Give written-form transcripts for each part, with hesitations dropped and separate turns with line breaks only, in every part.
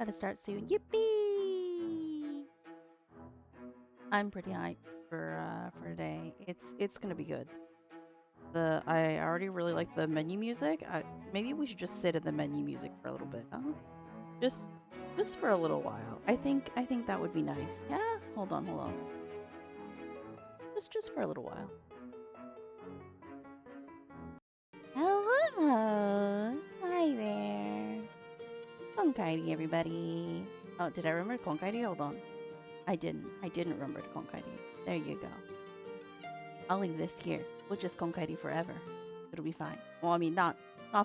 Gotta start soon. Yippee! I'm pretty hyped for today. It's gonna be good. I already really like the menu music. Maybe we should just sit in the menu music for a little bit, huh? Just just for a little while. I think that would be nice. Yeah. Hold on. Just for a little while. Hello. Hi there. Konkairi, everybody. Oh, did I remember Konkairi? Hold on. I didn't. I didn't remember Konkairi. There you go. I'll leave this here. We'll just Konkairi forever. It'll be fine. Well, I mean, not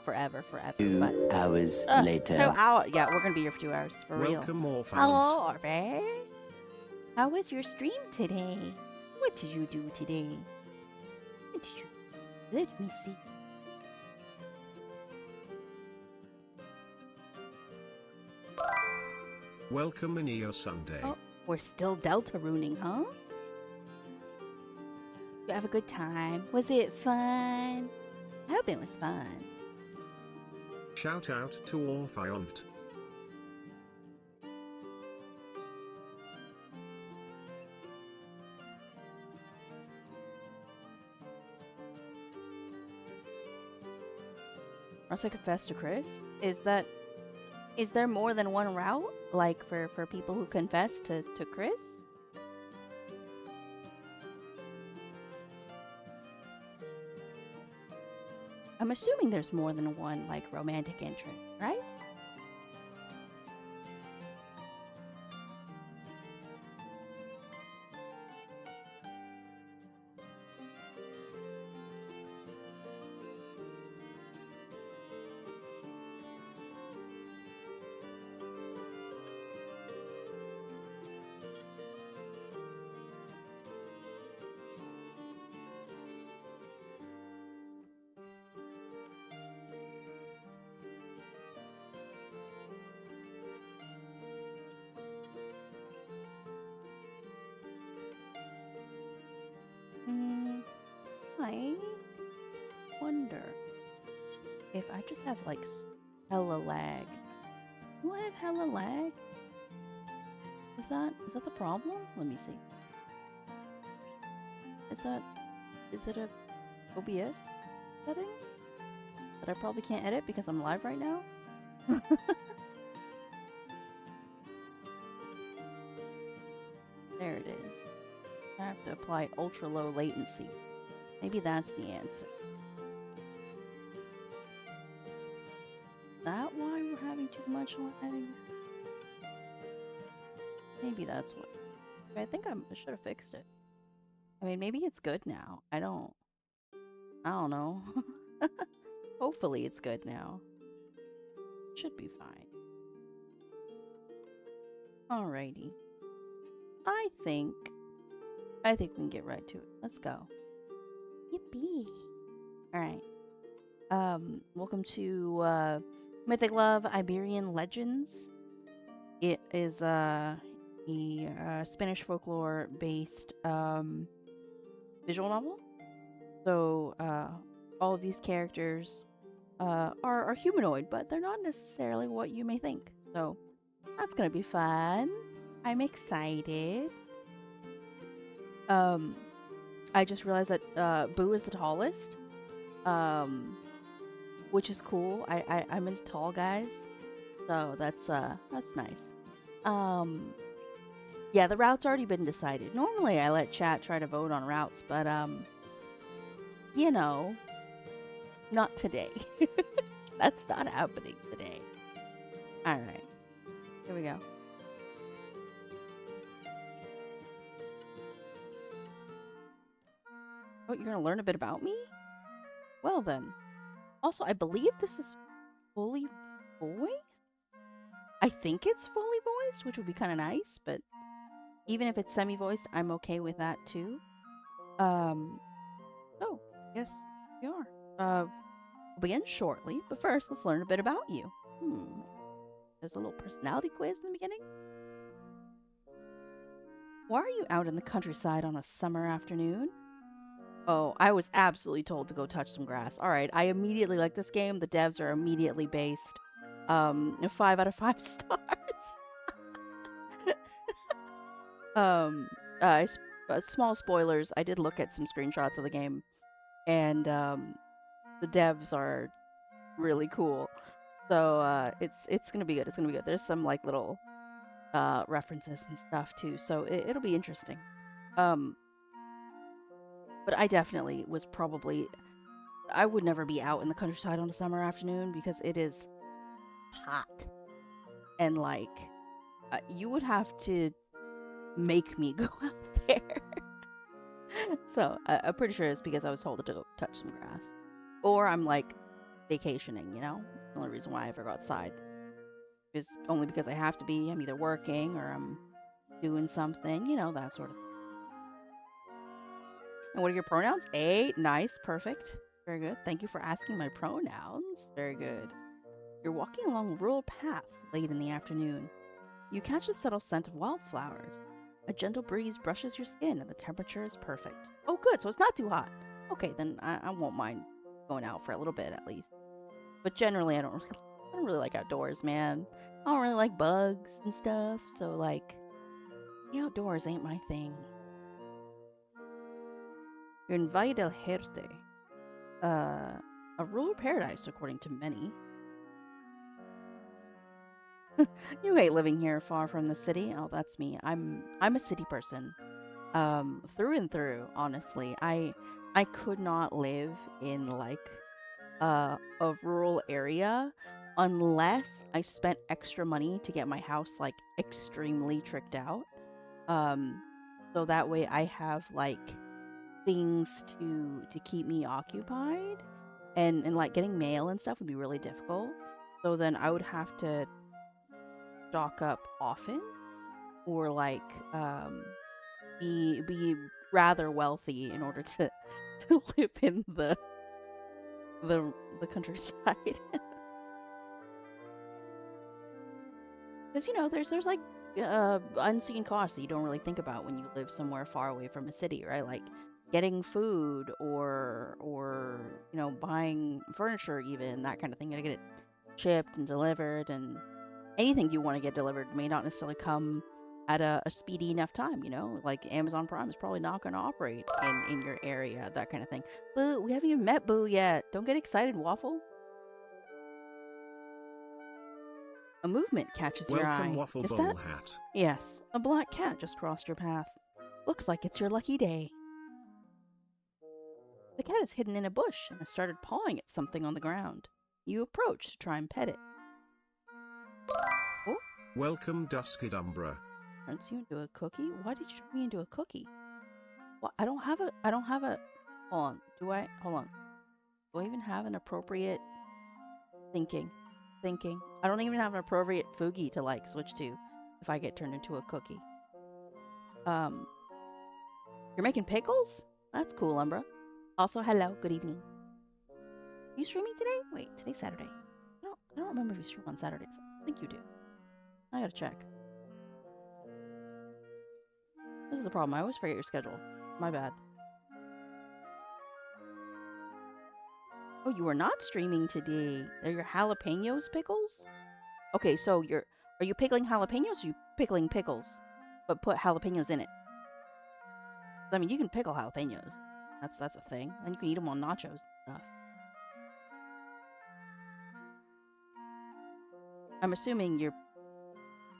forever, but
2 hours
2
later.
hours. Yeah, we're gonna be here for 2 hours for real.
Welcome, Orphan.
Hello, Orphan. How was your stream today? What did you do today? What did you? Let me see.
Welcome in your Sunday.
Oh, we're still Delta runing, huh? You have a good time. Was it fun? I hope it was fun.
Shout out to Orphaned.
Must I confess to Chris? Is there more than one route? Like for people who confess to Chris? I'm assuming there's more than one like romantic entrant, right? I wonder if I just have like hella lag. Do I have hella lag? Is that the problem? Let me see. Is it a OBS setting that I probably can't edit because I'm live right now? There it is. I have to apply ultra low latency. Maybe that's the answer. Is that why we're having too much lag? Maybe that's what. I think I should have fixed it. I mean, maybe it's good now. I don't know. Hopefully it's good now. Should be fine. Alrighty. I think we can get right to it. Let's go. Yippee. Alright. Welcome to Mythic Love Iberian Legends. It is a Spanish folklore based visual novel. So all of these characters are humanoid, but they're not necessarily what you may think. So that's gonna be fun. I'm excited. I just realized that Boo is the tallest, which is cool. I'm into tall guys, so that's nice. Yeah, the route's already been decided. Normally, I let chat try to vote on routes, but you know, not today. That's not happening today. All right, here we go. Oh, you're gonna learn a bit about me? Well then. Also, I believe this is fully voiced? I think it's fully voiced, which would be kind of nice, but even if it's semi-voiced, I'm okay with that too. Oh, yes, you are. We'll begin shortly, but first, let's learn a bit about you. There's a little personality quiz in the beginning. Why are you out in the countryside on a summer afternoon? Oh, I was absolutely told to go touch some grass. All right, I immediately like this game. The devs are immediately based. 5 out of 5 stars. Um, small spoilers. I did look at some screenshots of the game, and the devs are really cool. So it's gonna be good. It's gonna be good. There's some like little references and stuff too. So it'll be interesting. Um, but I definitely was probably I would never be out in the countryside on a summer afternoon because it is hot and like you would have to make me go out there. So I'm pretty sure it's because I was told to go touch some grass, or I'm like vacationing. You know, the only reason why I ever go outside is only because I have to be. I'm either working or I'm doing something. You know, that sort of thing. And what are your pronouns? A, nice, perfect, very good. Thank you for asking my pronouns. Very good. You're walking along rural paths late in the afternoon. You catch a subtle scent of wildflowers. A gentle breeze brushes your skin and the temperature is perfect. Oh, good, so it's not too hot. Okay, then I won't mind going out for a little bit at least. But generally, I don't really like outdoors, man. I don't really like bugs and stuff, so like, the outdoors ain't my thing. You're in Valle del Jerte, a rural paradise according to many. You hate living here far from the city. Oh, that's me. I'm a city person. Through and through, honestly. I could not live in like a rural area unless I spent extra money to get my house like extremely tricked out. Um so that way I have like things to keep me occupied, and like getting mail and stuff would be really difficult. So then I would have to stock up often, or like be rather wealthy in order to to live in the countryside. Because you know there's like unseen costs that you don't really think about when you live somewhere far away from a city, right? Like getting food, or you know, buying furniture, even that kind of thing. You gotta get it shipped and delivered, and anything you want to get delivered may not necessarily come at a speedy enough time, you know? Like Amazon Prime is probably not going to operate in your area, that kind of thing. Boo, we haven't even met Boo yet. Don't get excited, Waffle. A movement catches your
Welcome,
eye.
Waffle
Is
Bowl
that?
Hat.
Yes, a black cat just crossed your path. Looks like it's your lucky day. The cat is hidden in a bush and has started pawing at something on the ground. You approach to try and pet it. Oh,
Welcome, Dusky Dumbra.
turns you into a cookie? Why did you turn me into a cookie? Well, I don't have a, hold on. Hold on. Do I even have an appropriate thinking? I don't even have an appropriate Fugi to like switch to if I get turned into a cookie. You're making pickles? That's cool, Umbra. Also, hello, good evening. You streaming today? Wait, today's Saturday. I don't remember if you stream on Saturdays. I think you do. I gotta check. This is the problem. I always forget your schedule. My bad. Oh, you are not streaming today. They're your jalapenos pickles? Okay, so are you pickling jalapenos or you pickling pickles? But put jalapenos in it. I mean, you can pickle jalapenos. That's a thing. And you can eat them on nachos and stuff. I'm assuming you're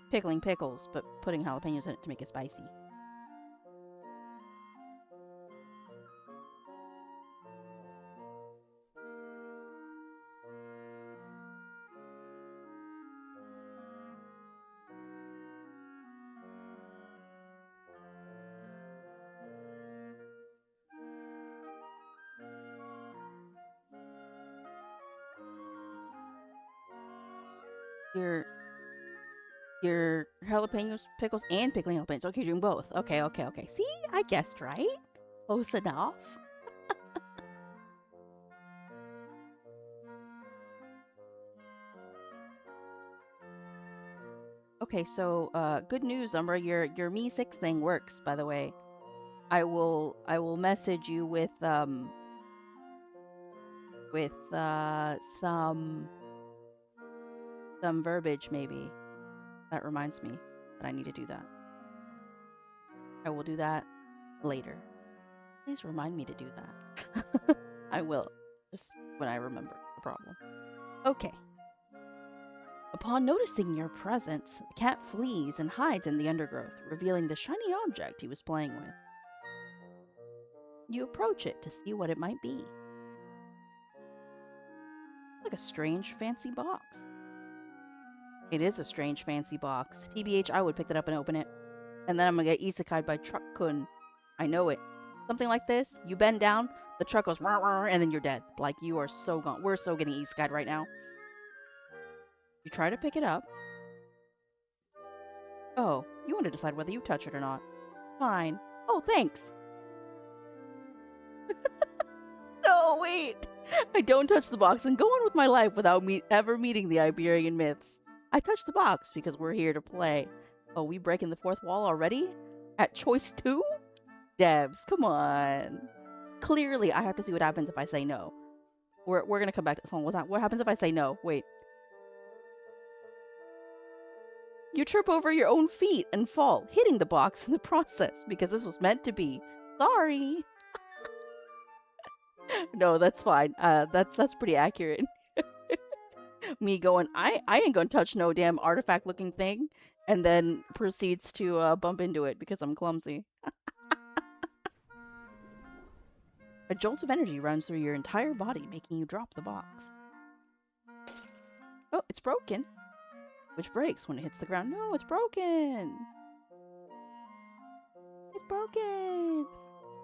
pickling pickles, but putting jalapenos in it to make it spicy. Your jalapenos, pickles, and pickling jalapenos. Okay, you're doing both. Okay. See, I guessed right. Close enough. Okay, so good news, Umbra. Your Me 6 thing works, by the way. I will message you with some verbiage maybe. That reminds me that I need to do that. I will do that later. Please remind me to do that. I will, just when I remember the problem. Okay. Upon noticing your presence, the cat flees and hides in the undergrowth, revealing the shiny object he was playing with. You approach it to see what it might be. Like a strange, fancy box. It is a strange, fancy box. TBH, I would pick it up and open it. And then I'm gonna get isekai'd by Truck-kun. I know it. Something like this, you bend down, the truck goes rah, rah, and then you're dead. Like, you are so gone. We're so getting isekai'd right now. You try to pick it up. Oh, you want to decide whether you touch it or not. Fine. Oh, thanks. No, wait. I don't touch the box and go on with my life without ever meeting the Iberian myths. I touch the box because we're here to play. Oh, we breaking the fourth wall already? At choice 2? Devs, come on. Clearly, I have to see what happens if I say no. We're gonna come back to this one. What happens if I say no? Wait. You trip over your own feet and fall, hitting the box in the process because this was meant to be. Sorry. No, that's fine. That's pretty accurate. Me going, I ain't gonna touch no damn artifact looking thing, and then proceeds to bump into it because I'm clumsy. A jolt of energy runs through your entire body, making you drop the box. Oh, it's broken. Which breaks when it hits the ground. No, it's broken. It's broken.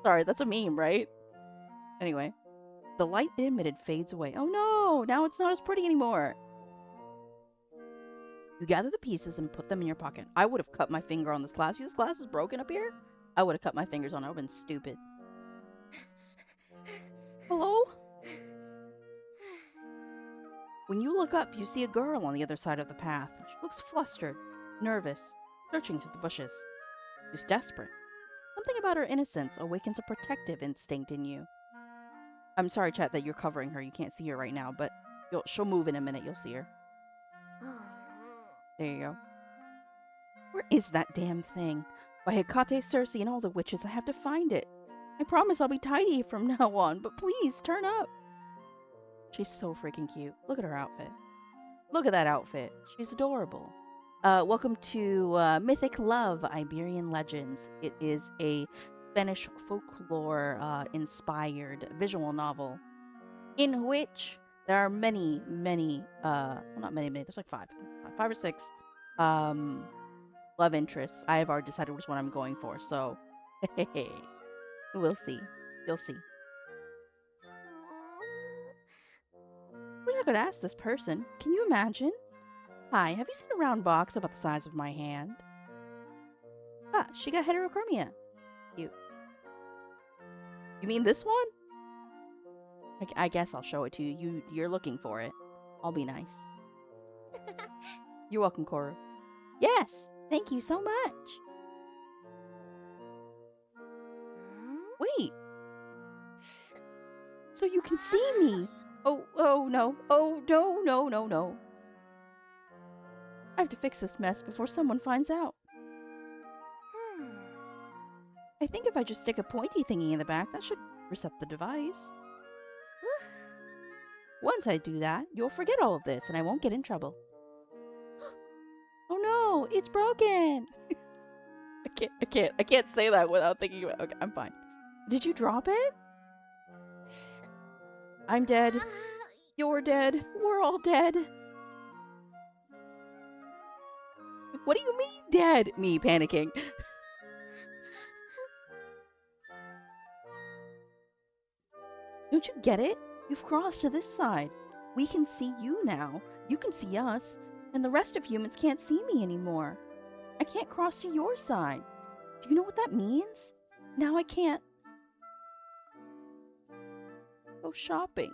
Sorry, that's a meme, right? Anyway, the light it emitted fades away. Oh no, now it's not as pretty anymore. You gather the pieces and put them in your pocket. I would have cut my finger on this glass. This glass is broken up here. I would have cut my fingers on it. I would have been stupid. Hello? When you look up, you see a girl on the other side of the path. She looks flustered, nervous, searching through the bushes. She's desperate. Something about her innocence awakens a protective instinct in you. I'm sorry, chat, that you're covering her. You can't see her right now, but she'll move in a minute. You'll see her. There you go. Where is that damn thing? By Hecate, Circe, and all the witches, I have to find it. I promise I'll be tidy from now on, but please, turn up. She's so freaking cute. Look at her outfit. Look at that outfit. She's adorable. Welcome to Mythic Love, Iberian Legends. It is a Spanish folklore inspired visual novel in which there are many, well, not many, there's like five or six love interests. I have already decided which one I'm going for, so we'll see. You'll see. Wish I could ask this person. Can you imagine? Hi, have you seen a round box about the size of my hand? Ah, she got heterochromia. Cute. You mean this one? I guess I'll show it to you. You're looking for it. I'll be nice. You're welcome, Koru. Yes, thank you so much. Wait. So you can see me. Oh no. Oh, no. I have to fix this mess before someone finds out. I think if I just stick a pointy thingy in the back, that should reset the device. Once I do that, you'll forget all of this and I won't get in trouble. Oh no, it's broken. I can't say that without thinking about it. Okay, I'm fine. Did you drop it? I'm dead. You're dead. We're all dead. What do you mean dead? Me panicking. Don't you get it? You've crossed to this side. We can see you now. You can see us. And the rest of humans can't see me anymore. I can't cross to your side. Do you know what that means? Now I can't go shopping.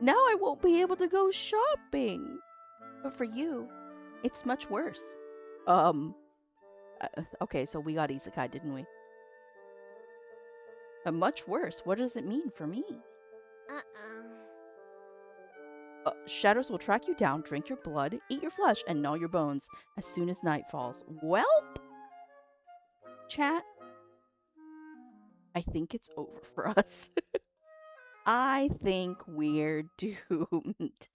Now I won't be able to go shopping. But for you, it's much worse. Okay, so we got isekai, didn't we? Much worse. What does it mean for me? Shadows will track you down, drink your blood, eat your flesh, and gnaw your bones as soon as night falls. Welp! Chat, I think it's over for us. I think we're doomed.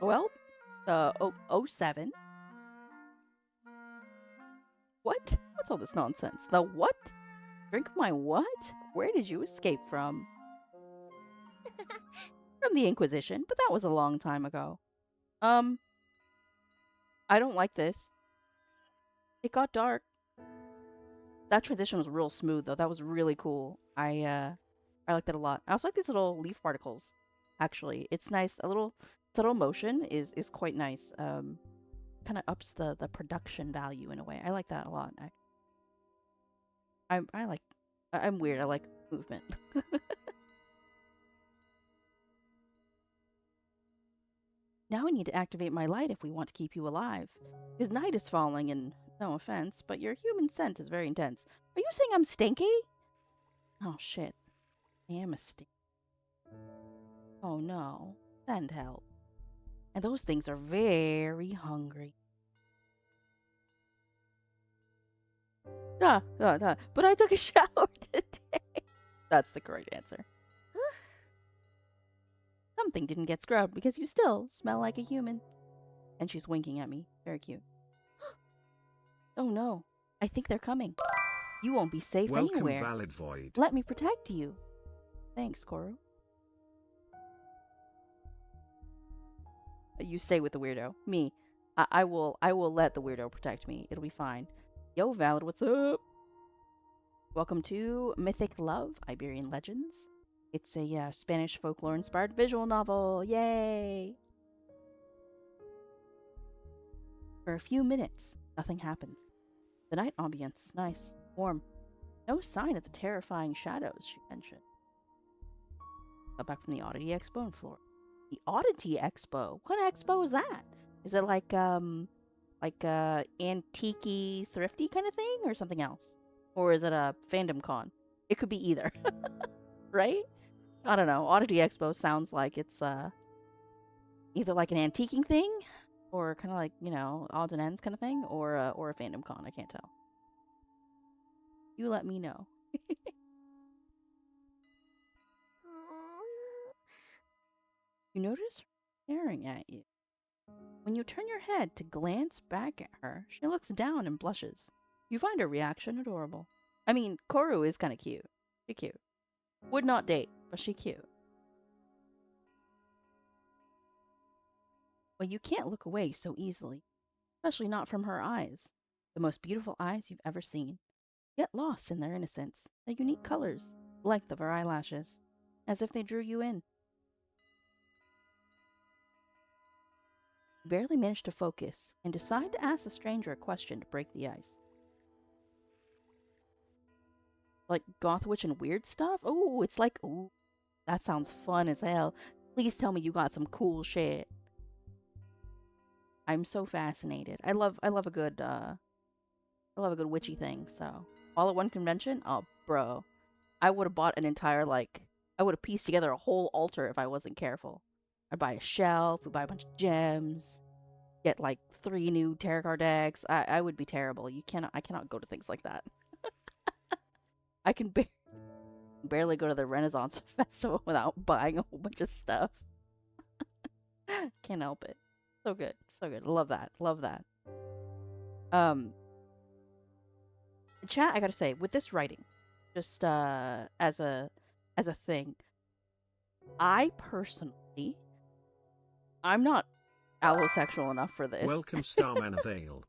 Well, 07. What? What's all this nonsense? The what? Drink my what? Where did you escape from? From the Inquisition, but that was a long time ago. I don't like this. It got dark. That transition was real smooth though. That was really cool. I liked it a lot. I also like these little leaf particles. Actually, it's nice. A little subtle motion is quite nice. Kind of ups the production value in a way. I like that a lot. I'm weird. I like movement. Now I need to activate my light if we want to keep you alive. Because night is falling, and no offense, but your human scent is very intense. Are you saying I'm stinky? Oh shit. I am a stink. Oh no. Send help. And those things are very hungry. But I took a shower today. That's the correct answer. Something didn't get scrubbed because you still smell like a human. And she's winking at me. Very cute. Oh no. I think they're coming. You won't be safe
Welcome,
anywhere.
Valid Void.
Let me protect you. Thanks, Koru. You stay with the weirdo. Me. I will let the weirdo protect me. It'll be fine. Yo, Valid, what's up? Welcome to Mythic Love, Iberian Legends. It's a Spanish folklore-inspired visual novel. Yay! For a few minutes, nothing happens. The night ambience is nice, warm. No sign of the terrifying shadows she mentioned. Got back from the Oddity Expo in Florida. The Oddity Expo? What expo is that? Is it like antique-y, thrifty kind of thing, or something else? Or is it a fandom con? It could be either, right? I don't know. Oddity Expo sounds like it's either like an antiquing thing, or kind of like, you know, odds and ends kind of thing, or a fandom con. I can't tell. You let me know. You notice her staring at you. When you turn your head to glance back at her, she looks down and blushes. You find her reaction adorable. I mean, Koru is kind of cute. She cute. Would not date, but she cute. But you can't look away so easily, especially not from her eyes. The most beautiful eyes you've ever seen. Get lost in their innocence, their unique colors, length of her eyelashes, as if they drew you in. You barely manage to focus and decide to ask the stranger a question to break the ice. Like goth witch and weird stuff? Oh, it's like, ooh, that sounds fun as hell. Please tell me you got some cool shit. I'm so fascinated. I love a good witchy thing. So all at one convention, oh bro, I would have bought an entire I would have pieced together a whole altar if I wasn't careful. I'd buy a shelf, we'd buy a bunch of gems, get like 3 new tarot card decks. I would be terrible. I cannot go to things like that. I can barely go to the Renaissance Festival without buying a whole bunch of stuff. Can't help it. So good. So good. Love that. Love that. Chat, I gotta say, with this writing, just as a thing, I personally, I'm not allosexual enough for this.
Welcome, Starman Vale.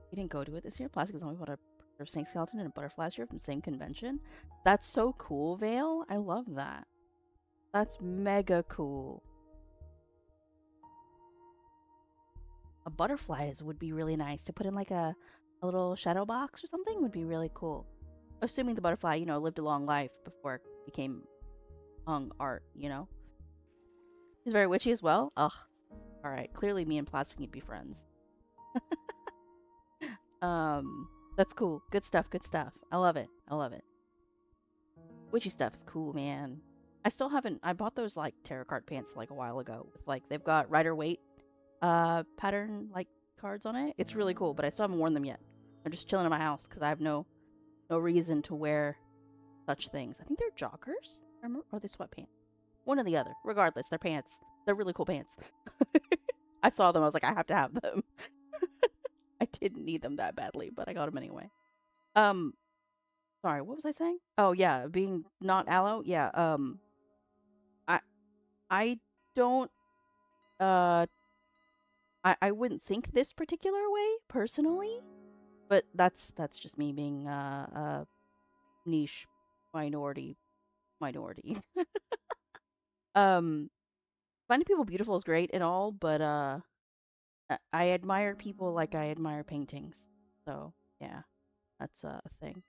We didn't go to it this year. Plastic is only bought a snake skeleton and a butterfly last year from the same convention. That's so cool, Vale. I love that. That's mega cool. A butterfly would be really nice to put in like a little shadow box or something would be really cool. Assuming the butterfly, you know, lived a long life before it became hung art, you know? He's very witchy as well? Ugh. Alright, clearly me and Plastic need to be friends. That's cool. Good stuff, good stuff. I love it. I love it. Witchy stuff is cool, man. I still haven't, I bought those like tarot card pants like a while ago with like, they've got Rider-Waite pattern like cards on it. It's really cool, but I still haven't worn them yet. They're just chilling in my house because I have no reason to wear such things. I think they're joggers. Or are they sweatpants? One or the other. Regardless, they're pants. They're really cool pants. I saw them. I was like, I have to have them. I didn't need them that badly, but I got them anyway. Sorry, what was I saying? Oh yeah, being not aloe. Yeah. I don't. I wouldn't think this particular way personally, but that's just me being a niche minority. um, Finding people beautiful is great and all, but I admire people like I admire paintings. So yeah, that's a thing.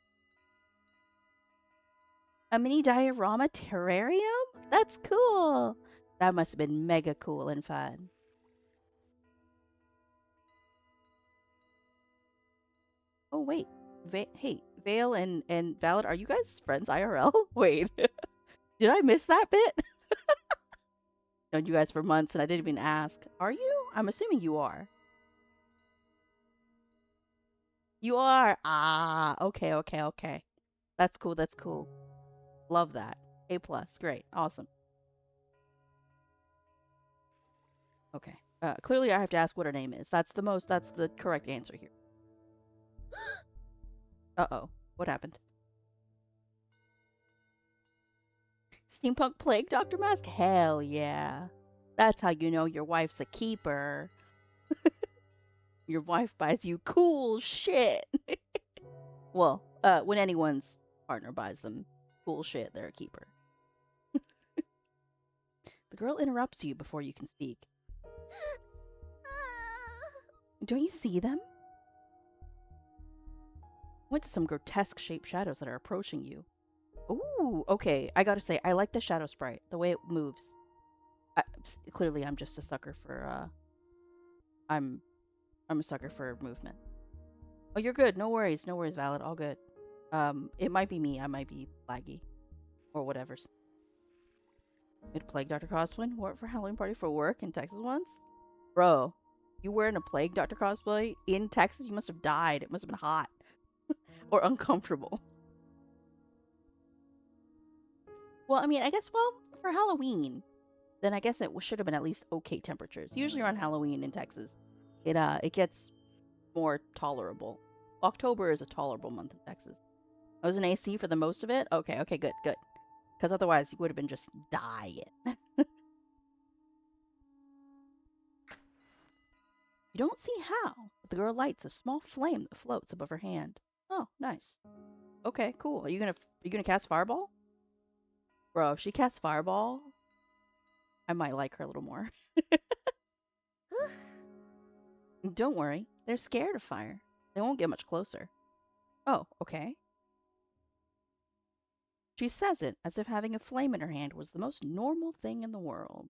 A mini diorama terrarium? That's cool. That must have been mega cool and fun. Oh wait, hey, Vale and Valid, are you guys friends IRL? Wait, did I miss that bit? Known you guys for months and I didn't even ask. Are you? I'm assuming you are. You are. Ah, okay. That's cool. That's cool. Love that. A plus. Great. Awesome. Okay. Clearly, I have to ask what her name is. That's the correct answer here. Uh-oh. What happened? Steampunk Plague Dr. Mask? Hell yeah. That's how you know your wife's a keeper. Your wife buys you cool shit. Well, when anyone's partner buys them cool shit, they're a keeper. The girl interrupts you before you can speak. Don't you see them? Point to some grotesque shaped shadows that are approaching you. Ooh, okay. I gotta say, I like the shadow sprite, the way it moves. Clearly, I'm just a sucker for. I'm a sucker for movement. Oh, you're good. No worries, Valid. All good. It might be me. I might be laggy, or whatever's. Mid Plague Doctor cosplay for Halloween party for work in Texas once. Bro, you wearing a Plague Doctor cosplay in Texas? You must have died. It must have been hot or uncomfortable. Well, I mean, I guess for Halloween, then I guess it should have been at least okay temperatures. Usually around Halloween in Texas, it gets more tolerable. October is a tolerable month in Texas. I was in AC for the most of it. Okay, good. Because otherwise, you would have been just dying. You don't see how, but the girl lights a small flame that floats above her hand. Oh, nice. Okay, cool. Are you gonna cast Fireball? Bro, if she casts Fireball, I might like her a little more. Don't worry, they're scared of fire. They won't get much closer. Oh, okay. She says it as if having a flame in her hand was the most normal thing in the world.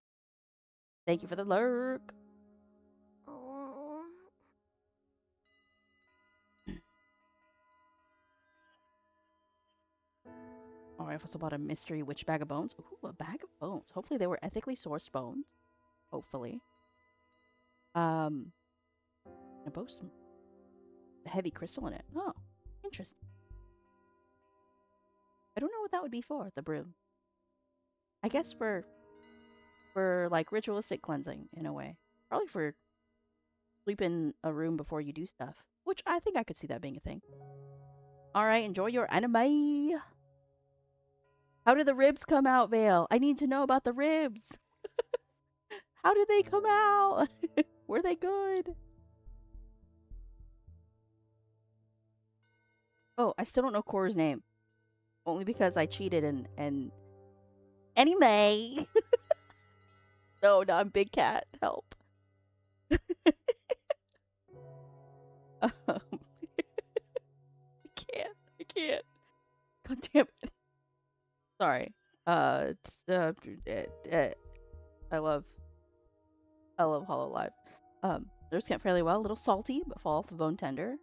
Thank you for the lurk.
Oh.
Oh, I also bought a mystery witch bag of bones. Ooh, a bag of bones. Hopefully they were ethically sourced bones. Hopefully. A boson. A heavy crystal in it. Oh, interesting. I don't know what that would be for, the broom. I guess for like ritualistic cleansing in a way. Probably for sleep in a room before you do stuff. Which I think I could see that being a thing. Alright, enjoy your anime. How did the ribs come out, Vale? I need to know about the ribs. How did they come out? Were they good? Oh, I still don't know Cora's name. Only because I cheated and anime. No, I'm Big Cat. Help. I can't. God damn it. Sorry. I love Hollow Live. Those went fairly well. A little salty, but fall off the bone tender.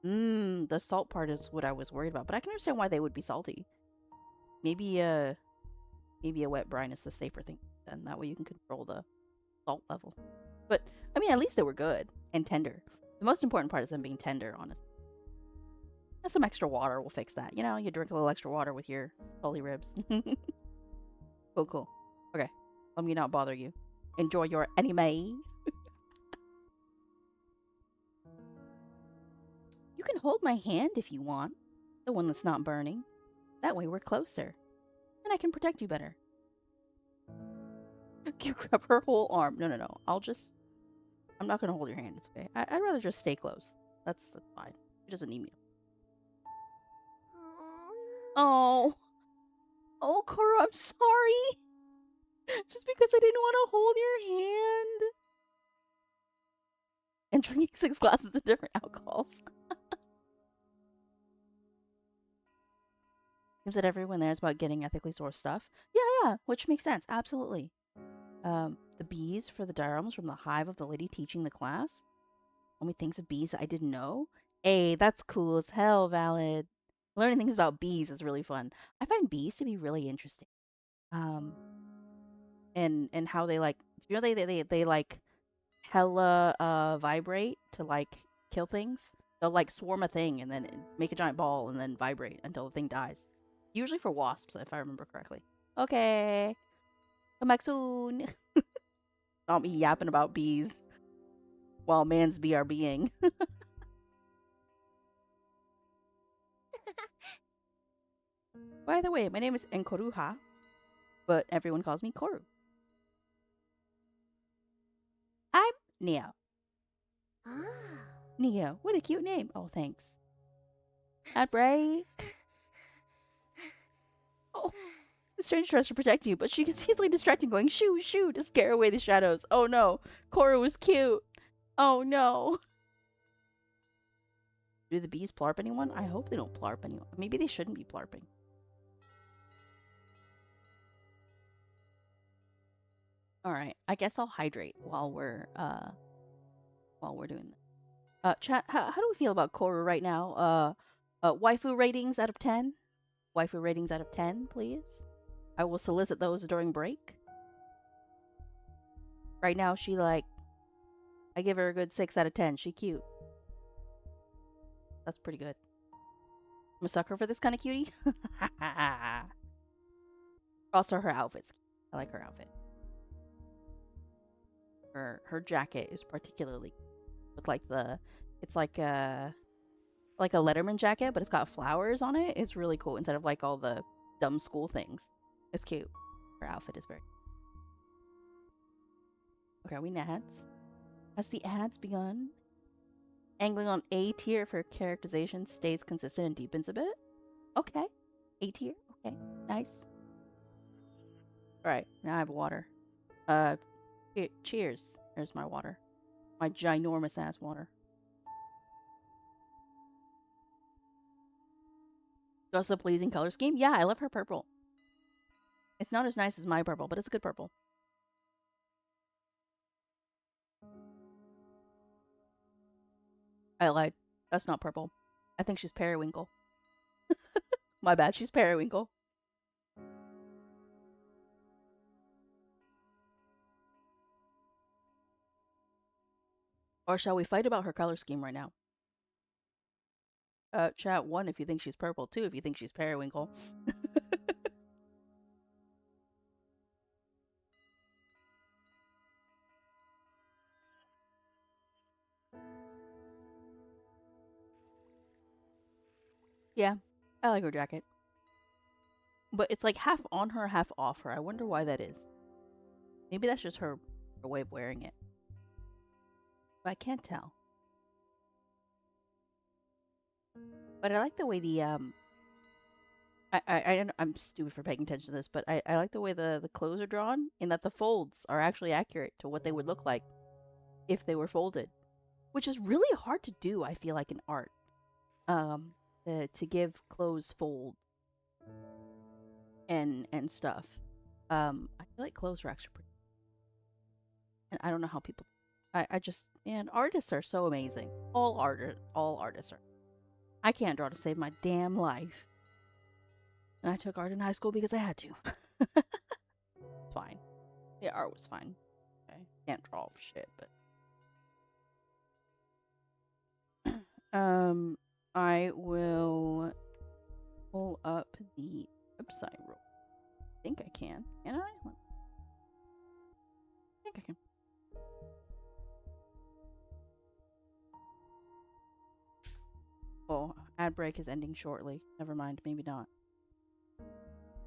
The salt part is what I was worried about, but I can understand why they would be salty. Maybe a wet brine is the safer thing. Then that way you can control the salt level. But I mean, at least they were good. and tender. The most important part is them being tender, honestly. And some extra water will fix that. You know, you drink a little extra water with your holy ribs. Cool, cool. Okay, let me not bother you. Enjoy your anime. You can hold my hand if you want. The one that's not burning. That way we're closer. And I can protect you better. You grab her whole arm. No, no, no. I'm not going to hold your hand. It's okay. I'd rather just stay close. That's fine. She doesn't need me. Oh. Oh, Koro, I'm sorry. Just because I didn't want to hold your hand. And drinking 6 glasses of different alcohols. Seems that everyone there is about getting ethically sourced stuff. Yeah, which makes sense. Absolutely. The bees for the dioramas from the hive of the lady teaching the class. Only things of bees that I didn't know. Hey, that's cool as hell, Valid. Learning things about bees is really fun. I find bees to be really interesting. And how they like, you know, they like hella vibrate to like kill things. They'll like swarm a thing and then make a giant ball and then vibrate until the thing dies. Usually for wasps, if I remember correctly. Okay. Come back soon. Not me yapping about bees while man's BRBing. By the way, my name is Enkoruha, but everyone calls me Koru. I'm Neo. Neo, what a cute name. Oh, thanks. Not brave. Oh, the stranger tries to protect you, but she gets easily distracted going shoo, shoo to scare away the shadows. Oh no, Koru is cute. Oh no. Do the bees plarp anyone? I hope they don't plarp anyone. Maybe they shouldn't be plarping. All right, I guess I'll hydrate while we're doing this. Chat, how do we feel about Koru right now? Waifu ratings out of 10? Waifu ratings out of 10, please. I will solicit those during break. Right now, she like, I give her a good 6 out of 10. She cute. That's pretty good. I'm a sucker for this kind of cutie. Also, her outfit's cute. I like her outfit. Her jacket is particularly with like it's like a Letterman jacket, but it's got flowers on it. It's really cool instead of like all the dumb school things. It's cute. Her outfit is very. Okay, are we nads? Has the ads begun? Angling on A tier for characterization stays consistent and deepens a bit. Okay, A tier. Okay, nice. All right, now I have water. Cheers. There's my water. My ginormous ass water. Just a pleasing color scheme. Yeah, I love her purple. It's not as nice as my purple, but it's a good purple. I lied. That's not purple. I think she's periwinkle. My bad, she's periwinkle. Or shall we fight about her color scheme right now? Chat 1 if you think she's purple, 2 if you think she's periwinkle. Yeah, I like her jacket. But it's like half on her, half off her. I wonder why that is. Maybe that's just her way of wearing it. But I can't tell. But I like the way the I'm stupid for paying attention to this, but I like the way the clothes are drawn, in that the folds are actually accurate to what they would look like if they were folded, which is really hard to do. I feel like in art, to give clothes folds and stuff. I feel like clothes are actually pretty, and I don't know how people. I just, and artists are so amazing. All artists are. I can't draw to save my damn life. And I took art in high school because I had to. Fine. Yeah, art was fine. Okay. Can't draw for shit, but. I will pull up the website real. I think I can. Can I? I think I can. Oh, ad break is ending shortly. Never mind. Maybe not.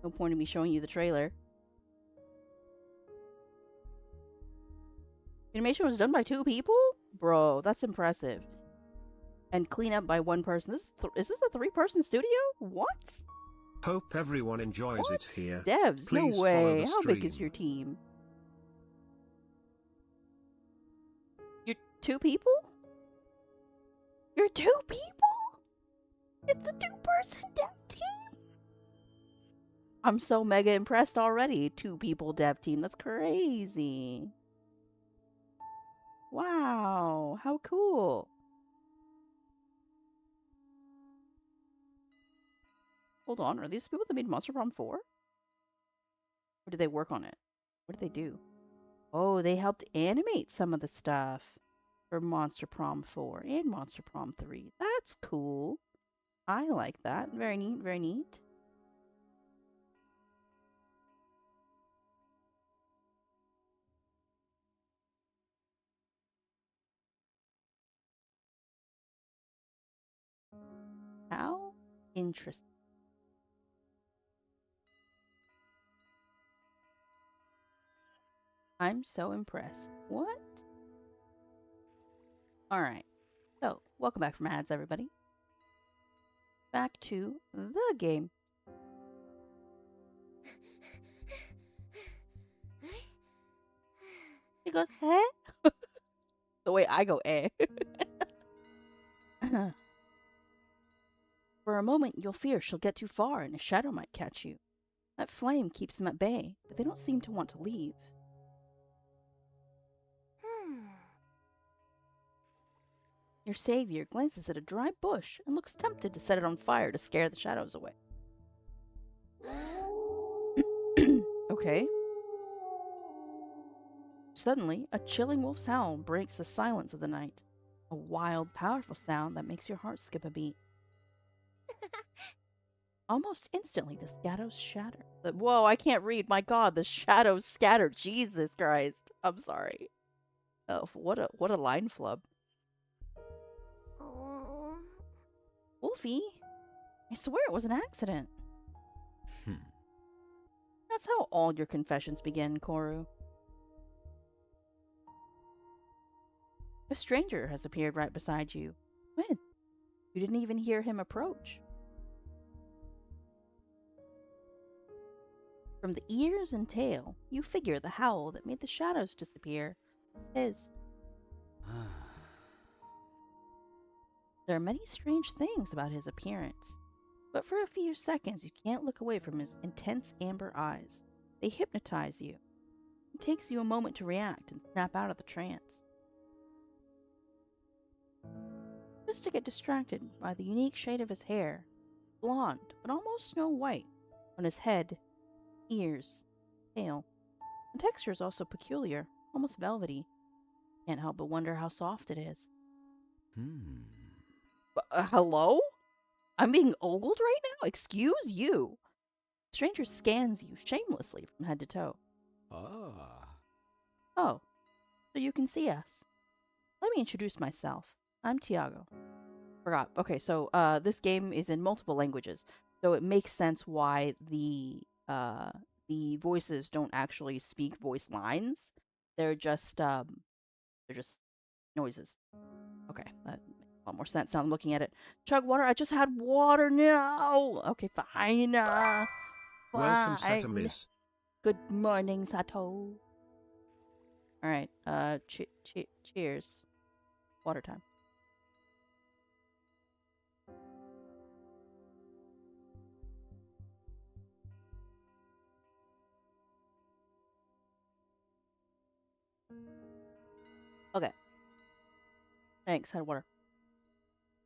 No point in me showing you the trailer. Animation was done by 2 people? Bro, that's impressive. And clean up by 1 person. Is this a 3-person studio? What?
Hope everyone enjoys
What?
it here.
Devs, no
Please follow
way.
the
How big is
stream.
your team? You're 2 people? You're 2 people? It's a 2-person dev team? I'm so mega impressed already. 2 people dev team. That's crazy. Wow. How cool. Hold on. Are these people that made Monster Prom 4? Or did they work on it? What did they do? Oh, they helped animate some of the stuff for Monster Prom 4 and Monster Prom 3. That's cool. I like that. Very neat, very neat. How interesting. I'm so impressed. What? Alright. So, welcome back from ads, everybody. Back to the game. She goes, eh? The way I go, eh. For a moment, you'll fear she'll get too far and a shadow might catch you. That flame keeps them at bay, but they don't seem to want to leave. Your savior glances at a dry bush and looks tempted to set it on fire to scare the shadows away. Okay. Suddenly, a chilling wolf's howl breaks the silence of the night. A wild, powerful sound that makes your heart skip a beat. Almost instantly, the shadows shatter. Whoa, I can't read. My God, the shadows scatter. Jesus Christ. I'm sorry. Oh, what a line flub. Wolfie, I swear it was an accident. That's how all your confessions begin, Koru. A stranger has appeared right beside you. When? You didn't even hear him approach. From the ears and tail, you figure the howl that made the shadows disappear. His. There are many strange things about his appearance, but for a few seconds you can't look away from his intense amber eyes. They hypnotize you. It takes you a moment to react and snap out of the trance. Just to get distracted by the unique shade of his hair, blonde but almost snow white, on his head, ears, tail. The texture is also peculiar, almost velvety. Can't help but wonder how soft it is. Hello? I'm being ogled right now? Excuse you. Stranger scans you shamelessly from head to toe. Oh, so you can see us. Let me introduce myself. I'm Tiago. Forgot. Okay, so this game is in multiple languages, so it makes sense why the voices don't actually speak voice lines. They're just noises. Okay, that makes a lot more sense now I'm looking at it. Chug water. I just had water now. Okay, fine.
Welcome,
Fine.
Satamis.
Good morning, Sato. All right. Cheers. Water time. Okay. Thanks. Had water.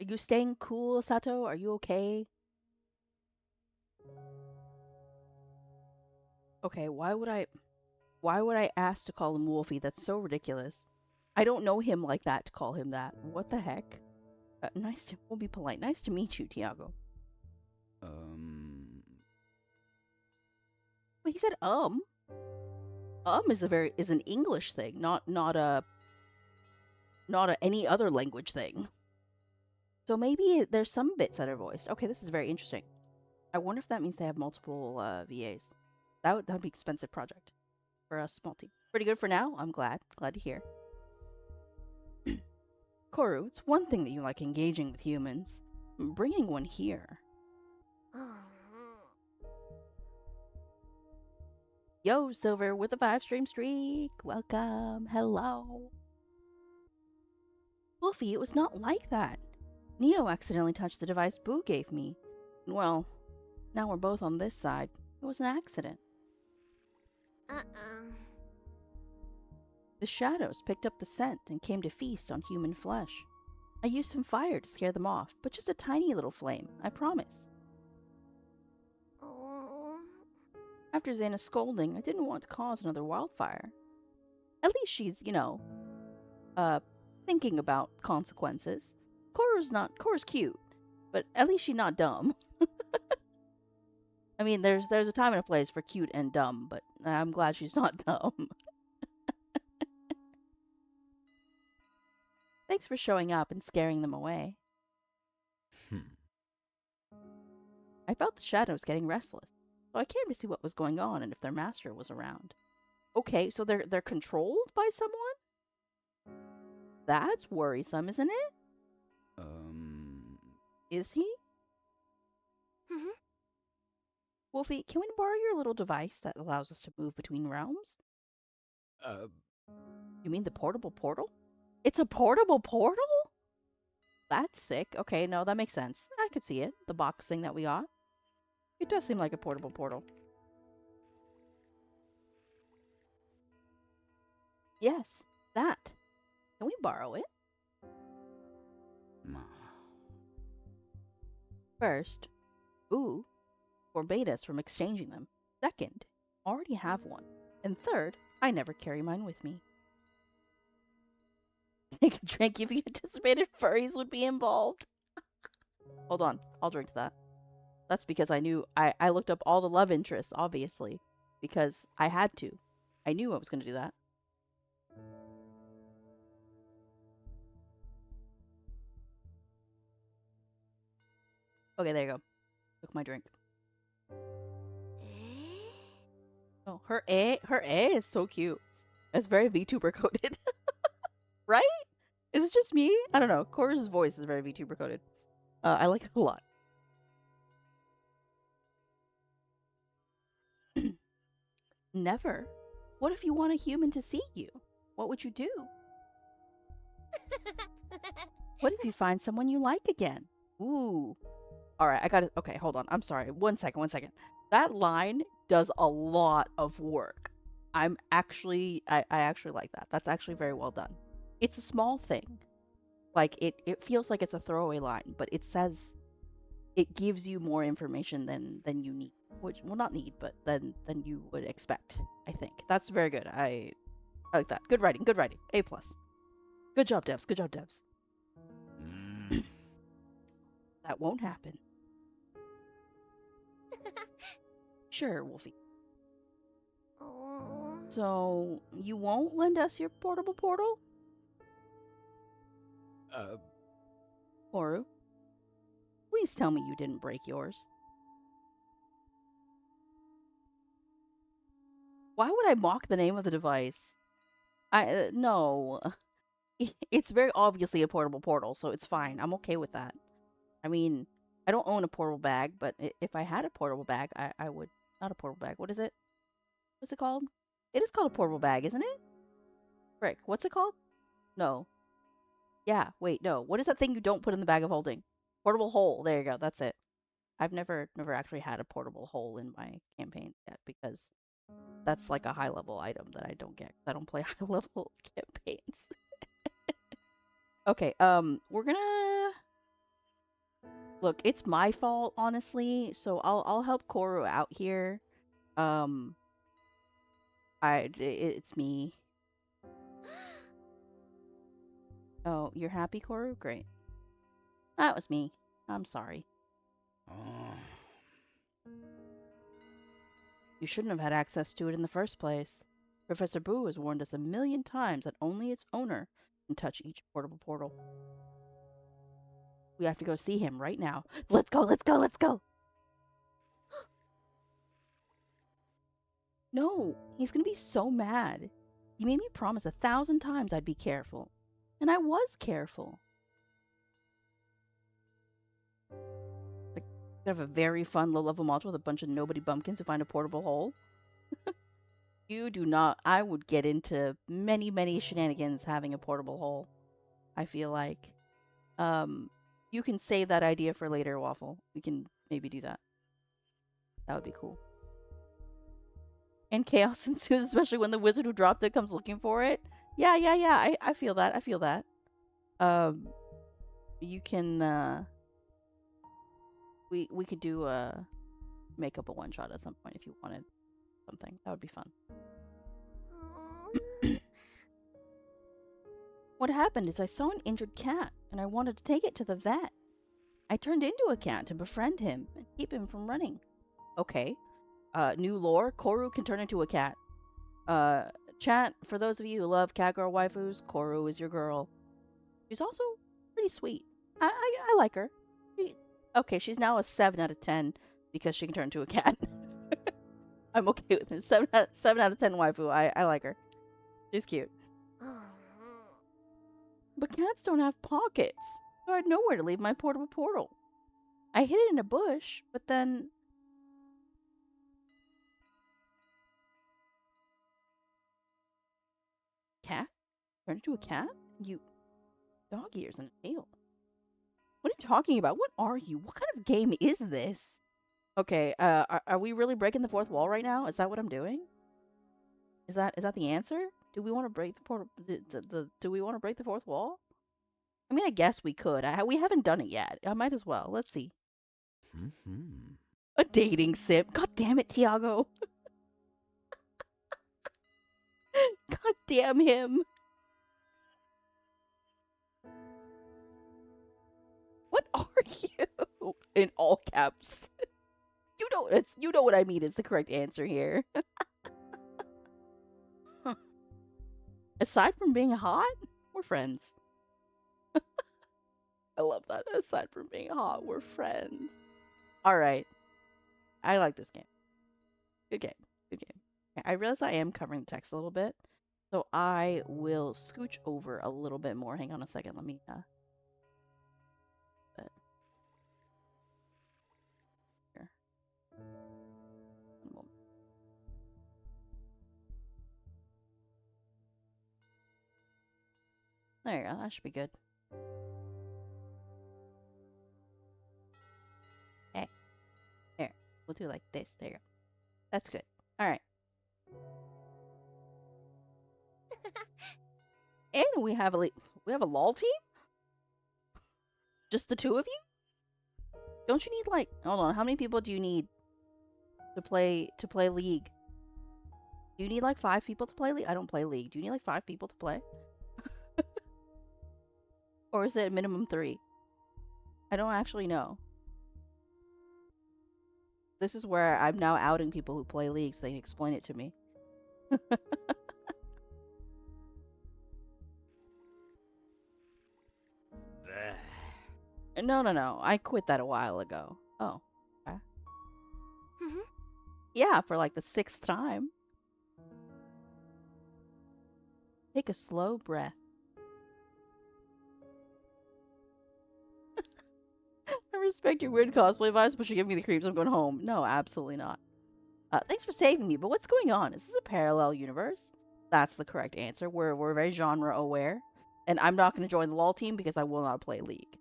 Are you staying cool, Sato? Are you okay? Okay. Why would I ask to call him Wolfie? That's so ridiculous. I don't know him like that to call him that. What the heck? We'll be polite. Nice to meet you, Tiago. Wait, he said is an English thing, not a any other language thing. So maybe there's some bits that are voiced. Okay, this is very interesting. I wonder if that means they have multiple VAs. That would be an expensive project for a small team. Pretty good for now. I'm glad to hear. Koru, it's one thing that you like engaging with humans. Bringing one here. Yo, Silver with a 5-stream streak. Welcome. Hello. Wolfie, it was not like that. Neo accidentally touched the device Boo gave me. Well, now we're both on this side. It was an accident. The shadows picked up the scent and came to feast on human flesh. I used some fire to scare them off, but just a tiny little flame, I promise. After Xana's scolding, I didn't want to cause another wildfire. At least she's, thinking about consequences. Cora's cute, but at least she's not dumb. I mean, there's a time and a place for cute and dumb, but I'm glad she's not dumb. Thanks for showing up and scaring them away. I felt the shadows getting restless, so I came to see what was going on and if their master was around. Okay, so they're controlled by someone? That's worrisome, isn't it? Is he? Wolfie, can we borrow your little device that allows us to move between realms? You mean the portable portal? It's a portable portal? That's sick. Okay, no, that makes sense. I could see it. The box thing that we got. It does seem like a portable portal. Yes, that. Can we borrow it? First, Boo forbade us from exchanging them. Second, already have one. And third, I never carry mine with me. Take a drink if you anticipated furries would be involved. Hold on, I'll drink to that. That's because I knew I looked up all the love interests, obviously, because I had to. I knew I was going to do that. Okay, there you go. Took my drink. Oh, her A is so cute. It's very VTuber coded. Right? Is it just me? I don't know. Cora's voice is very VTuber coded. I like it a lot. Never. What if you want a human to see you? What would you do? What if you find someone you like again? Ooh. Alright, I got it. Okay, hold on. I'm sorry. One second. That line does a lot of work. I actually like that. That's actually very well done. It's a small thing. Like, it feels like it's a throwaway line, but it says, it gives you more information than you need. Which, well, not need, but than you would expect, I think. That's very good. I like that. Good writing. A+. Good job, devs. That won't happen. Sure, Wolfie. So, you won't lend us your portable portal? Koru, please tell me you didn't break yours. Why would I mock the name of the device? No. It's very obviously a portable portal, so it's fine. I'm okay with that. I mean, I don't own a portable bag, but if I had a portable bag, I would... Not a portable bag. What is it? What's it called? It is called a portable bag, isn't it? Frick, what's it called? No. Yeah, wait, no. What is that thing you don't put in the bag of holding? Portable hole. There you go. That's it. I've never actually had a portable hole in my campaign yet because that's like a high level item that I don't get. I don't play high level campaigns. Okay, we're gonna... Look, it's my fault, honestly, so I'll help Koru out here. It's me. Oh, you're happy, Koru? Great. That was me. I'm sorry.
Oh.
You shouldn't have had access to it in the first place. Professor Boo has warned us 1,000,000 times that only its owner can touch each portable portal. We have to go see him right now. Let's go, let's go, let's go! No, he's gonna be so mad. He made me promise 1,000 times I'd be careful. And I was careful. Like, I have a very fun low-level module with a bunch of nobody bumpkins who find a portable hole. You do not. I would get into many, many shenanigans having a portable hole, I feel like. You can save that idea for later, Waffle. We can maybe do that. That would be cool. And chaos ensues, especially when the wizard who dropped it comes looking for it. Yeah. I feel that. I feel that. You can, we could do make up a one-shot at some point if you wanted something. That would be fun. What happened is I saw an injured cat, and I wanted to take it to the vet. I turned into a cat to befriend him and keep him from running. Okay. New lore, Koru can turn into a cat. Chat, for those of you who love cat girl waifus, Koru is your girl. She's also pretty sweet. I like her. Okay, she's now a 7 out of 10 because she can turn into a cat. I'm okay with it. 7 out of 10 waifu. I like her. She's cute. But cats don't have pockets, so I had nowhere to leave my portable portal. I hid it in a bush, but then... Cat? Turned into a cat? You... Dog ears and a tail. What are you talking about? What are you? What kind of game is this? Okay, are we really breaking the fourth wall right now? Is that what I'm doing? Is that the answer? Do we want to break the portal? Do we want to break the fourth wall? I mean, I guess we could. We haven't done it yet. I might as well. Let's see. A dating sim. God damn it, Tiago. God damn him. What are you? In all caps. You know what I mean is the correct answer here. Aside from being hot, we're friends. I love that. Aside from being hot, we're friends. All right. I like this game. Good game. Good game. I realize I am covering the text a little bit, so I will scooch over a little bit more. Hang on a second. Let me here. There you go. That should be good. Okay. There. We'll do like this. There you go. That's good. All right. And we have a LOL team? Just the two of you? Don't you need like, hold on, how many people do you need to play League? Do you need like 5 people to play League? I don't play League. Do you need like 5 people to play? Or is it minimum 3? I don't actually know. This is where I'm now outing people who play League so they can explain it to me. No. I quit that a while ago. Oh. Okay. Yeah, for like the 6th time. Take a slow breath. I respect your weird cosplay vibes, but you give me the creeps. I'm going home. No, absolutely not. Thanks for saving me, but what's going on? Is this a parallel universe? That's the correct answer. We're very genre aware. And I'm not going to join the LOL team because I will not play League.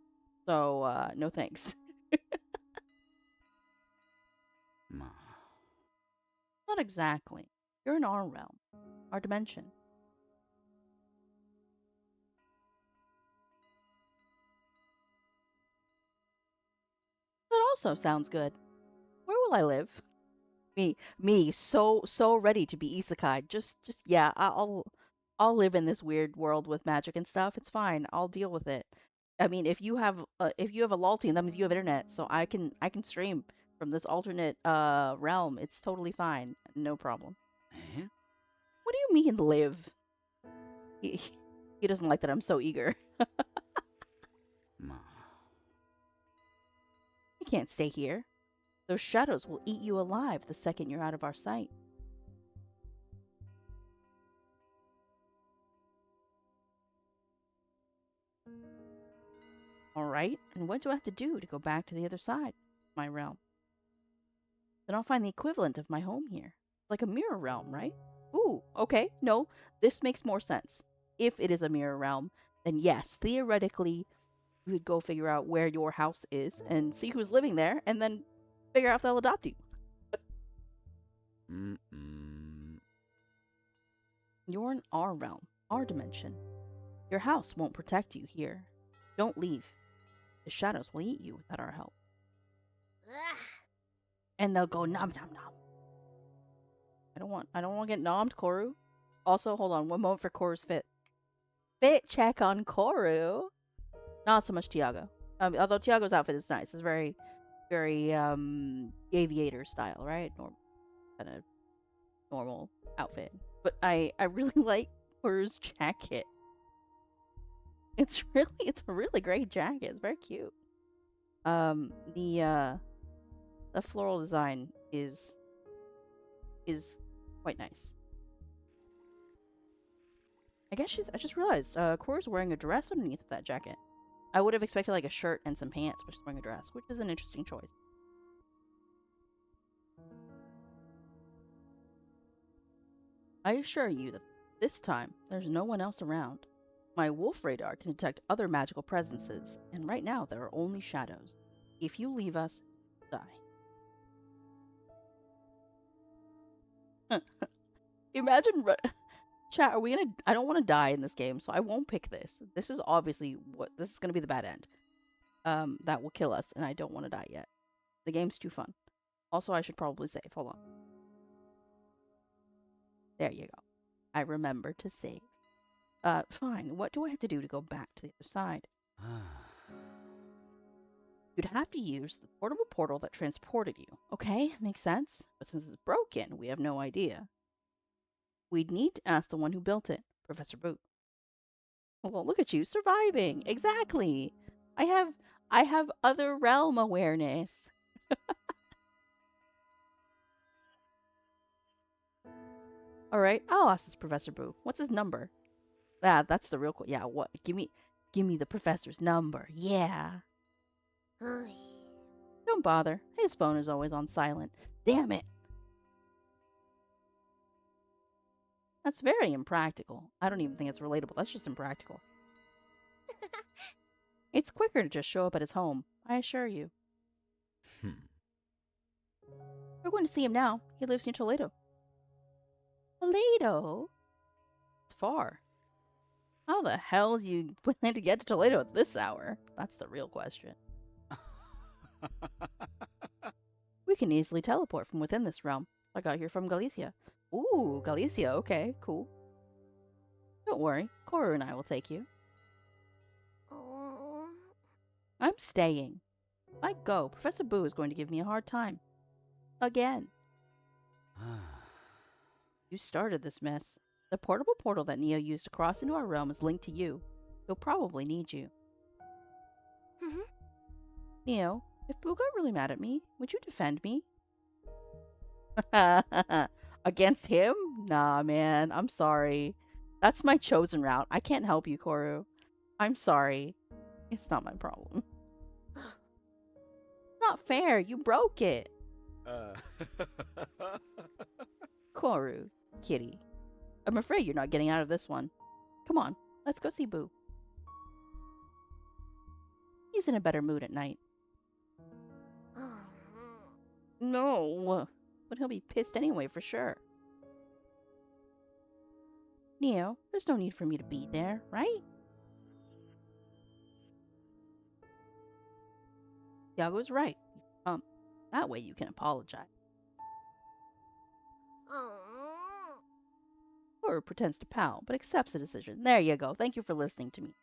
So, no thanks. Not exactly. You're in our realm. Our dimension. That also sounds good. Where will I live? Me, so ready to be isekai. Just yeah, I'll live in this weird world with magic and stuff. It's fine. I'll deal with it. I mean, if you have a lolty, that means you have internet, so I can stream from this alternate realm. It's totally fine, no problem.
Eh?
What do you mean live? He doesn't like that I'm so eager.
Ma.
You can't stay here. Those shadows will eat you alive the second you're out of our sight. All right, and what do I have to do to go back to the other side, my realm? Then I'll find the equivalent of my home here. Like a mirror realm, right? Ooh, okay. No, this makes more sense. If it is a mirror realm, then yes, theoretically, you could go figure out where your house is and see who's living there, and then figure out if they'll adopt you. You're in our realm, our dimension. Your house won't protect you here. Don't leave. The shadows will eat you without our help.
Ugh.
And they'll go nom nom nom. I don't want to get nommed, Koru. Also, hold on, one moment for Koru's fit. Fit check on Koru. Not so much Tiago. Although Tiago's outfit is nice. It's very, very aviator style, right? Kind of normal outfit. But I really like Koru's jacket. It's a really great jacket. It's very cute. The floral design is quite nice. I just realized Koru's wearing a dress underneath that jacket. I would have expected like a shirt and some pants, but she's wearing a dress, which is an interesting choice. I assure you that this time there's no one else around. My wolf radar can detect other magical presences, and right now there are only shadows. If you leave us, die. Imagine, chat. Are we gonna? I don't want to die in this game, so I won't pick this. This is obviously this is gonna be the bad end. That will kill us, and I don't want to die yet. The game's too fun. Also, I should probably save. Hold on. There you go. I remember to save. Fine. What do I have to do to go back to the other side? You'd have to use the portable portal that transported you. Okay, makes sense. But since it's broken, we have no idea. We'd need to ask the one who built it, Professor Boot. Well, look at you surviving. Exactly. I have other realm awareness. All right, I'll ask this Professor Boo. What's his number? That's the real. Yeah, what? Give me the professor's number. Yeah.
Oy.
Don't bother. His phone is always on silent. Damn it. That's very impractical. I don't even think it's relatable. That's just impractical. It's quicker to just show up at his home, I assure you. We're going to see him now. He lives near Toledo. Toledo? It's far. How the hell do you plan to get to Toledo at this hour? That's the real question. We can easily teleport from within this realm. I got here from Galicia. Ooh, Galicia. Okay, cool. Don't worry. Koru and I will take you.
Oh.
I'm staying. If I go, Professor Boo is going to give me a hard time. Again. You started this mess. The portable portal that Neo used to cross into our realm is linked to you. He'll probably need you.
Mhm.
Neo, if Boo got really mad at me, would you defend me? Against him? Nah, man. I'm sorry. That's my chosen route. I can't help you, Koru. I'm sorry. It's not my problem. Not fair. You broke it. Koru, kitty. I'm afraid you're not getting out of this one. Come on, let's go see Boo. He's in a better mood at night. No, but he'll be pissed anyway for sure. Neo, there's no need for me to be there, right? Yago's right. That way you can apologize. Or pretends to pout, but accepts the decision. There you go. Thank you for listening to me.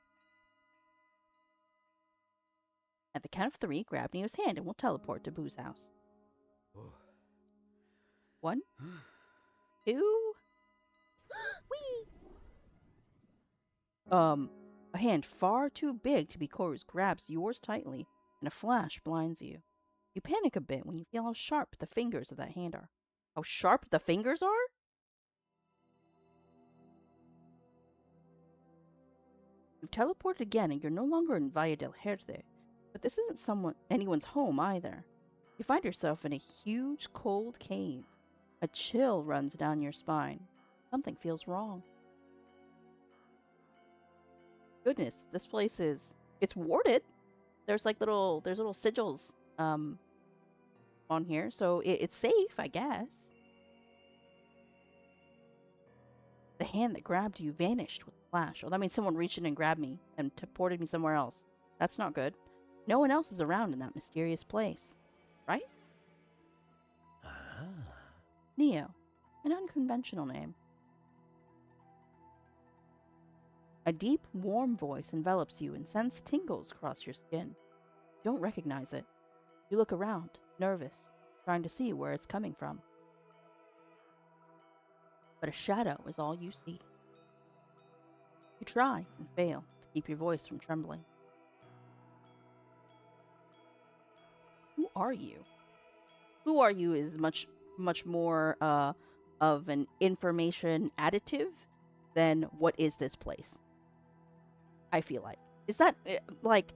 At the count of 3, grab Neo's hand and we'll teleport to Boo's house. 1, 2, whee! A hand far too big to be Koru's grabs yours tightly, and a flash blinds you. You panic a bit when you feel how sharp the fingers of that hand are. How sharp the fingers are? You've teleported again and you're no longer in Valle del Herde, but this isn't anyone's home either. You find yourself in a huge, cold cave. A chill runs down your spine. Something feels wrong. Goodness, this place it's warded. There's little sigils on here, so it's safe, I guess. The hand that grabbed you vanished with a flash. Oh, that means someone reached in and grabbed me and teleported me somewhere else. That's not good. No one else is around in that mysterious place, right? Neo, an unconventional name. A deep, warm voice envelops you and sends tingles across your skin. You don't recognize it. You look around, nervous, trying to see where it's coming from. But a shadow is all you see. You try and fail to keep your voice from trembling. Who are you? Who are you is much more of an information additive than what is this place. I feel like. Is that, like,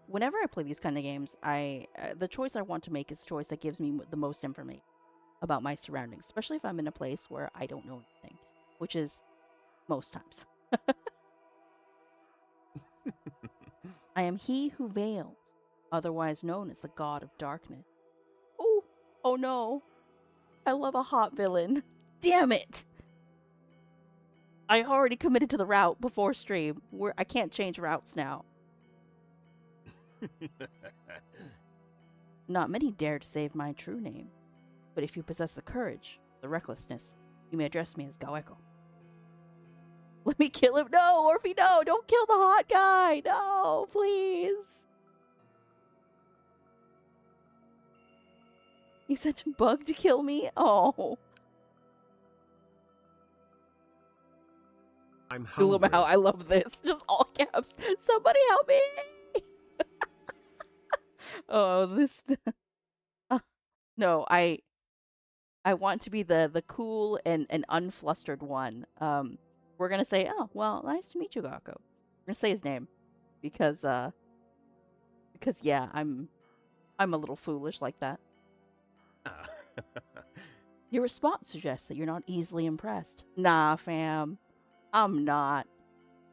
whenever I play these kind of games, the choice I want to make is the choice that gives me the most information about my surroundings, especially if I'm in a place where I don't know anything, which is most times. I am he who veils, otherwise known as the god of darkness. Oh no. I love a hot villain. Damn it! I already committed to the route before stream. I can't change routes now. Not many dare to save my true name. But if you possess the courage, the recklessness, you may address me as Gaweko. Let me kill him. No, Orphe, no. Don't kill the hot guy. No, please. He's such a bug to kill me. Oh.
I'm hungry.
I love this. Just all caps. Somebody help me. Oh, this. No, I want to be the cool and unflustered one. We're gonna say, oh well, nice to meet you, Gakko. We're gonna say his name because yeah, I'm a little foolish like that. Your response suggests that you're not easily impressed. Nah, fam, I'm not.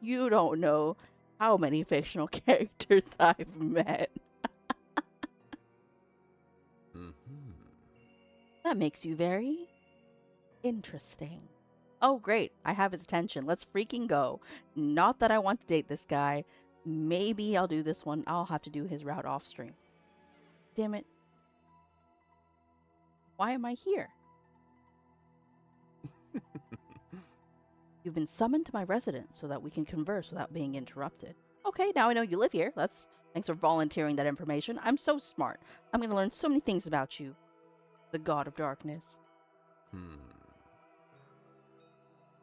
You don't know how many fictional characters I've met. That makes you very interesting. Oh, great. I have his attention. Let's freaking go. Not that I want to date this guy. Maybe I'll do this one. I'll have to do his route off stream. Damn it. Why am I here? You've been summoned to my residence so that we can converse without being interrupted. Okay, now I know you live here. Thanks for volunteering that information. I'm so smart. I'm going to learn so many things about you. The god of darkness.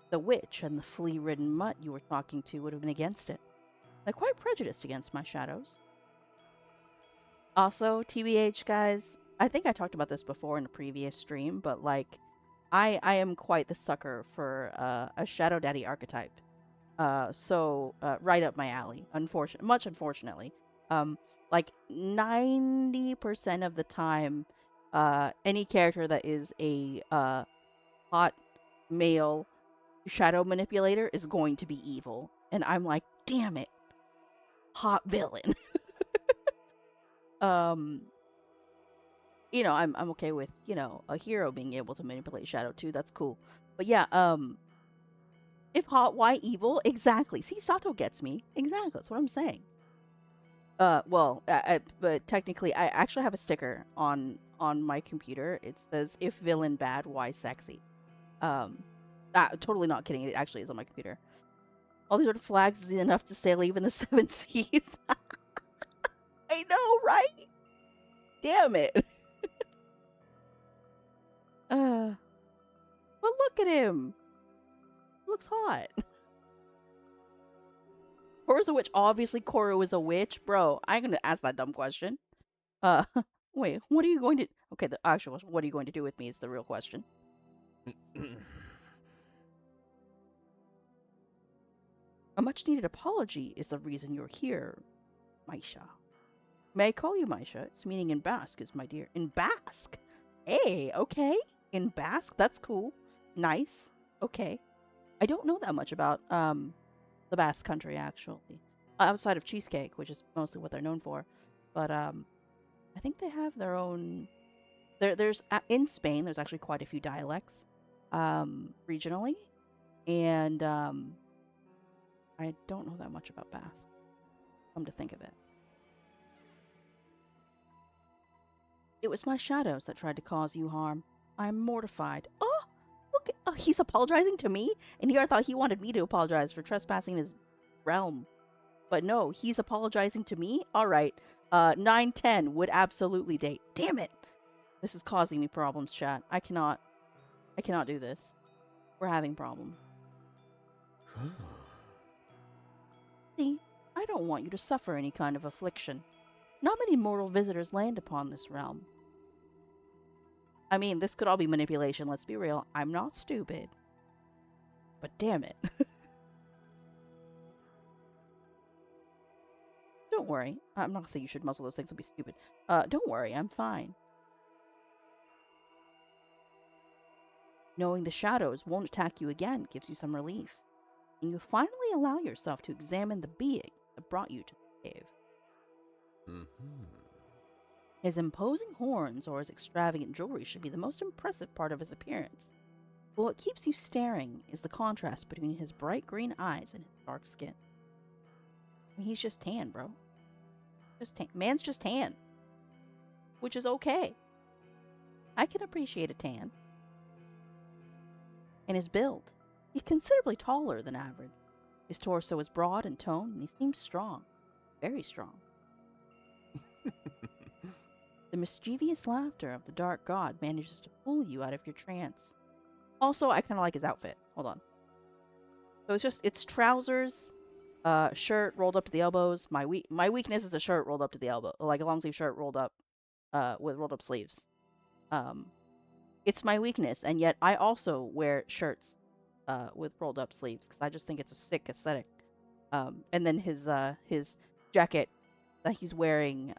The witch and the flea-ridden mutt you were talking to would have been against it. They're quite prejudiced against my shadows. Also, TBH, guys, I think I talked about this before in a previous stream, but, like, I am quite the sucker for a Shadow Daddy archetype. So, right up my alley, much unfortunately. Like, 90% of the time, any character that is a hot male shadow manipulator is going to be evil. And I'm like, damn it. Hot villain. You know, I'm okay with, you know, a hero being able to manipulate shadow too. That's cool. But yeah, if hot, why evil? Exactly. See, Sato gets me. Exactly. That's what I'm saying. But technically, I actually have a sticker on my computer. It says, if villain bad, why sexy? Totally not kidding. It actually is on my computer. All these red flags is enough to sail even the 7 seas. I know, right? Damn it. But look at him. Looks hot. Koru's a witch. Obviously, Koru is a witch. Bro, I ain't gonna ask that dumb question. Uh, wait, what are you going to... Okay, the actual what are you going to do with me is the real question. A much-needed apology is the reason you're here, Maisha. May I call you Maisha? Its meaning in Basque is my dear. In Basque? Hey, okay. In Basque? That's cool. Nice. Okay. I don't know that much about, the Basque country, actually. Outside of cheesecake, which is mostly what they're known for. But, I think they have their own... There's in Spain, there's actually quite a few dialects, regionally. And, I don't know that much about Basque. Come to think of it. It was my shadows that tried to cause you harm. I am mortified. Oh, look, he's apologizing to me? And here I thought he wanted me to apologize for trespassing his realm. But no, he's apologizing to me? Alright, 9-10 would absolutely date. Damn it! This is causing me problems, chat. I cannot do this. We're having problems. See, I don't want you to suffer any kind of affliction. Not many mortal visitors land upon this realm. I mean, this could all be manipulation, let's be real. I'm not stupid. But damn it. Don't worry. I'm not gonna say you should muzzle those things, it'll be stupid. Don't worry, I'm fine. Knowing the shadows won't attack you again gives you some relief. And you finally allow yourself to examine the being that brought you to the cave. His imposing horns or his extravagant jewelry should be the most impressive part of his appearance. But what keeps you staring is the contrast between his bright green eyes and his dark skin. I mean, he's just tan, bro. Just tan. Man's just tan. Which is okay. I can appreciate a tan. And his build. He's considerably taller than average. His torso is broad and toned, and he seems strong. Very strong. The mischievous laughter of the dark god manages to pull you out of your trance. Also, I kind of like his outfit. Hold on. So it's trousers, shirt rolled up to the elbows. My weakness is a shirt rolled up to the elbow, like a long sleeve shirt rolled up, with rolled up sleeves. It's my weakness, and yet I also wear shirts, with rolled up sleeves because I just think it's a sick aesthetic. And then his jacket that he's wearing,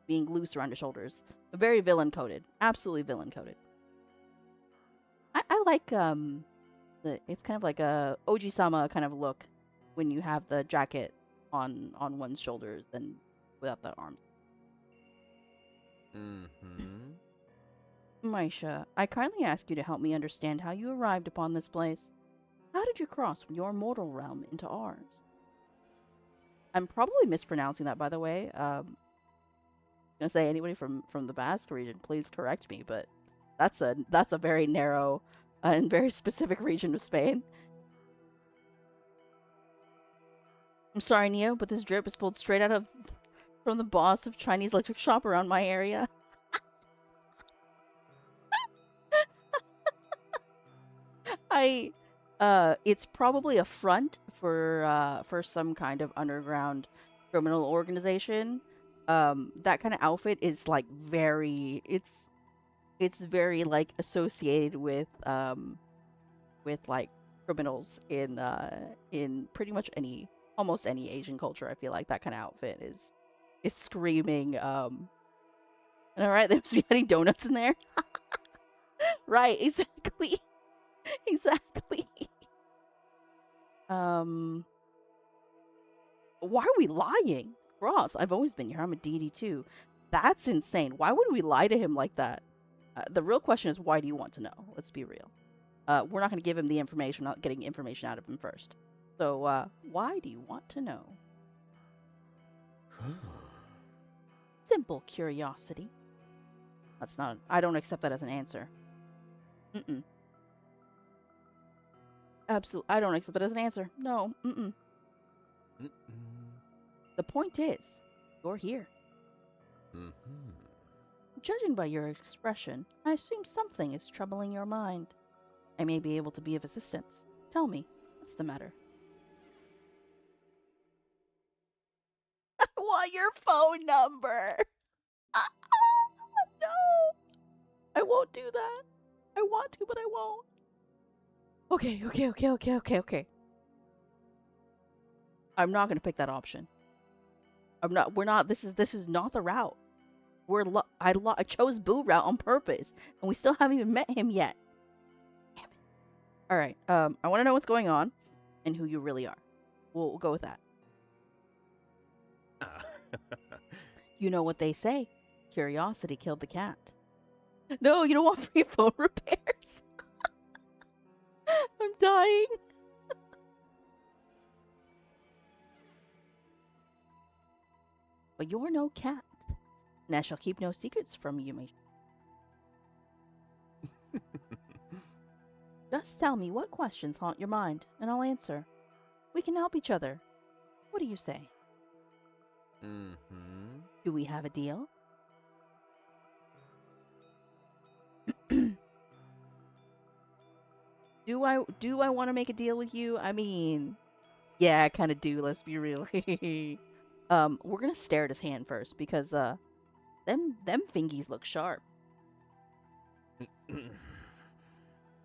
being loose around his shoulders, very villain coded, absolutely villain coded. I like it's kind of like a Oji-sama kind of look when you have the jacket on one's shoulders and without the arms. Maisha, I kindly ask you to help me understand how you arrived upon this place. How did you cross from your mortal realm into ours? I'm probably mispronouncing that, by the way. Gonna say anybody from the Basque region, please correct me, but that's a very narrow and very specific region of Spain. I'm sorry, Neo, but this drip is pulled straight out from the boss of Chinese electric shop around my area. It's probably a front for some kind of underground criminal organization. That kind of outfit is like it's very like associated with like criminals in pretty much almost any Asian culture. I feel like that kind of outfit is screaming. And alright, they must be having donuts in there. Right, exactly. Exactly. Why are we lying? Ross, I've always been here. I'm a deity too. That's insane. Why would we lie to him like that? The real question is, why do you want to know? Let's be real. We're not going to give him the information, not getting information out of him first. So, why do you want to know? Simple curiosity. That's not... I don't accept that as an answer. Mm-mm. Absolutely. I don't accept that as an answer. No. Mm-mm. The point is, you're here.
Mm-hmm.
Judging by your expression, I assume something is troubling your mind. I may be able to be of assistance. Tell me, what's the matter? I want your phone number! No! I won't do that. I want to, but I won't. Okay. I'm not gonna pick that option. We're not, this is not the route. I chose Boo route on purpose, and we still haven't even met him yet. Damn it. Alright, I want to know what's going on, and who you really are. We'll go with that. You know what they say. Curiosity killed the cat. No, you don't want free phone repairs. I'm dying. But you're no cat, and I shall keep no secrets from you, my... Just tell me what questions haunt your mind, and I'll answer. We can help each other. What do you say?
Mm-hmm.
Do we have a deal? Do I want to make a deal with you? I mean, yeah, I kind of do, let's be real. We're gonna stare at his hand first, because, them fingies look sharp.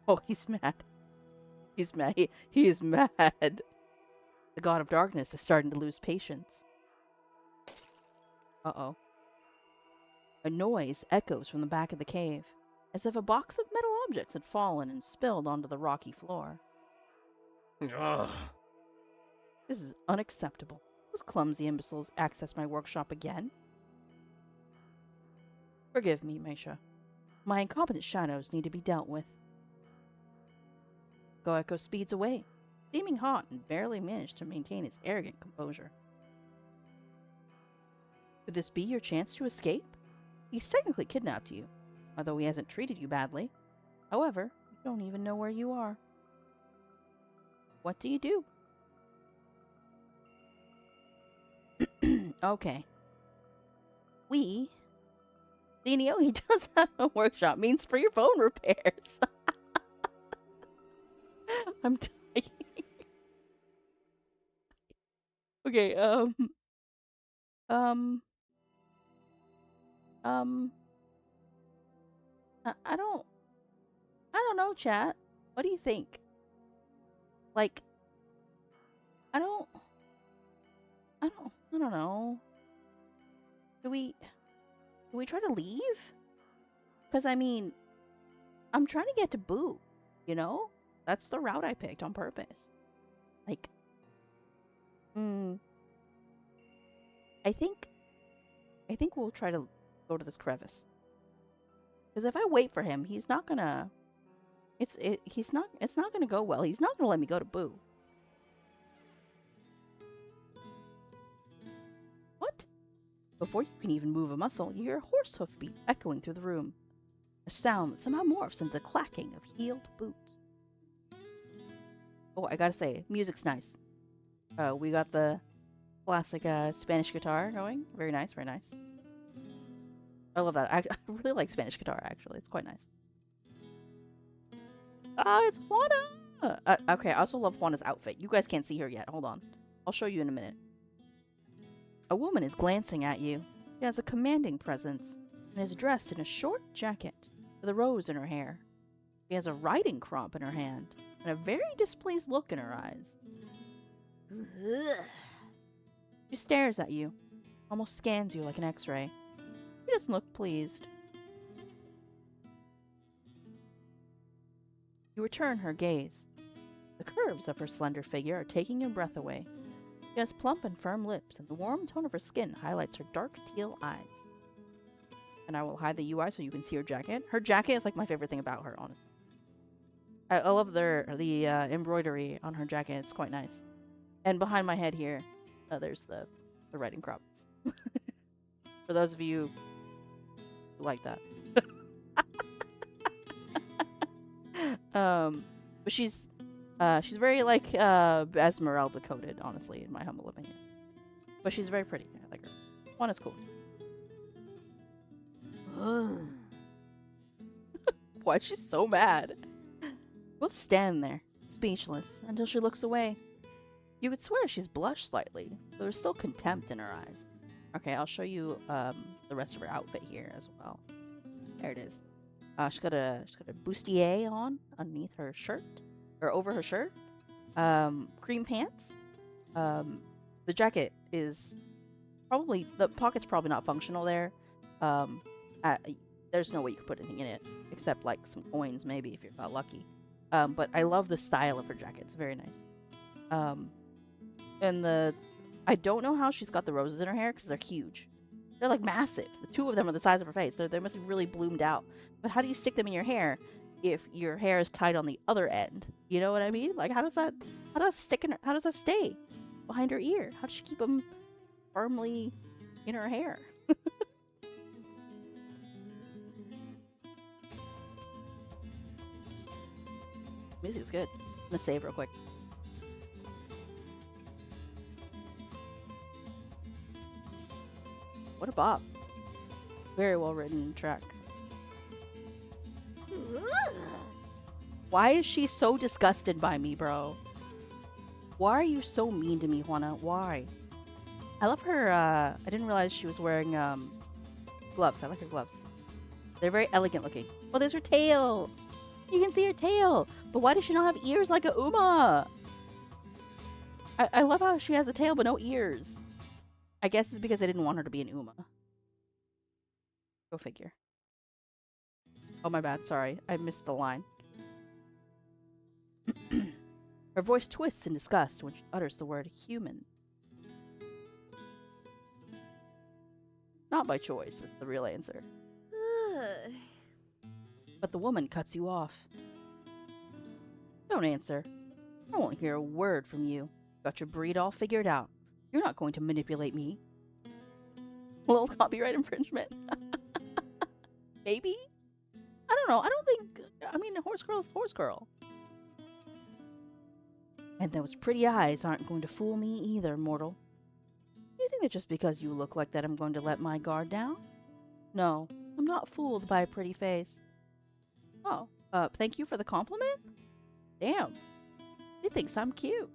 Oh, he's mad. He's mad. He is mad. The god of darkness is starting to lose patience. Uh-oh. A noise echoes from the back of the cave, as if a box of metal objects had fallen and spilled onto the rocky floor.
Ugh.
This is unacceptable. Those clumsy imbeciles access my workshop again. Forgive me, Meisha. My incompetent shadows need to be dealt with. Goeko speeds away, seeming hot and barely managed to maintain his arrogant composure. Could this be your chance to escape? He's technically kidnapped you, although he hasn't treated you badly. However, you don't even know where you are. What do you do? Okay. Denio, he does have a workshop, means free your phone repairs. I'm dying. Okay, I don't know, chat. What do you think? Like, I don't know. Do we try to leave? Because, I mean, I'm trying to get to Boo, you know? That's the route I picked on purpose. Like, I think we'll try to go to this crevice. Because if I wait for him, he's not gonna... It's not gonna go well. He's not gonna let me go to Boo. What? Before you can even move a muscle, you hear a horse hoofbeat echoing through the room. A sound that somehow morphs into the clacking of heeled boots. Oh, I gotta say, music's nice. We got the classic Spanish guitar going. Very nice, very nice. I love that. I really like Spanish guitar, actually. It's quite nice. Ah, it's Juana! Okay, I also love Juana's outfit. You guys can't see her yet. Hold on. I'll show you in a minute. A woman is glancing at you. She has a commanding presence and is dressed in a short jacket with a rose in her hair. She has a riding crop in her hand and a very displeased look in her eyes. She stares at you, almost scans you like an X-ray. She doesn't look pleased. You return her gaze. The curves of her slender figure are taking your breath away. She has plump and firm lips, and the warm tone of her skin highlights her dark teal eyes. And I will hide the UI so you can see her jacket. Her jacket is like my favorite thing about her, honestly. I love the embroidery on her jacket. It's quite nice. And behind my head here, there's the riding crop. For those of you who like that. But she's very like Esmeralda coded, honestly, in my humble opinion. But she's very pretty. I like her. Juana's cool. Why is she so mad? Both stand there, speechless, until she looks away. You could swear she's blushed slightly, but there's still contempt in her eyes. Okay, I'll show you the rest of her outfit here as well. There it is. She's got a bustier on underneath her shirt, or over her shirt. Cream pants. The jacket is probably, the pocket's probably not functional there. There's no way you could put anything in it except like some coins maybe if you got lucky. But I love the style of her jacket. It's very nice. And I don't know how she's got the roses in her hair because they're huge. They're like massive. The two of them are the size of her face. They must be really bloomed out. But how do you stick them in your hair if your hair is tied on the other end? You know what I mean? Like how does that stay behind her ear? How does she keep them firmly in her hair? Music is good. I'm gonna save real quick. What a bop. Very well written track. Why is she so disgusted by me, bro? Why are you so mean to me, Juana? Why? I love her, I didn't realize she was wearing, gloves. I like her gloves. They're very elegant looking. Oh, there's her tail! You can see her tail! But why does she not have ears like a Uma? I love how she has a tail but no ears. I guess it's because I didn't want her to be an Uma. Go figure. Oh, my bad. Sorry. I missed the line. Her voice twists in disgust when she utters the word human. Not by choice is the real answer. But the woman cuts you off. Don't answer. I won't hear a word from you. Got your breed all figured out. You're not going to manipulate me. A little copyright infringement. Maybe? I don't know. I don't think... I mean, a horse girl's horse girl. And those pretty eyes aren't going to fool me either, mortal. You think that just because you look like that I'm going to let my guard down? No, I'm not fooled by a pretty face. Oh, thank you for the compliment? Damn. He thinks I'm cute.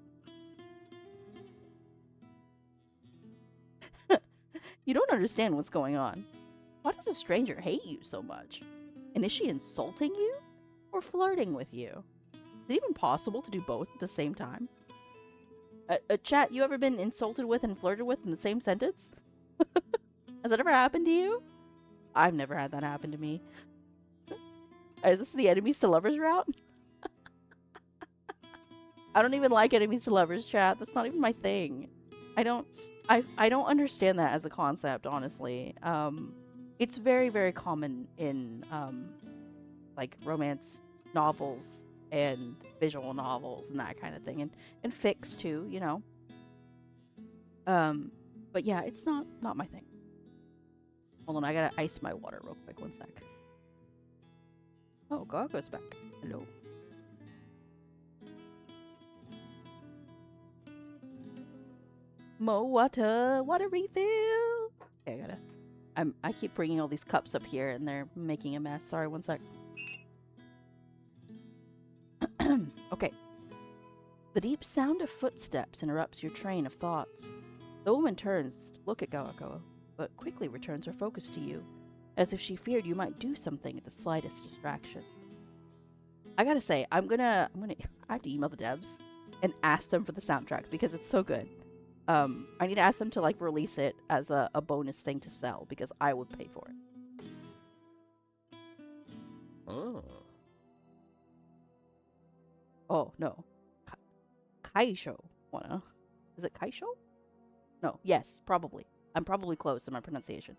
You don't understand what's going on. Why does a stranger hate you so much? And is she insulting you? Or flirting with you? Is it even possible to do both at the same time? Chat, you ever been insulted with and flirted with in the same sentence? Has that ever happened to you? I've never had that happen to me. Is this the enemies to lovers route? I don't even like enemies to lovers, chat. That's not even my thing. I don't understand that as a concept, honestly. It's very, very common in like romance novels and visual novels and that kind of thing, and fics too, you know. But yeah, it's not my thing. Hold on, I gotta ice my water real quick. 1 sec. Oh, Gaga's back. Hello. Mo water refill. Okay, I keep bringing all these cups up here and they're making a mess. Sorry, 1 sec. Okay. The deep sound of footsteps interrupts your train of thoughts. The woman turns to look at Gawako, but quickly returns her focus to you, as if she feared you might do something at the slightest distraction. I gotta say, I have to email the devs and ask them for the soundtrack because it's so good. I need to ask them to like release it as a bonus thing to sell because I would pay for it.
Oh.
Oh, no. Kaisho, Wanna. Is it Kaisho? No, yes, probably. I'm probably close in my pronunciation.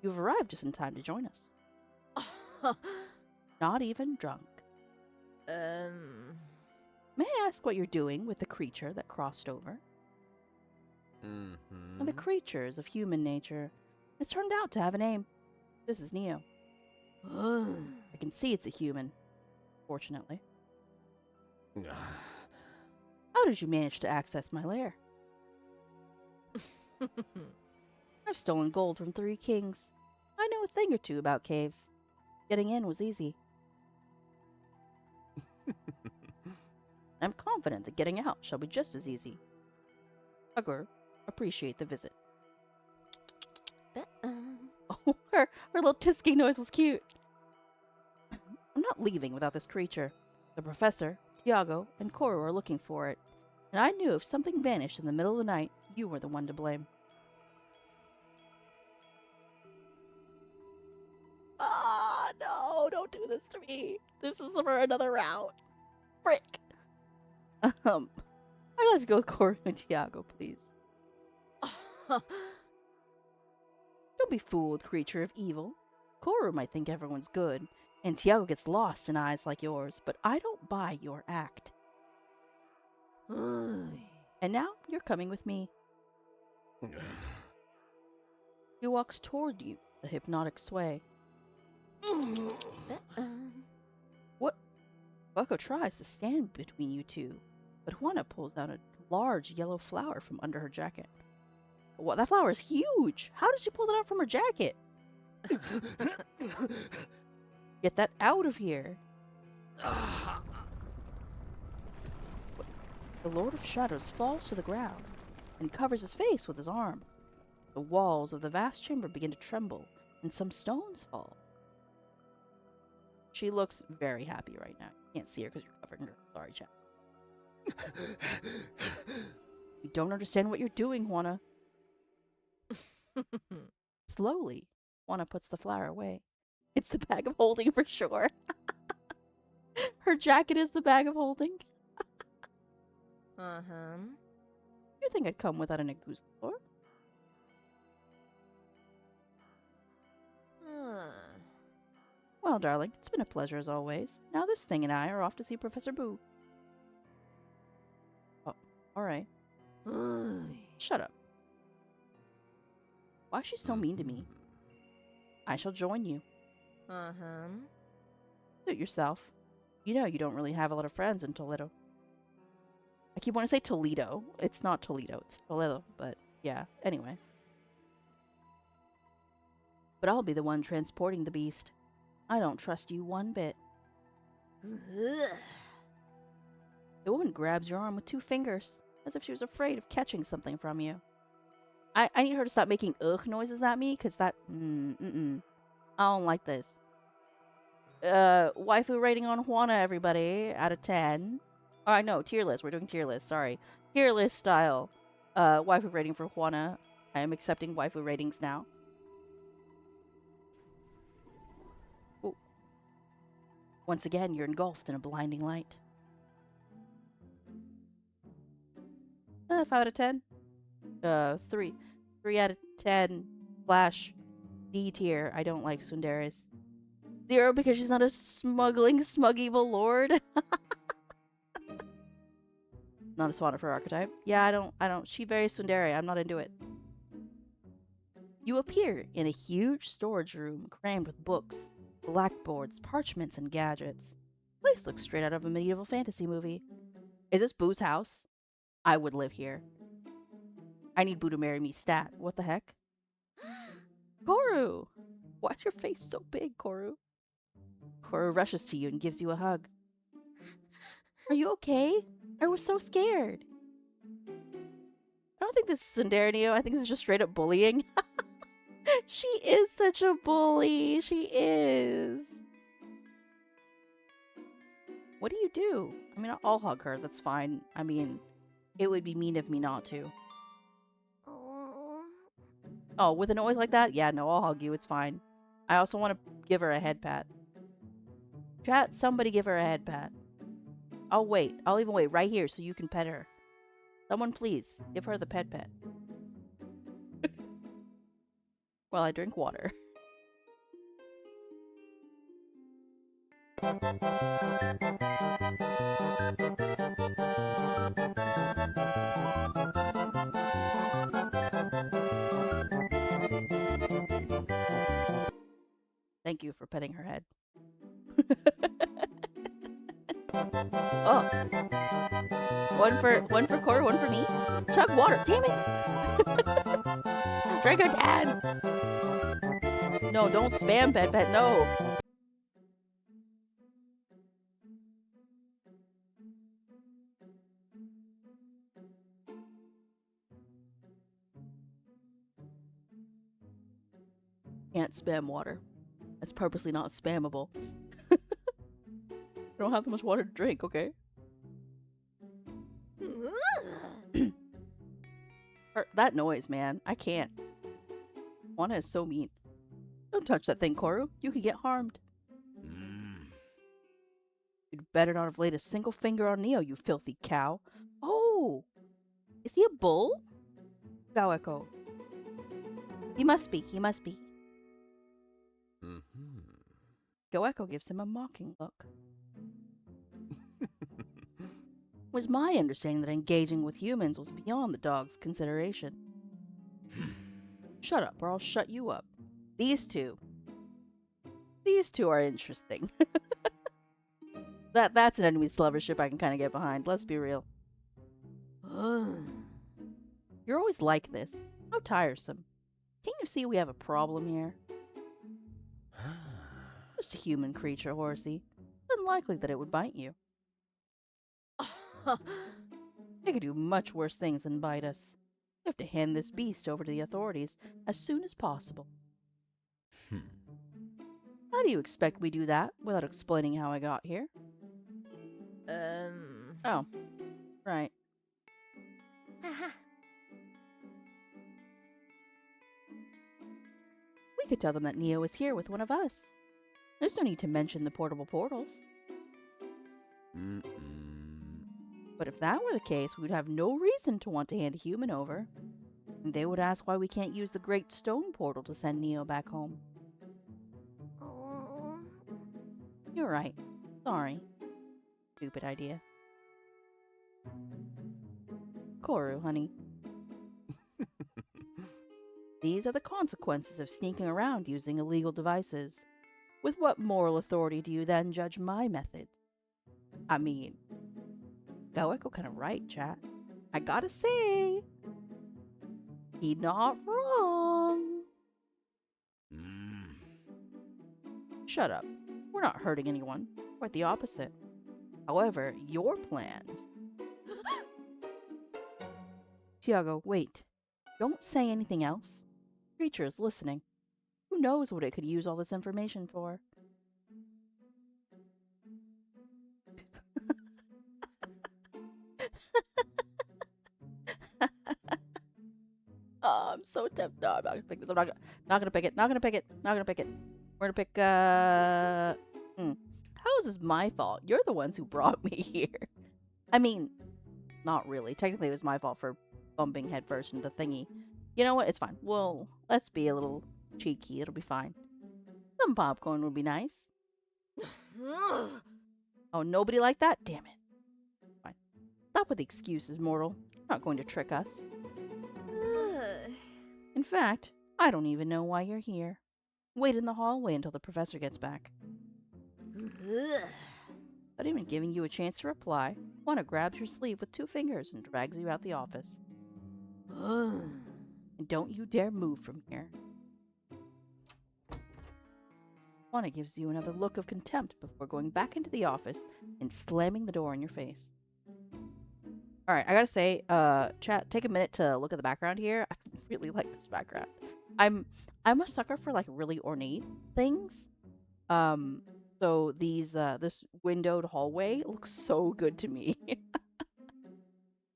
You've arrived just in time to join us. Not even drunk. May I ask what you're doing with the creature that crossed over?
Mm-hmm.
Well, the creatures of human nature has turned out to have a name. This is Neo. I can see it's a human, fortunately. How did you manage to access my lair? I've stolen gold from 3 kings. I I know a thing or two about caves. Getting in was easy. I'm confident that getting out shall be just as easy. Hugger, appreciate the visit. Oh, her little tisking noise was cute. I'm not leaving without this creature. The professor, Tiago, and Koro are looking for it, and I knew if something vanished in the middle of the night, you were the one to blame. Ah, no, don't do this to me. This is for another round. Frick. I'd like to go with Koro and Tiago, please. Don't be fooled, creature of evil. Koro might think everyone's good, and Tiago gets lost in eyes like yours, but I don't buy your act. And now you're coming with me. He walks toward you, the hypnotic sway. What? Bucko tries to stand between you two, but Juana pulls out a large yellow flower from under her jacket. What? That flower is huge! How did she pull that out from her jacket? Get that out of here! The Lord of Shadows falls to the ground and covers his face with his arm. The walls of the vast chamber begin to tremble, and some stones fall. She looks very happy right now. You can't see her because you're covering her. Sorry, chat. You don't understand what you're doing, Juana. Slowly, Juana puts the flower away. It's the bag of holding for sure. Her jacket is the bag of holding. You think I'd come without an Agustador? Well, darling, it's been a pleasure as always. Now this thing and I are off to see Professor Boo. Oh, alright. Shut up. Why is she so mean to me? I shall join you. Suit yourself. You know you don't really have a lot of friends in Toledo. I keep wanting to say Toledo. It's not Toledo, it's Toledo, but yeah, anyway. But I'll be the one transporting the beast. I don't trust you one bit. The woman grabs your arm with 2 fingers, as if she was afraid of catching something from you. I need her to stop making ugh noises at me, because that... I don't like this. Waifu rating on Juana, everybody, out of 10. Oh, no, tier list. We're doing tier list, sorry. Tier list style. Waifu rating for Juana. I am accepting waifu ratings now. Ooh. Once again, you're engulfed in a blinding light. 5 out of 10. 3. 3 out of 10. Flash. D tier. I don't like Sundaris. 0 because she's not a smuggling, smug evil lord. Not a spawner for archetype. Yeah, I don't. She very tsundere. I'm not into it. You appear in a huge storage room crammed with books, blackboards, parchments, and gadgets. The place looks straight out of a medieval fantasy movie. Is this Boo's house? I would live here. I need Boo to marry me stat. What the heck? Koru! Why's your face so big, Koru? Koru rushes to you and gives you a hug. Are you okay? I was so scared. I don't think this is tsundere. I think this is just straight up bullying. She is such a bully. She is. What do you do? I mean, I'll hug her. That's fine. I mean, it would be mean of me not to. Oh, with a noise like that? Yeah, no, I'll hug you. It's fine. I also want to give her a head pat. Chat, somebody give her a head pat. I'll wait. I'll even wait right here so you can pet her. Someone please, give her the pet pet. While I drink water. Thank you for petting her head. Oh. One for Cora, one for me. Chug water. Damn it. Drink again. No, don't spam Pet Pet, no. Can't spam water. That's purposely not spammable. I don't have that much water to drink, okay? That noise, man. I can't. Juana is so mean. Don't touch that thing, Koru. You could get harmed. You'd better not have laid a single finger on Neo, you filthy cow. Oh! Is he a bull? Gaweko. He must be. Goeko gives him a mocking look. It was my understanding that engaging with humans was beyond the dog's consideration. Shut up, or I'll shut you up. These two are interesting. That's an enemies to lovers ship I can kind of get behind. Let's be real. You're always like this. How tiresome. Can't you see we have a problem here? Just a human creature, Horsey. Unlikely that it would bite you. It could do much worse things than bite us. We have to hand this beast over to the authorities as soon as possible. How do you expect we do that without explaining how I got here? Oh, right. We could tell them that Neo is here with one of us. There's no need to mention the portable portals. But if that were the case, we would have no reason to want to hand a human over. And they would ask why we can't use the Great Stone Portal to send Neo back home. You're right. Sorry. Stupid idea. Koru, honey. These are the consequences of sneaking around using illegal devices. With what moral authority do you then judge my methods? I mean, Goeko kind of right, chat. I gotta say, he not wrong. Shut up. We're not hurting anyone. Quite the opposite. However, your plans... Tiago, wait. Don't say anything else. Creature is listening. Who knows what it could use all this information for? Oh, I'm so tempted. No, I'm not gonna pick this. I'm not gonna pick it. Not gonna pick it. Not gonna pick it. We're gonna pick, How is this my fault? You're the ones who brought me here. I mean, not really. Technically, it was my fault for bumping headfirst into the thingy. You know what? It's fine. Well, let's be a little cheeky. It'll be fine. Some popcorn would be nice. Oh, nobody like that? Damn it. Fine. Stop with the excuses, mortal. You're not going to trick us. In fact, I don't even know why you're here. Wait in the hallway until the professor gets back. Not even giving you a chance to reply, Juana grabs your sleeve with 2 fingers and drags you out the office. And don't you dare move from here. Juana gives you another look of contempt before going back into the office and slamming the door in your face. Alright, I gotta say, chat, take a minute to look at the background here. I really like this background. I'm a sucker for, like, really ornate things. So these, this windowed hallway looks so good to me.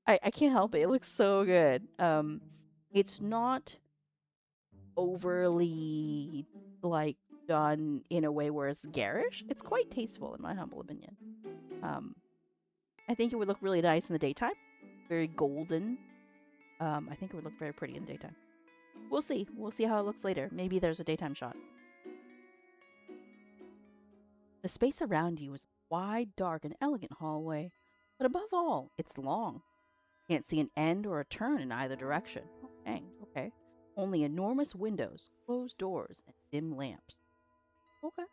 I can't help it. It looks so good. It's not overly, like, done in a way where it's garish. It's quite tasteful, in my humble opinion. I think it would look really nice in the daytime. Very golden. I think it would look very pretty in the daytime. We'll see. We'll see how it looks later. Maybe there's a daytime shot. The space around you is a wide, dark, and elegant hallway. But above all, it's long. Can't see an end or a turn in either direction. Oh, dang, okay. Only enormous windows, closed doors, and dim lamps. Okay.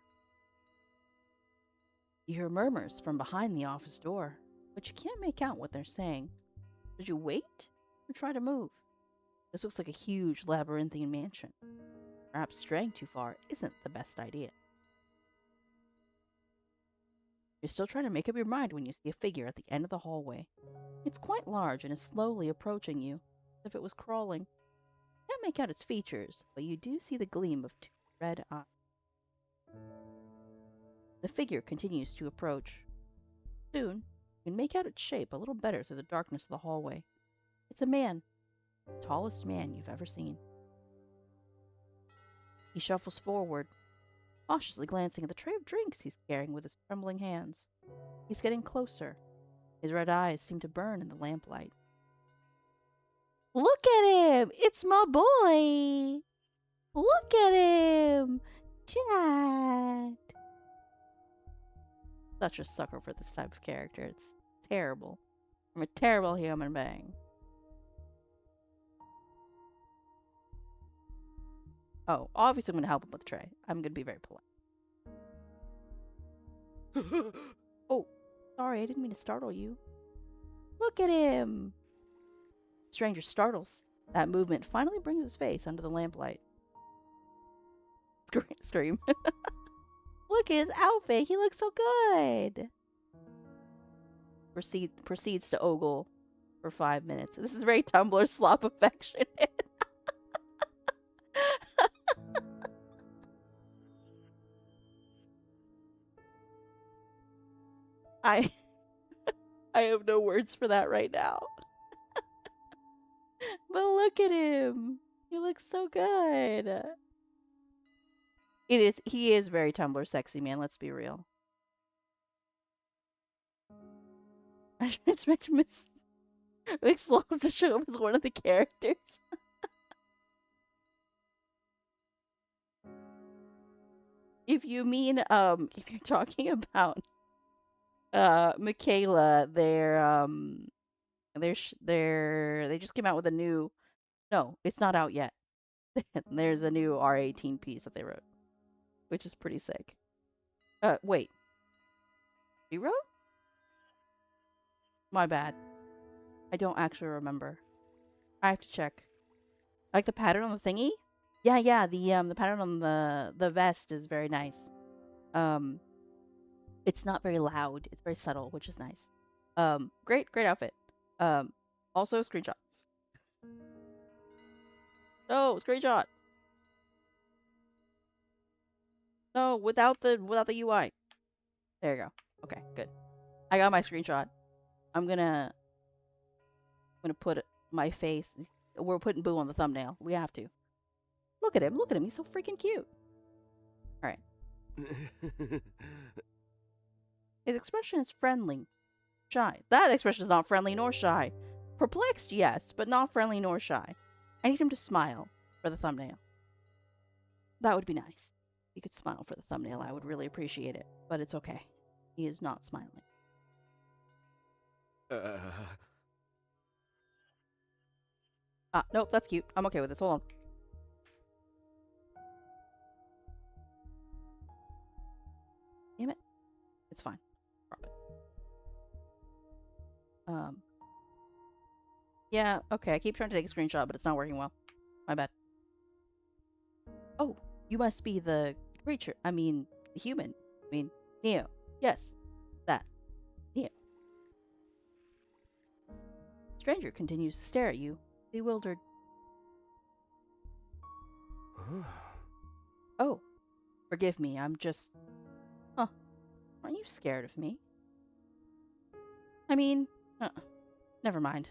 You hear murmurs from behind the office door, but you can't make out what they're saying. Should you wait or try to move? This looks like a huge labyrinthine mansion. perhaps straying too far isn't the best idea. You're still trying to make up your mind when you see a figure at the end of the hallway. It's quite large and is slowly approaching you, as if it was crawling. You can't make out its features, but you do see the gleam of two red eyes. The figure continues to approach. Soon, you can make out its shape a little better through the darkness of the hallway. It's a man, the tallest man you've ever seen. He shuffles forward, cautiously glancing at the tray of drinks he's carrying with his trembling hands. He's getting closer. His red eyes seem to burn in the lamplight. Look at him! It's my boy! Look at him! Chad! Such a sucker for this type of character. It's terrible. I'm a terrible human being. Oh, obviously I'm going to help him with the tray. I'm going to be very polite. Oh, sorry, I didn't mean to startle you. Look at him! Stranger startles. That movement finally brings his face under the lamplight. Scream. Look at his outfit. He looks so good. Proceeds to ogle for 5 minutes. This is very Tumblr slop affectionate. I have no words for that right now. But look at him. He looks so good. He is very Tumblr sexy, man. Let's be real. I should expect Miss Lulz to show up as one of the characters. If you mean, if you're talking about Michaela, they just came out with a new. No, it's not out yet. There's a new R18 piece that they wrote, which is pretty sick. Wait. She wrote? My bad. I don't actually remember. I have to check. Like the pattern on the thingy? Yeah, the pattern on the vest is very nice. It's not very loud. It's very subtle, which is nice. Great outfit. Also screenshot. No, screenshot. No, without the UI. There you go. Okay, good. I got my screenshot. I'm gonna put my face. We're putting Boo on the thumbnail. We have to. Look at him. He's so freaking cute. All right. His expression is friendly, shy. That expression is not friendly nor shy. Perplexed, yes, but not friendly nor shy. I need him to smile for the thumbnail. That would be nice. If you could smile for the thumbnail, I would really appreciate it. But it's okay. He is not smiling. Nope, that's cute. I'm okay with this. Hold on. Damn it. It's fine. Drop it. Yeah, okay. I keep trying to take a screenshot, but it's not working well. My bad. Oh, you must be the creature. I mean, the human. I mean, Neo. Yes, that. Neo. Stranger continues to stare at you, bewildered. Oh, forgive me. I'm just... Huh. Aren't you scared of me? I mean, never mind.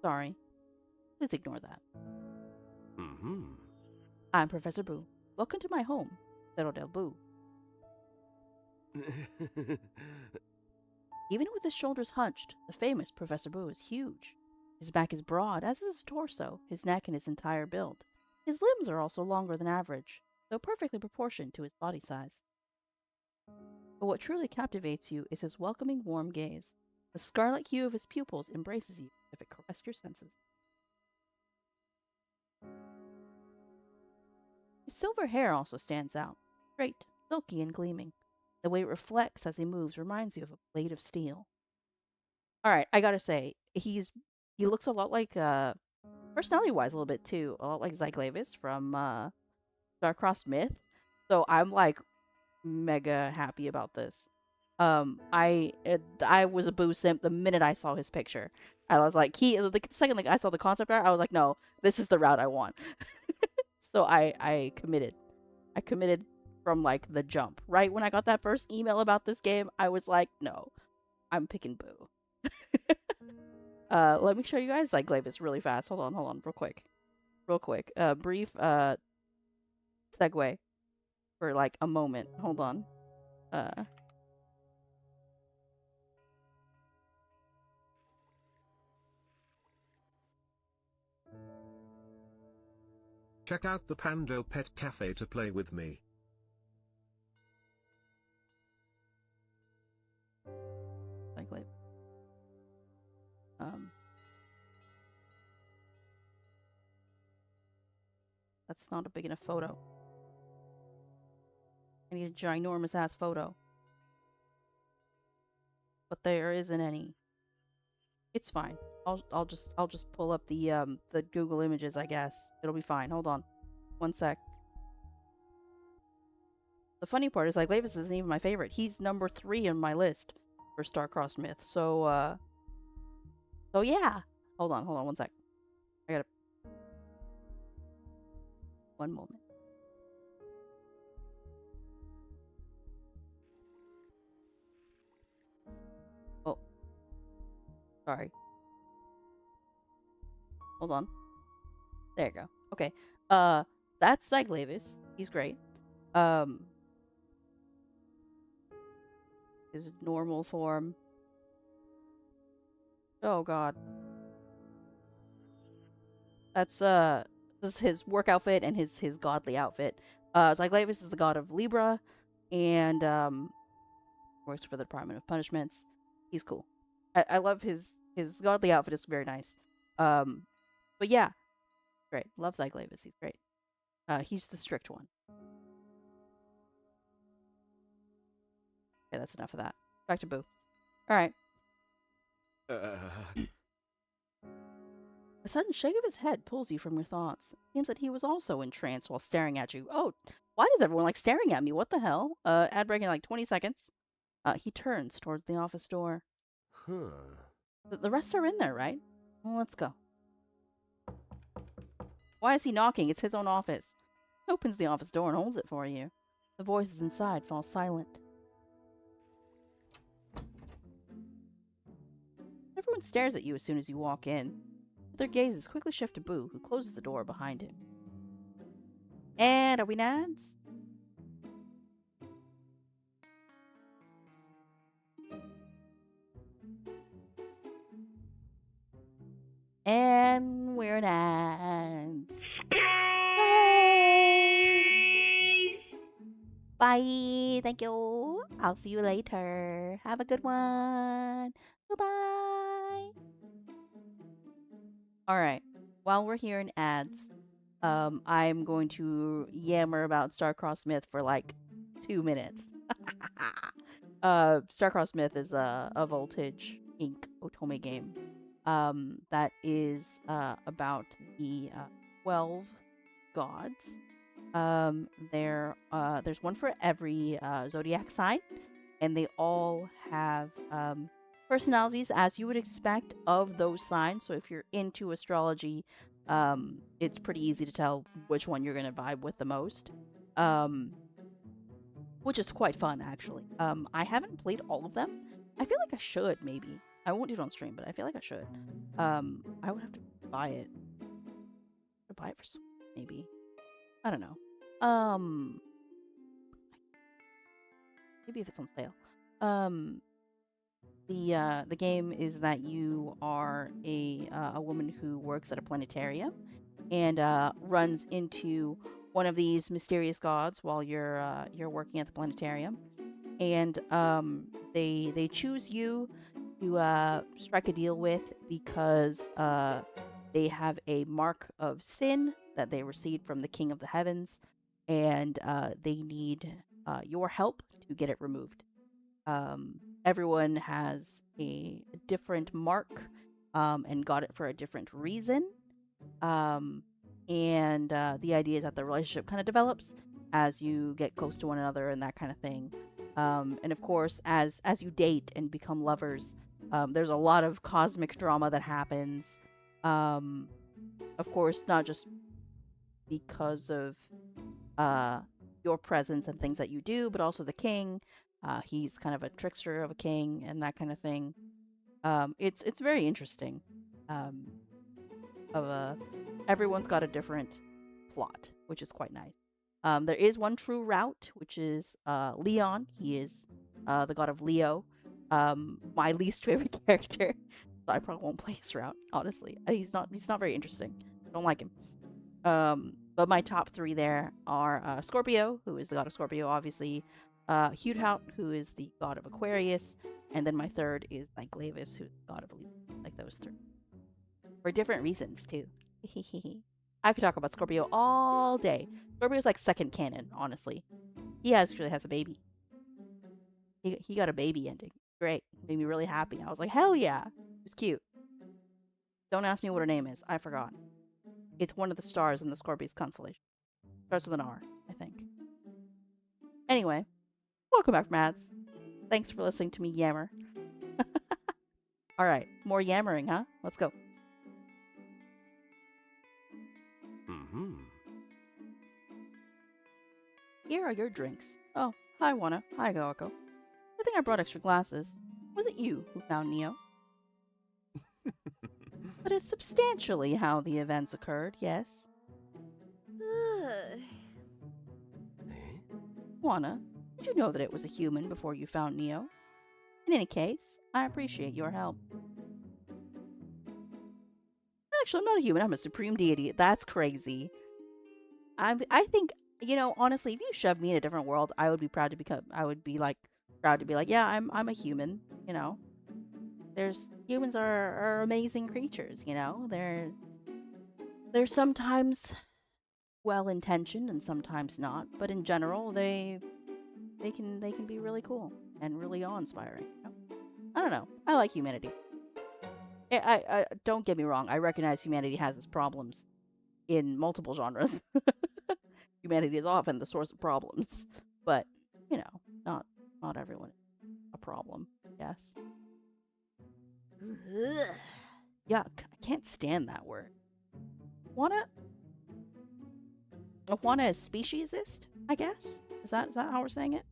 Sorry. Please ignore that. I'm Professor Boo. Welcome to my home, Little Del Boo. Even with his shoulders hunched, the famous Professor Boo is huge. His back is broad, as is his torso, his neck, and his entire build. His limbs are also longer than average, though perfectly proportioned to his body size. But what truly captivates you is his welcoming, warm gaze. The scarlet hue of his pupils embraces you as if it caressed your senses. His silver hair also stands out, straight, silky, and gleaming. The way it reflects as he moves reminds you of a blade of steel. Alright, I gotta say, he looks a lot like, personality-wise a little bit too, a lot like Zyglavis from Star-Crossed Myth. So I'm like mega happy about this. I was a Boo simp the minute I saw his picture. I was like, the second like I saw the concept art, I was like, no, this is the route I want. So I committed. I committed from like the jump. Right when I got that first email about this game, I was like, no, I'm picking Boo. Let me show you guys like Glavis really fast. Hold on, real quick. Brief segue for like a moment. Hold on. Uh,
Check out the Pando Pet Cafe to play with me.
like um, that's not a big enough photo. I need a ginormous ass photo, but there isn't any. It's fine. I'll just pull up the Google Images. I guess it'll be fine. Hold on, one sec. The funny part is like Glavis isn't even my favorite. He's number 3 in my list for Star-Crossed Myth. So yeah. Hold on, one sec. I gotta one moment. Oh, sorry. Hold on. There you go. Okay. That's Cyclavis. He's great. His normal form. Oh god. That's this is his work outfit and his godly outfit. Cyclavis is the god of Libra and works for the Department of Punishments. He's cool. I love his godly outfit is very nice. But yeah, great. Love Cyclavis. He's great. He's the strict one. Okay, that's enough of that. Back to Boo. All right. A sudden shake of his head pulls you from your thoughts. It seems that he was also in trance while staring at you. Oh, why does everyone like staring at me? What the hell? Ad break in like 20 seconds. He turns towards the office door.
Huh.
The rest are in there, right? Well, let's go. Why is he knocking? It's his own office. He opens the office door and holds it for you. The voices inside fall silent. Everyone stares at you as soon as you walk in. But their gazes quickly shift to Boo, who closes the door behind him. And are we nads? And we're nads. Nice. Bye. Thank you. I'll see you later. Have a good one. Goodbye. All right. While we're here in ads, I'm going to yammer about Star-Crossed Myth for like 2 minutes. Star-Crossed Myth is a Voltage Inc. Otome game. That is about the 12 gods. There's one for every zodiac sign, and they all have personalities as you would expect of those signs. So if you're into astrology, it's pretty easy to tell which one you're gonna vibe with the most. Which is quite fun actually. I haven't played all of them. I feel like I should maybe. I won't do it on stream, but I feel like I should. I would have to buy it. Buy it for maybe. I don't know. Maybe if it's on sale. The game is that you are a woman who works at a planetarium and runs into one of these mysterious gods while you're working at the planetarium, and they choose you to strike a deal with because they have a mark of sin that they received from the King of the Heavens, and they need your help to get it removed. Everyone has a different mark and got it for a different reason. And the idea is that the relationship kind of develops as you get close to one another and that kind of thing. And of course, as you date and become lovers, there's a lot of cosmic drama that happens. Um, of course, not just because of uh, your presence and things that you do, but also the king. He's kind of a trickster of a king and that kind of thing. It's very interesting. Um, of a Everyone's got a different plot, which is quite nice. There is one true route, which is Leon. He is the god of Leo. My least favorite character. So I probably won't play his route, honestly. He's not very interesting. Don't like him. But my top three there are Scorpio, who is the god of Scorpio, obviously. Hudhout, who is the god of Aquarius, and then my third is Glavis, who's the god of Leo. Like those three for different reasons too. I could talk about Scorpio all day. Scorpio's like second canon, honestly. He actually has a baby. He got a baby ending. Great. Made me really happy. I was like, hell yeah. It was cute. Don't ask me what her name is. I forgot. It's one of the stars in the Scorpius constellation. Starts with an R, I think. Anyway, welcome back, Mads. Thanks for listening to me yammer. Alright, more yammering, huh? Let's go.
Mm-hmm.
Here are your drinks. Oh, hi, Wana. Hi, Gaoko. I think I brought extra glasses. Was it you who found Neo? That is substantially how the events occurred, yes? Wana, did you know that it was a human before you found Neo? In any case, I appreciate your help. Actually, I'm not a human. I'm a supreme deity. That's crazy. I think, honestly, if you shoved me in a different world, I would be proud to become. I would be like proud to be like, yeah, I'm a human. There's humans are amazing creatures. They're sometimes well intentioned and sometimes not, but in general, they can be really cool and really awe inspiring. I don't know. I like humanity. I don't get me wrong. I recognize humanity has its problems in multiple genres. Humanity is often the source of problems, but not everyone is a problem. Yes. Yuck! I can't stand that word. Wanna is speciesist? I guess. Is that how we're saying it?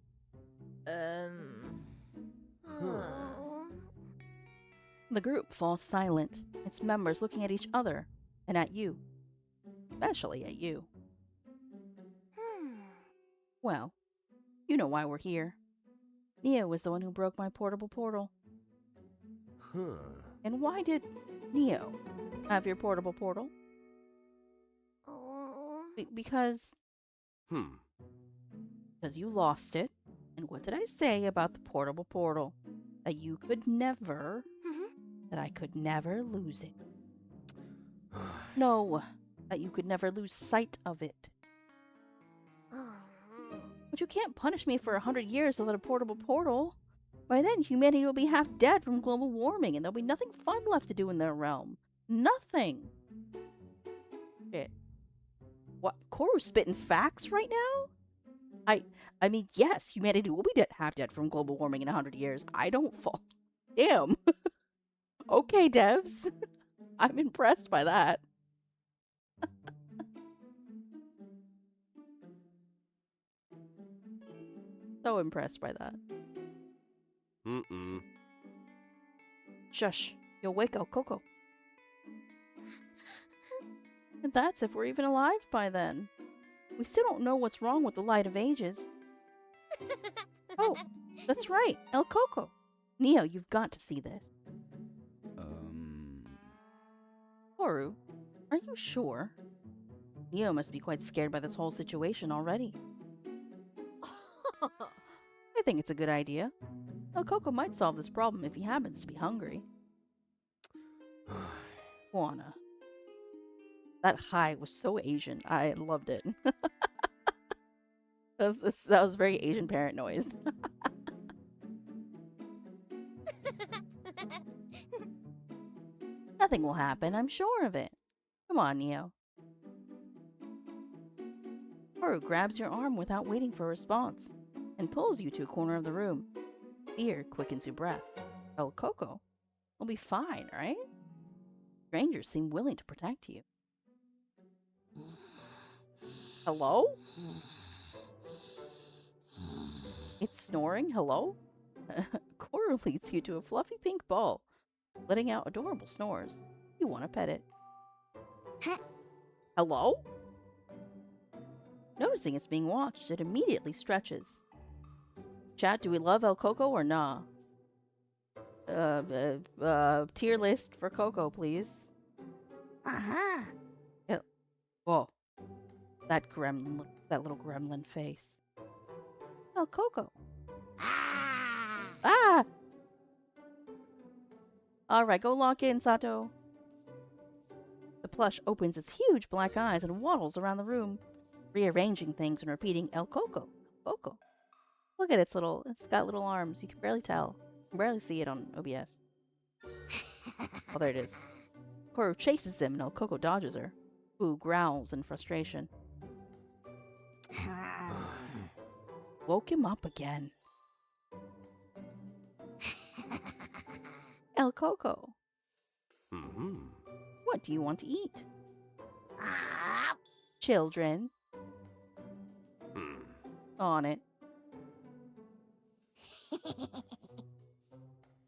The group falls silent, its members looking at each other and at you. Especially at you. Well, you know why we're here. Neo was the one who broke my portable portal. And why did Neo have your portable portal? Because you lost it. And what did I say about the portable portal? That you could never, that I could never lose it. No, that you could never lose sight of it. But you can't punish me for 100 years without a portable portal. By then, humanity will be half dead from global warming, and there'll be nothing fun left to do in their realm. Nothing. Shit. What? Koru's spitting facts right now? I mean, yes, humanity will be half dead from global warming in 100 years. I don't fall. Damn. Okay, devs. I'm impressed by that. So impressed by that. Shush. You'll wake El Coco. And that's if we're even alive by then. We still don't know what's wrong with the Light of Ages. Oh, that's right, El Coco. Neo, you've got to see this. Koru, are you sure? Neo must be quite scared by this whole situation already. I think it's a good idea. El Coco might solve this problem if he happens to be hungry. Juana. That high was so Asian. I loved it. that was very Asian parent noise. Nothing will happen, I'm sure of it. Come on, Neo. Koru grabs your arm without waiting for a response and pulls you to a corner of the room. Fear quickens your breath. El Coco, we'll be fine, right? Strangers seem willing to protect you. Hello? It's snoring? Hello? Koru leads you to a fluffy pink ball, letting out adorable snores. You want to pet it. Hello? Noticing it's being watched, it immediately stretches. Chat, do we love El Coco or nah? Tier list for Coco, please.
Uh-huh.
Whoa. That little gremlin face. El Coco.
Ah.
Ah! Alright, go lock in, Sato. The plush opens its huge black eyes and waddles around the room, rearranging things and repeating El Coco, El Coco. Look at it's got little arms. You can barely tell. You can barely see it on OBS. Oh, there it is. Koru chases him and El Coco dodges her. Boo growls in frustration. Woke him up again. El Coco,
Mm-hmm.
what do you want to eat?
Ah.
Children.
Hmm.
On it.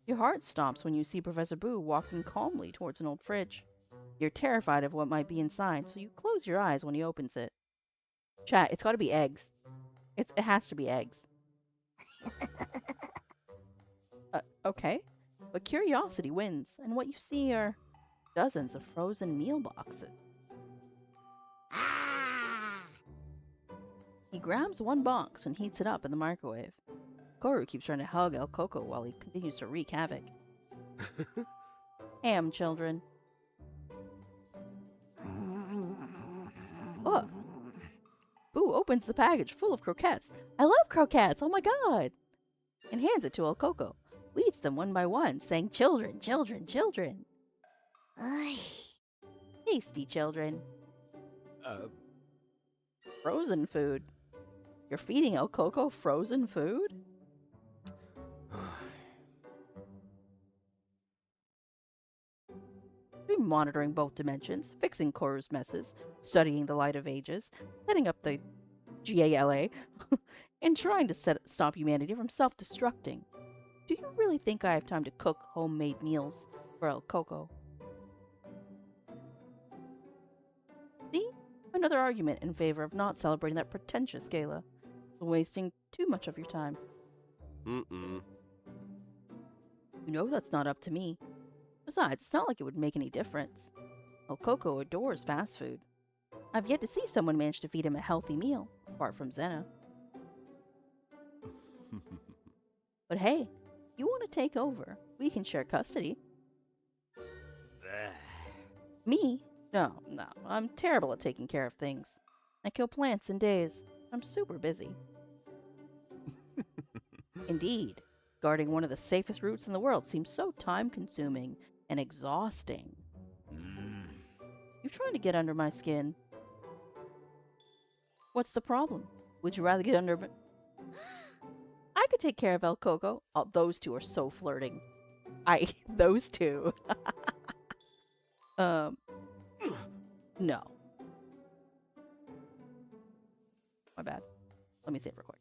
Your heart stops when you see Professor Boo walking calmly towards an old fridge. You're terrified of what might be inside, so you close your eyes when he opens it. Chat, it's gotta be eggs. It has to be eggs. Okay. But curiosity wins, and what you see are dozens of frozen meal boxes.
Ah.
He grabs one box and heats it up in the microwave. Koru keeps trying to hug El Coco while he continues to wreak havoc. Ham, children. Look. Boo opens the package full of croquettes. I love croquettes, oh my god! And hands it to El Coco, who eats them one by one, saying, children, children, children.
Ay.
Tasty children. Frozen food. You're feeding El Coco frozen food? You're monitoring both dimensions, fixing Koru's messes, studying the light of ages, setting up the GALA, and trying to stop humanity from self-destructing. Do you really think I have time to cook homemade meals for El Coco? See? Another argument in favor of not celebrating that pretentious gala, wasting too much of your time.
Mm-mm.
You know that's not up to me. Besides, it's not like it would make any difference. El Coco adores fast food. I've yet to see someone manage to feed him a healthy meal, apart from Zena. But hey, you want to take over, we can share custody. Me? No, I'm terrible at taking care of things. I kill plants in days. I'm super busy. Indeed, guarding one of the safest routes in the world seems so time-consuming and exhausting. You're trying to get under my skin. What's the problem? Would you rather get under... I could take care of El Coco. Oh, those two are so flirting. Those two. No. My bad. Let me save real quick.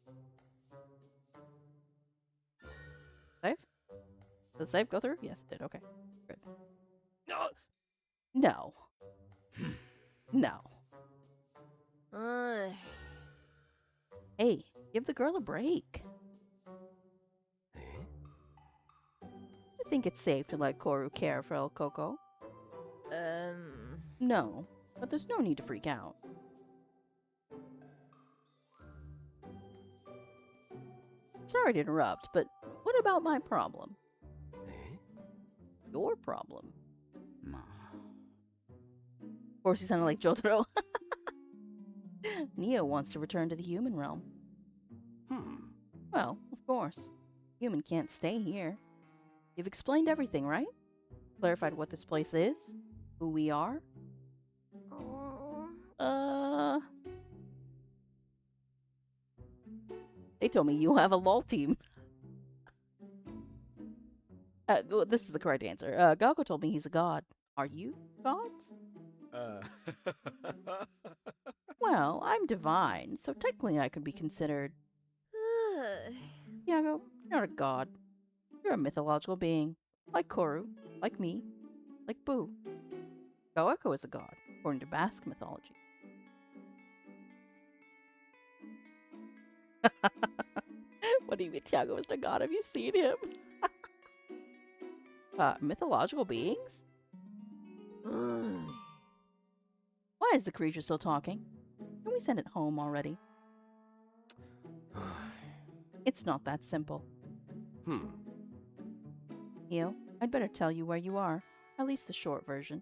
Save? Did the save go through? Yes, it did. Okay. Good. No. No. Hey, give the girl a break. You think it's safe to let Koru care for El Coco? No, but there's no need to freak out. Sorry to interrupt, but what about my problem? Your problem? Of course, he sounded like Jotaro. Neo wants to return to the human realm. Well, of course. Human can't stay here. You've explained everything, right? Clarified what this place is? Who we are? They told me you have a LOL team. Well, this is the correct answer. Galgo told me he's a god. Are you gods? Well, I'm divine, so technically I could be considered. Iago, you're not a god. You're a mythological being. Like Koru, like me, like Boo. Goeko is a god, according to Basque mythology. What do you mean Tiago is a god? Have you seen him? Mythological beings? Why is the creature still talking? Can we send it home already? It's not that simple. Neo, I'd better tell you where you are, at least the short version.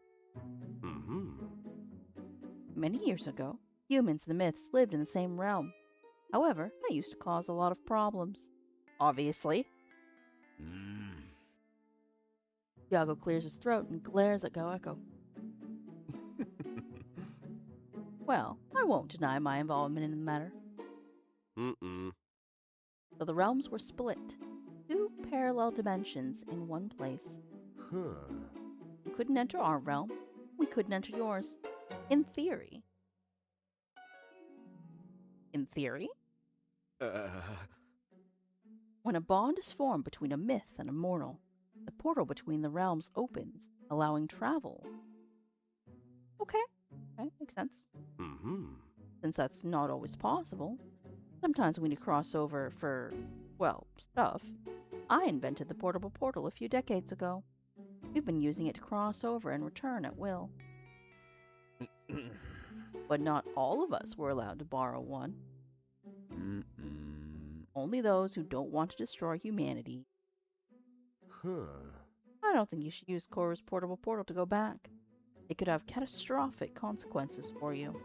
Many years ago, humans and the myths lived in the same realm. However, that used to cause a lot of problems. Obviously. Iago clears his throat and glares at Goeko. Well, I won't deny my involvement in the matter. So the realms were split. 2 parallel dimensions in one place. You couldn't enter our realm. We couldn't enter yours. In theory. In theory? When a bond is formed between a myth and a mortal, the portal between the realms opens, allowing travel. Okay, makes sense. Since that's not always possible, sometimes we need to cross over for, well, stuff. I invented the portable portal a few decades ago. We've been using it to cross over and return at will. But not all of us were allowed to borrow one. Only those who don't want to destroy humanity. I don't think you should use Koru's portable portal to go back. It could have catastrophic consequences for you.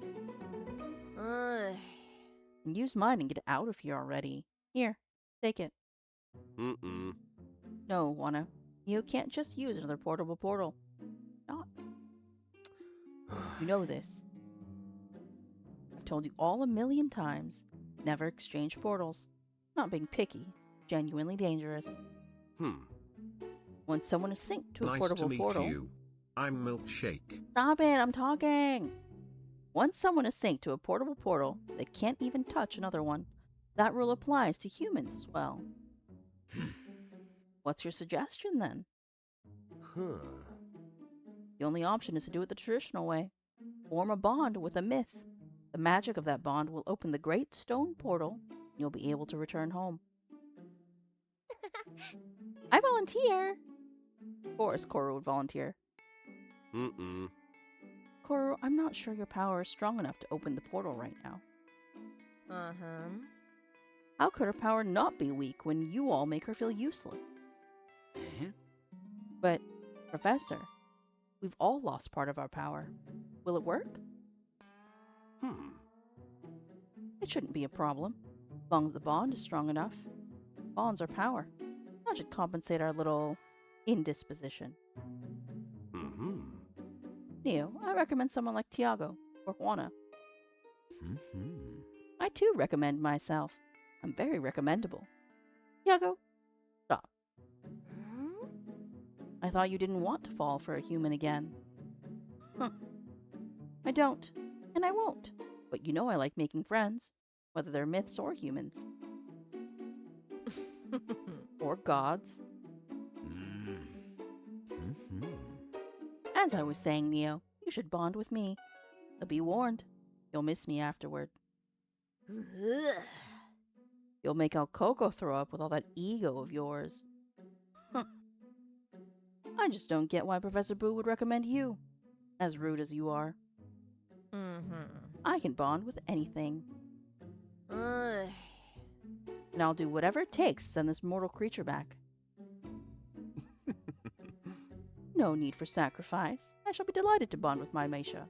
And use mine and get out of here already. Here, take it. No, Wana. You can't just use another portable portal. Not. You know this. I've told you all a million times. Never exchange portals. Not being picky. Genuinely dangerous. When someone is synced to a
Nice
portable
to meet
portal...
you. I'm Milkshake.
Stop it, I'm talking! Once someone is synced to a portable portal, they can't even touch another one. That rule applies to humans as well. What's your suggestion, then? The only option is to do it the traditional way. Form a bond with a myth. The magic of that bond will open the great stone portal, and you'll be able to return home. I volunteer! Of course, Koru would volunteer. Koru, I'm not sure your power is strong enough to open the portal right now. How could her power not be weak when you all make her feel useless? But, Professor, we've all lost part of our power. Will it work? It shouldn't be a problem, as long as the bond is strong enough. Bonds are power. That should compensate our little indisposition. Neo, I recommend someone like Tiago or Juana. I too recommend myself. I'm very recommendable. Tiago, stop. I thought you didn't want to fall for a human again. I don't, and I won't. But you know I like making friends, whether they're myths or humans. Or gods. As I was saying, Neo, you should bond with me. But be warned, you'll miss me afterward. You'll make El Coco throw up with all that ego of yours. I just don't get why Professor Boo would recommend you, as rude as you are. I can bond with anything. And I'll do whatever it takes to send this mortal creature back. No need for sacrifice. I shall be delighted to bond with my Meisha.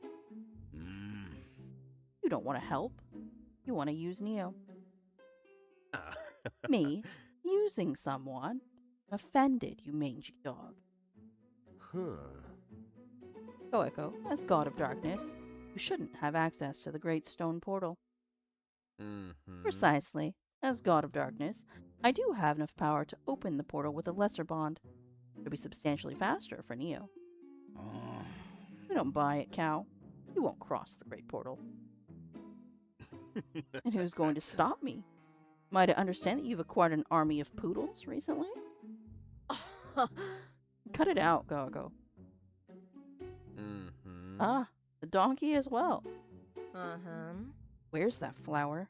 You don't want to help. You want to use Neo. Me? Using someone? Offended, you mangy dog. Goeko, as god of darkness, you shouldn't have access to the great stone portal. Precisely. As God of Darkness, I do have enough power to open the portal with a lesser bond. It'll be substantially faster for Neo.
Oh.
We don't buy it, Cow. You won't cross the Great Portal. And who's going to stop me? Am I to understand that you've acquired an army of poodles recently? Cut it out, Gago.
Mm-hmm.
Ah, the donkey as well.
Uh-huh.
Where's that flower?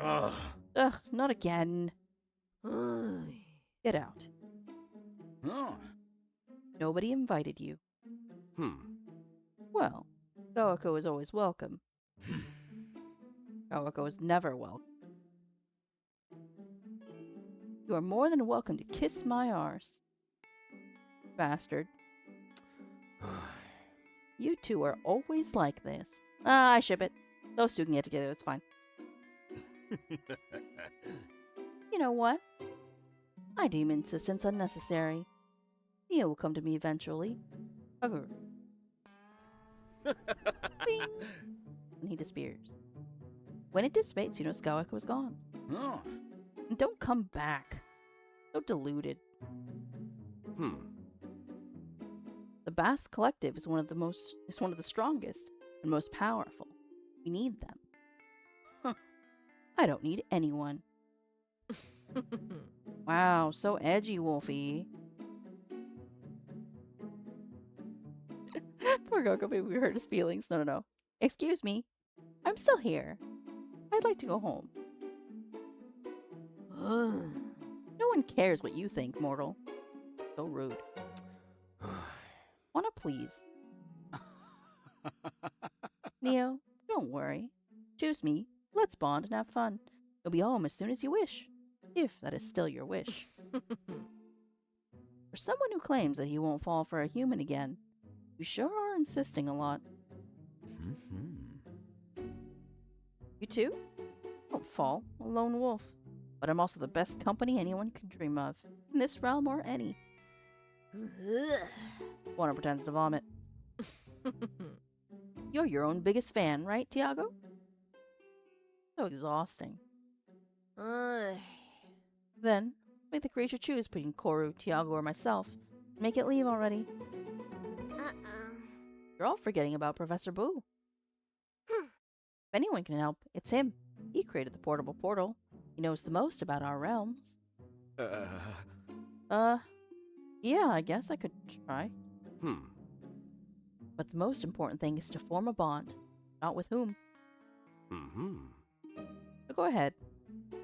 Ugh.
Ugh, not again.
Ugh.
Get out.
Oh.
Nobody invited you. Well, Goako is always welcome. Goako is never welcome. You are more than welcome to kiss my arse. Bastard. You two are always like this. Ah, I ship it. Those two can get together, it's fine. You know what? I deem insistence unnecessary. Neo will come to me eventually. Hugger. Bing! And he disappears. When it dissipates, you know Skywalker was gone.
Oh.
And don't come back. So deluded. The Bass Collective is one of the strongest and most powerful. We need them.
Huh.
I don't need anyone. Wow, so edgy, Wolfie. Poor Goku, maybe we hurt his feelings. No. Excuse me. I'm still here. I'd like to go home. No one cares what you think, mortal. So rude. Wanna please? Neo, don't worry. Choose me. Let's bond and have fun. You'll be home as soon as you wish. If that is still your wish. For someone who claims that he won't fall for a human again, you sure are insisting a lot. You too? Don't fall. I'm a lone wolf. But I'm also the best company anyone could dream of. In this realm or any. Wanna pretends to vomit. You're your own biggest fan, right, Tiago? So exhausting. Then, make the creature choose between Koru, Tiago, or myself. Make it leave already. You're all forgetting about Professor Boo. If anyone can help, it's him. He created the portable portal. He knows the most about our realms. Yeah, I guess I could try. But the most important thing is to form a bond. Not with whom. So go ahead.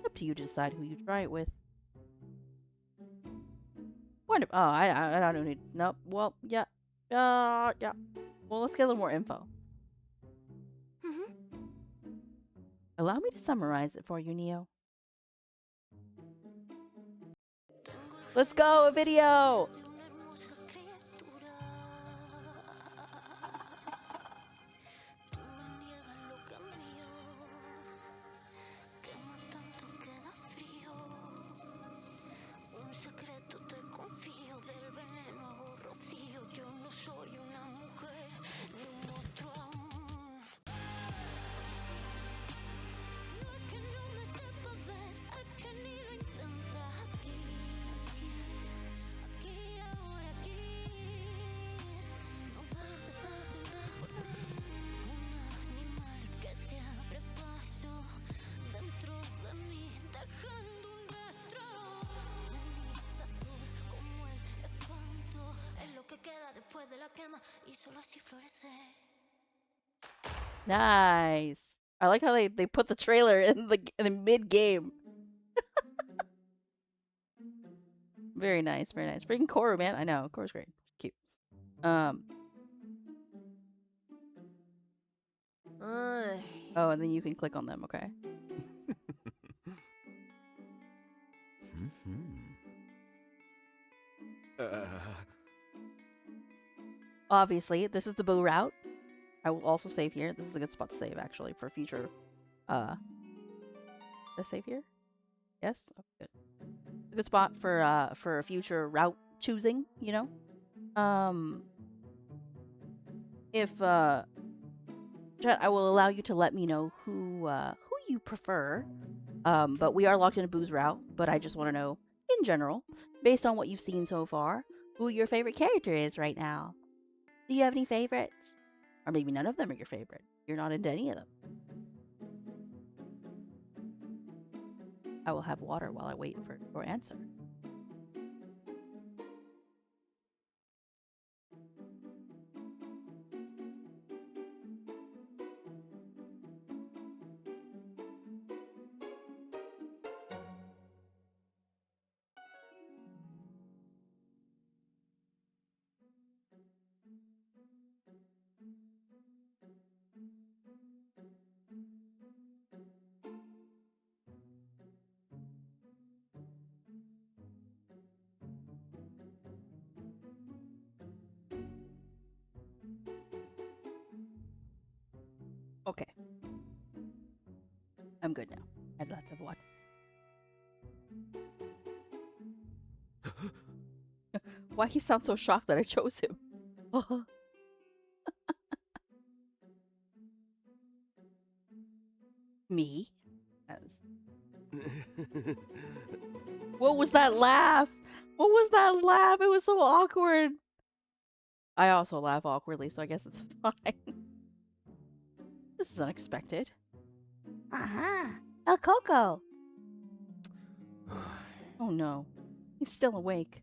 Up to you to decide who you try it with. Wonderful. Oh, I don't need. Nope. Well, yeah. Yeah. Well, let's get a little more info. Allow me to summarize it for you, Neo. Let's go, a video! Nice. I like how they put the trailer in the mid game. Very nice, very nice. Freaking Koru, man. I know, Koru's great. Cute. Oh, and then you can click on them, okay. Obviously, this is the Boo route. I will also save here. This is a good spot to save, actually, for future. Did I save here? Yes? Oh, good. A good spot for future route choosing, you know? If, chat, I will allow you to let me know who you prefer. But we are locked in a booze route. But I just want to know, in general, based on what you've seen so far, who your favorite character is right now. Do you have any favorites? Or maybe none of them are your favorite. You're not into any of them. I will have water while I wait for your answer. Okay. I'm good now. Had lots of water. Why he sounds so shocked that I chose him? Me? Yes. What was that laugh? What was that laugh? It was so awkward. I also laugh awkwardly, so I guess it's fine. This is unexpected. El Coco! Oh no. He's still awake.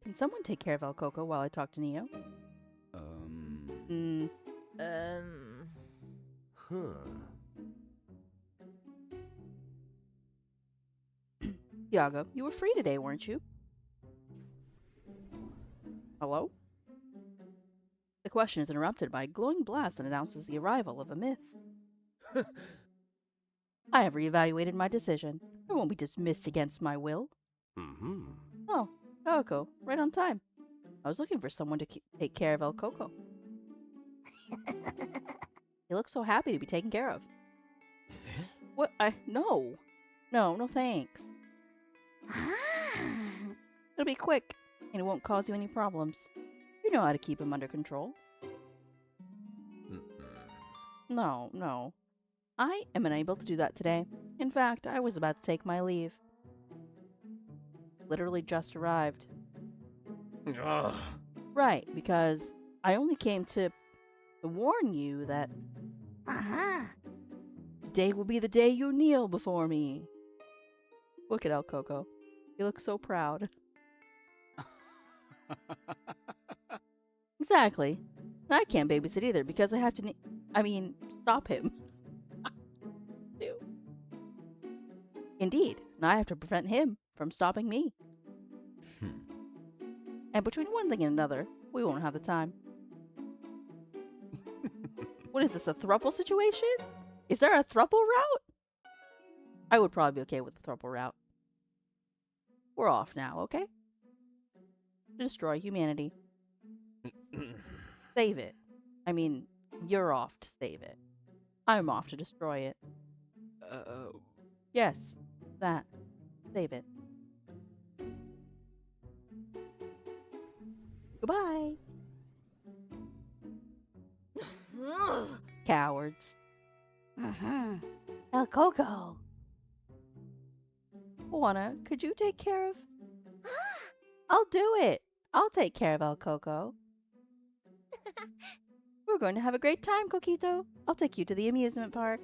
Can someone take care of El Coco while I talk to Neo?
Huh.
Yaga, you were free today, weren't you? Hello? The question is interrupted by a glowing blast that announces the arrival of a myth. I have reevaluated my decision. I won't be dismissed against my will.
Mm-hmm.
Oh, Coco, right on time. I was looking for someone to take care of El Coco. He looks so happy to be taken care of. What? No. No thanks. It'll be quick, and it won't cause you any problems. You know how to keep him under control. No. I am unable to do that today. In fact, I was about to take my leave. Literally just arrived.
Ugh.
Right, because I only came to warn you that today will be the day you kneel before me. Look at El Coco. He looks so proud. Exactly. And I can't babysit either because I have to stop him. Indeed. And I have to prevent him from stopping me. And between one thing and another, we won't have the time. What is this, a throuple situation? Is there a throuple route? I would probably be okay with the throuple route. We're off now, okay? To destroy humanity. Save it. I mean, you're off to save it. I'm off to destroy it. Yes, that. Save it. Goodbye. Cowards. El Coco. Juana, could you take care of... I'll do it. I'll take care of El Coco. We're going to have a great time, Coquito. I'll take you to the amusement park.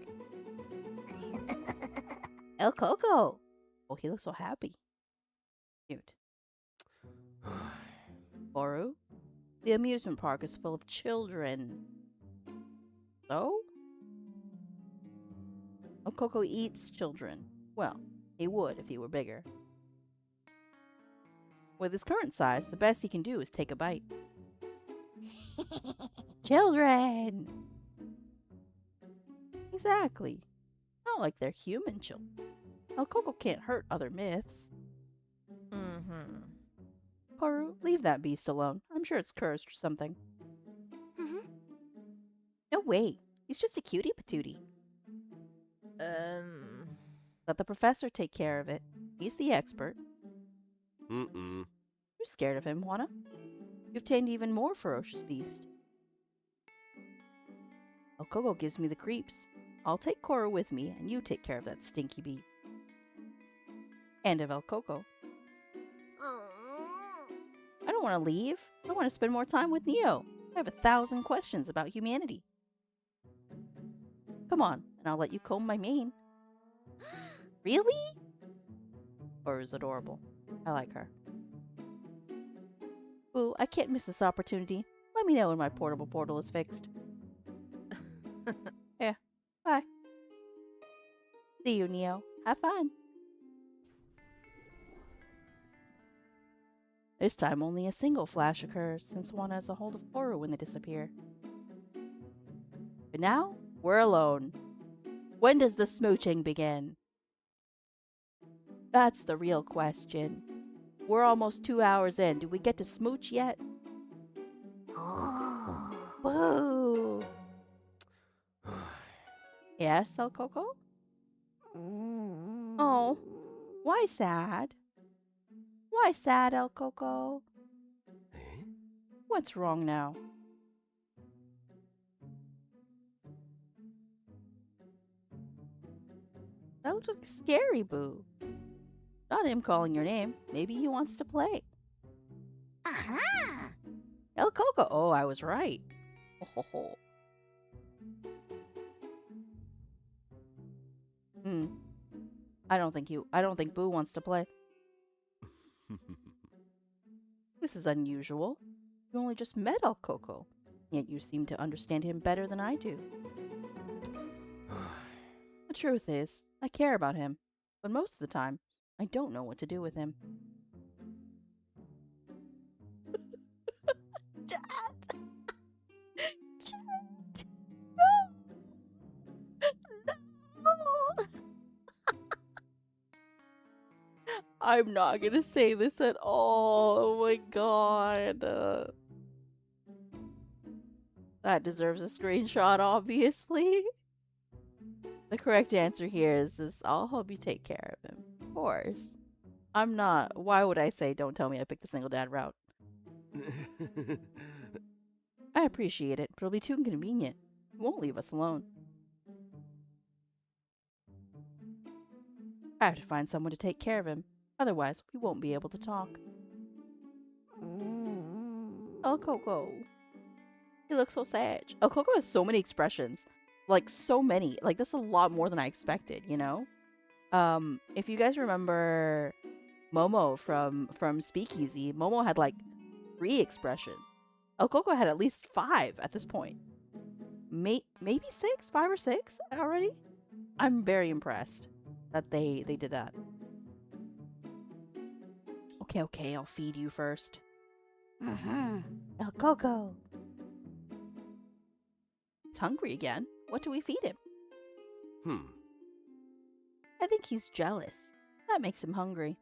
El Coco. Oh, he looks so happy. Cute. Boru, the amusement park is full of children. So? El Coco eats children. Well, he would if he were bigger. With his current size, the best he can do is take a bite. Children! Exactly. Not like they're human children. El Coco can't hurt other myths. Koru, leave that beast alone. I'm sure it's cursed or something. No way. He's just a cutie patootie. Let the professor take care of it. He's the expert.
Mm-mm.
You're scared of him, Juana. You've tamed even more ferocious beast. El Coco gives me the creeps. I'll take Cora with me, and you take care of that stinky bee. And of El Coco. I don't want to leave. I want to spend more time with Neo. I have 1,000 questions about humanity. Come on, and I'll let you comb my mane. Really? Cora's adorable. I like her. Ooh, I can't miss this opportunity. Let me know when my portable portal is fixed. Yeah, bye. See you, Neo. Have fun. This time only a single flash occurs, since one has a hold of Cora when they disappear. But now, we're alone. When does the smooching begin? That's the real question. We're almost 2 hours in. Do we get to smooch yet? Boo! Yes, El Coco? Oh, why sad? Why sad, El Coco?
Eh?
What's wrong now? That looks like scary, Boo. Not him calling your name. Maybe he wants to play.
Aha!
El Coco. Oh, I was right. Oh. I don't think Boo wants to play. This is unusual. You only just met El Coco, yet you seem to understand him better than I do. The truth is, I care about him, but most of the time, I don't know what to do with him. Chad! Chad! No! No! I'm not gonna say this at all. Oh my god. That deserves a screenshot, obviously. The correct answer here is I'll help you take care of him. Of course. I'm not. Why would I say don't tell me I picked the single dad route? I appreciate it, but it'll be too inconvenient. He won't leave us alone. I have to find someone to take care of him. Otherwise, we won't be able to talk. El Coco. He looks so sad. El Coco has so many expressions. Like, so many. Like, that's a lot more than I expected, you know? If you guys remember Momo from Speakeasy, Momo had, like, 3 expressions. El Coco had at least 5 at this point. Maybe 6? 5 or 6 already? I'm very impressed that they did that. Okay, I'll feed you first. El Coco. He's hungry again. What do we feed him? I think he's jealous. That makes him hungry.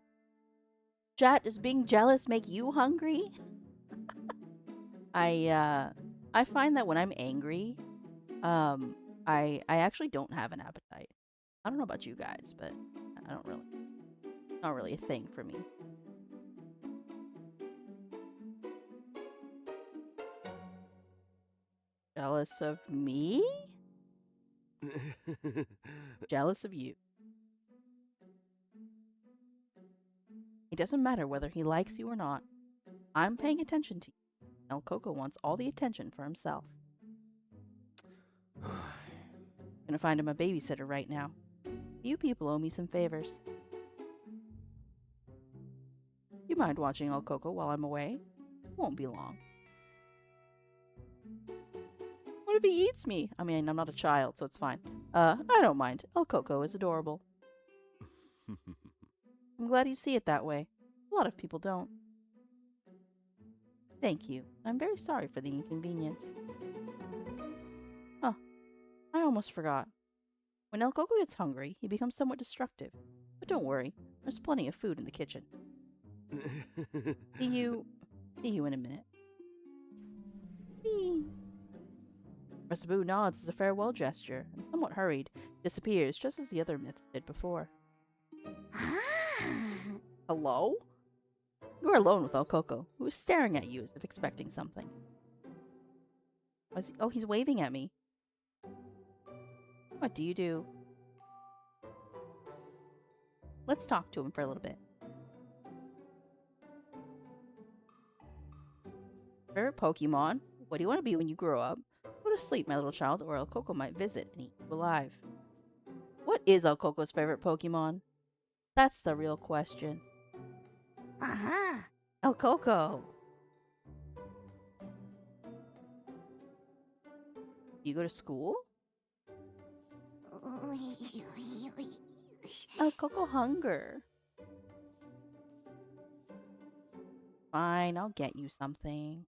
Chat, does being jealous make you hungry? I find that when I'm angry, I actually don't have an appetite. I don't know about you guys, but not really a thing for me. Jealous of me? Jealous of you. It doesn't matter whether he likes you or not. I'm paying attention to you. El Coco wants all the attention for himself. Gonna find him a babysitter right now. You people owe me some favors. You mind watching El Coco while I'm away? Won't be long. What if he eats me? I mean, I'm not a child, so it's fine. I don't mind. El Coco is adorable. I'm glad you see it that way. A lot of people don't. Thank you. I'm very sorry for the inconvenience. Huh. I almost forgot. When El Coco gets hungry, he becomes somewhat destructive. But don't worry, there's plenty of food in the kitchen. See you in a minute. Whee! Mr. Boo nods as a farewell gesture, and somewhat hurried, disappears just as the other myths did before. Hello? You are alone with El Coco, who is staring at you as if expecting something. Oh, he's waving at me. What do you do? Let's talk to him for a little bit. Favorite Pokemon? What do you want to be when you grow up? Go to sleep, my little child, or El Coco might visit and eat you alive. What is El Coco's favorite Pokemon? That's the real question.
Uh-huh.
El Coco! You go to school? El Coco hunger. Fine, I'll get you something.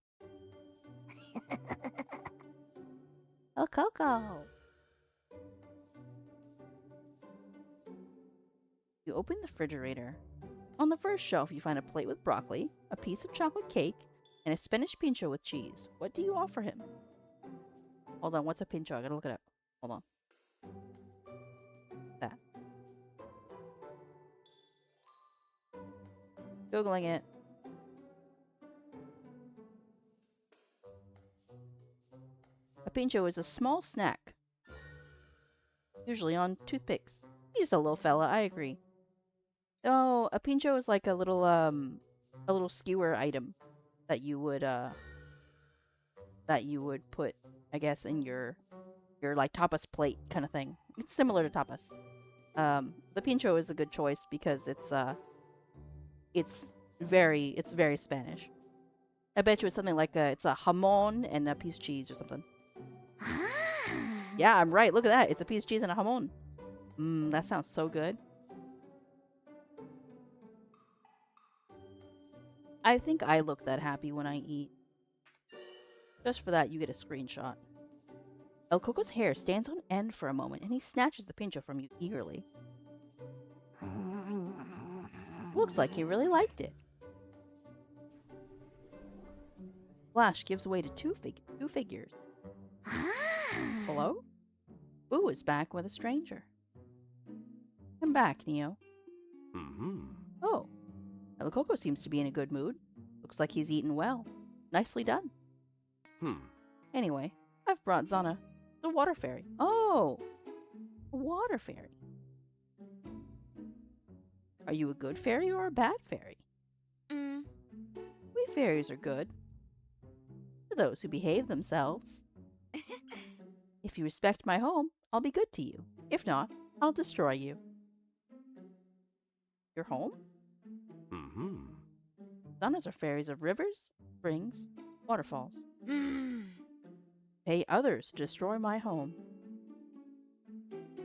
El Coco! You open the refrigerator. On the first shelf, you find a plate with broccoli, a piece of chocolate cake, and a Spanish pincho with cheese. What do you offer him? Hold on, what's a pincho? I gotta look it up. Hold on. That. Googling it. A pincho is a small snack, usually on toothpicks. He's a little fella, I agree. Oh, a pincho is like a little skewer item that you would put, I guess, in your like tapas plate kind of thing. It's similar to tapas. The pincho is a good choice because it's very Spanish. I bet you it's something like it's a jamon and a piece of cheese or something. Yeah, I'm right. Look at that. It's a piece of cheese and a jamon. That sounds so good. I think I look that happy when I eat. Just for that, you get a screenshot. El Coco's hair stands on end for a moment, and he snatches the pincho from you eagerly. Looks like he really liked it. Flash gives way to two figures. Hello? Boo is back with a stranger. I'm back, Neo. Oh, El Coco seems to be in a good mood. Looks like he's eaten well. Nicely done. Anyway, I've brought Zana, the water fairy. Oh, a water fairy. Are you a good fairy or a bad fairy? We fairies are good. To those who behave themselves. If you respect my home, I'll be good to you. If not, I'll destroy you. Your home? Zanas are fairies of rivers, springs, waterfalls. Pay others to destroy my home.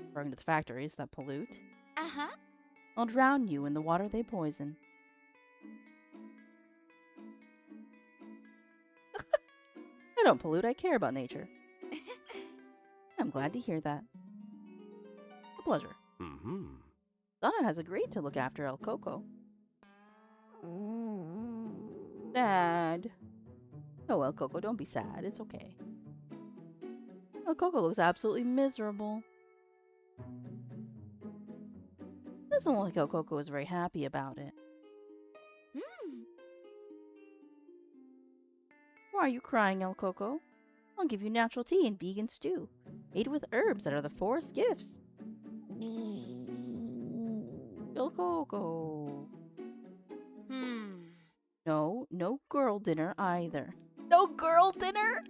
Referring to the factories that pollute. I'll drown you in the water they poison. I don't pollute, I care about nature. I'm glad to hear that. A pleasure. Zana has agreed to look after El Coco. Sad. No, El Coco, don't be sad. It's okay. El Coco looks absolutely miserable. Doesn't look like El Coco is very happy about it. Why are you crying, El Coco? I'll give you natural tea and vegan stew, made with herbs that are the forest gifts. El Coco. No girl dinner either. No girl dinner?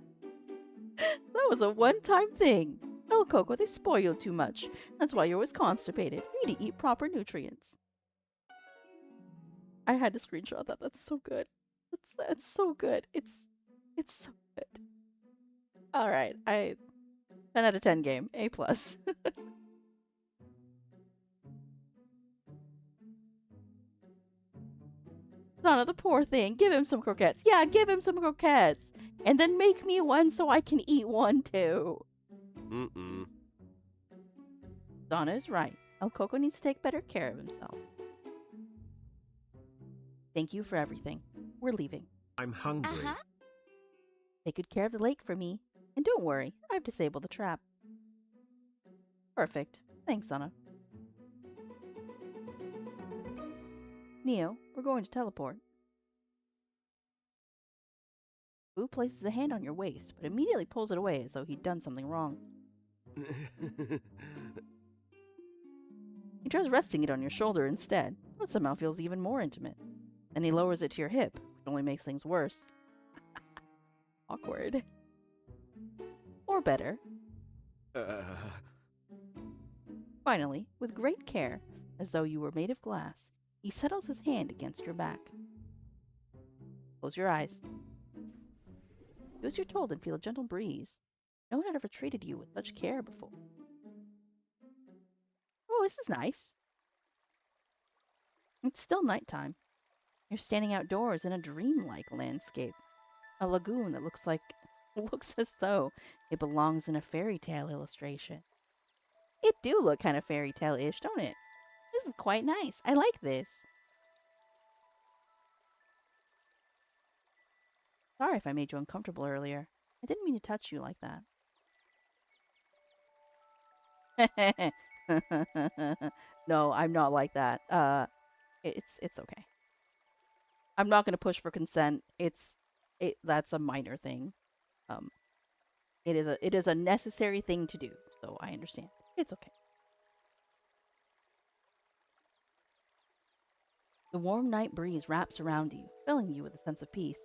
That was a one-time thing. El Coco, they spoil you too much. That's why you're always constipated. You need to eat proper nutrients. I had to screenshot that. That's so good. That's so good. It's so good. All right, 10 out of 10 game. A+. Donna, the poor thing. Give him some croquettes. Yeah, give him some croquettes. And then make me one so I can eat one too. Donna is right. El Coco needs to take better care of himself. Thank you for everything. We're leaving.
I'm hungry.
Take good care of the lake for me. And don't worry, I've disabled the trap. Perfect. Thanks, Anna. Neo, we're going to teleport. Boo places a hand on your waist, but immediately pulls it away as though he'd done something wrong. He tries resting it on your shoulder instead, but somehow feels even more intimate. Then he lowers it to your hip, which only makes things worse. Awkward. Or better. Finally, with great care, as though you were made of glass, he settles his hand against your back. Close your eyes. Do as you're told and feel a gentle breeze. No one had ever treated you with such care before. Oh, this is nice. It's still nighttime. You're standing outdoors in a dreamlike landscape. A lagoon that looks as though it belongs in a fairy tale illustration. It do look kind of fairy tale-ish, don't it? This is quite nice. I like this. Sorry if I made you uncomfortable earlier. I didn't mean to touch you like that. No, I'm not like that. It's okay. I'm not gonna push for consent. That's a minor thing. It is a necessary thing to do, so I understand. It's okay. The warm night breeze wraps around you, filling you with a sense of peace.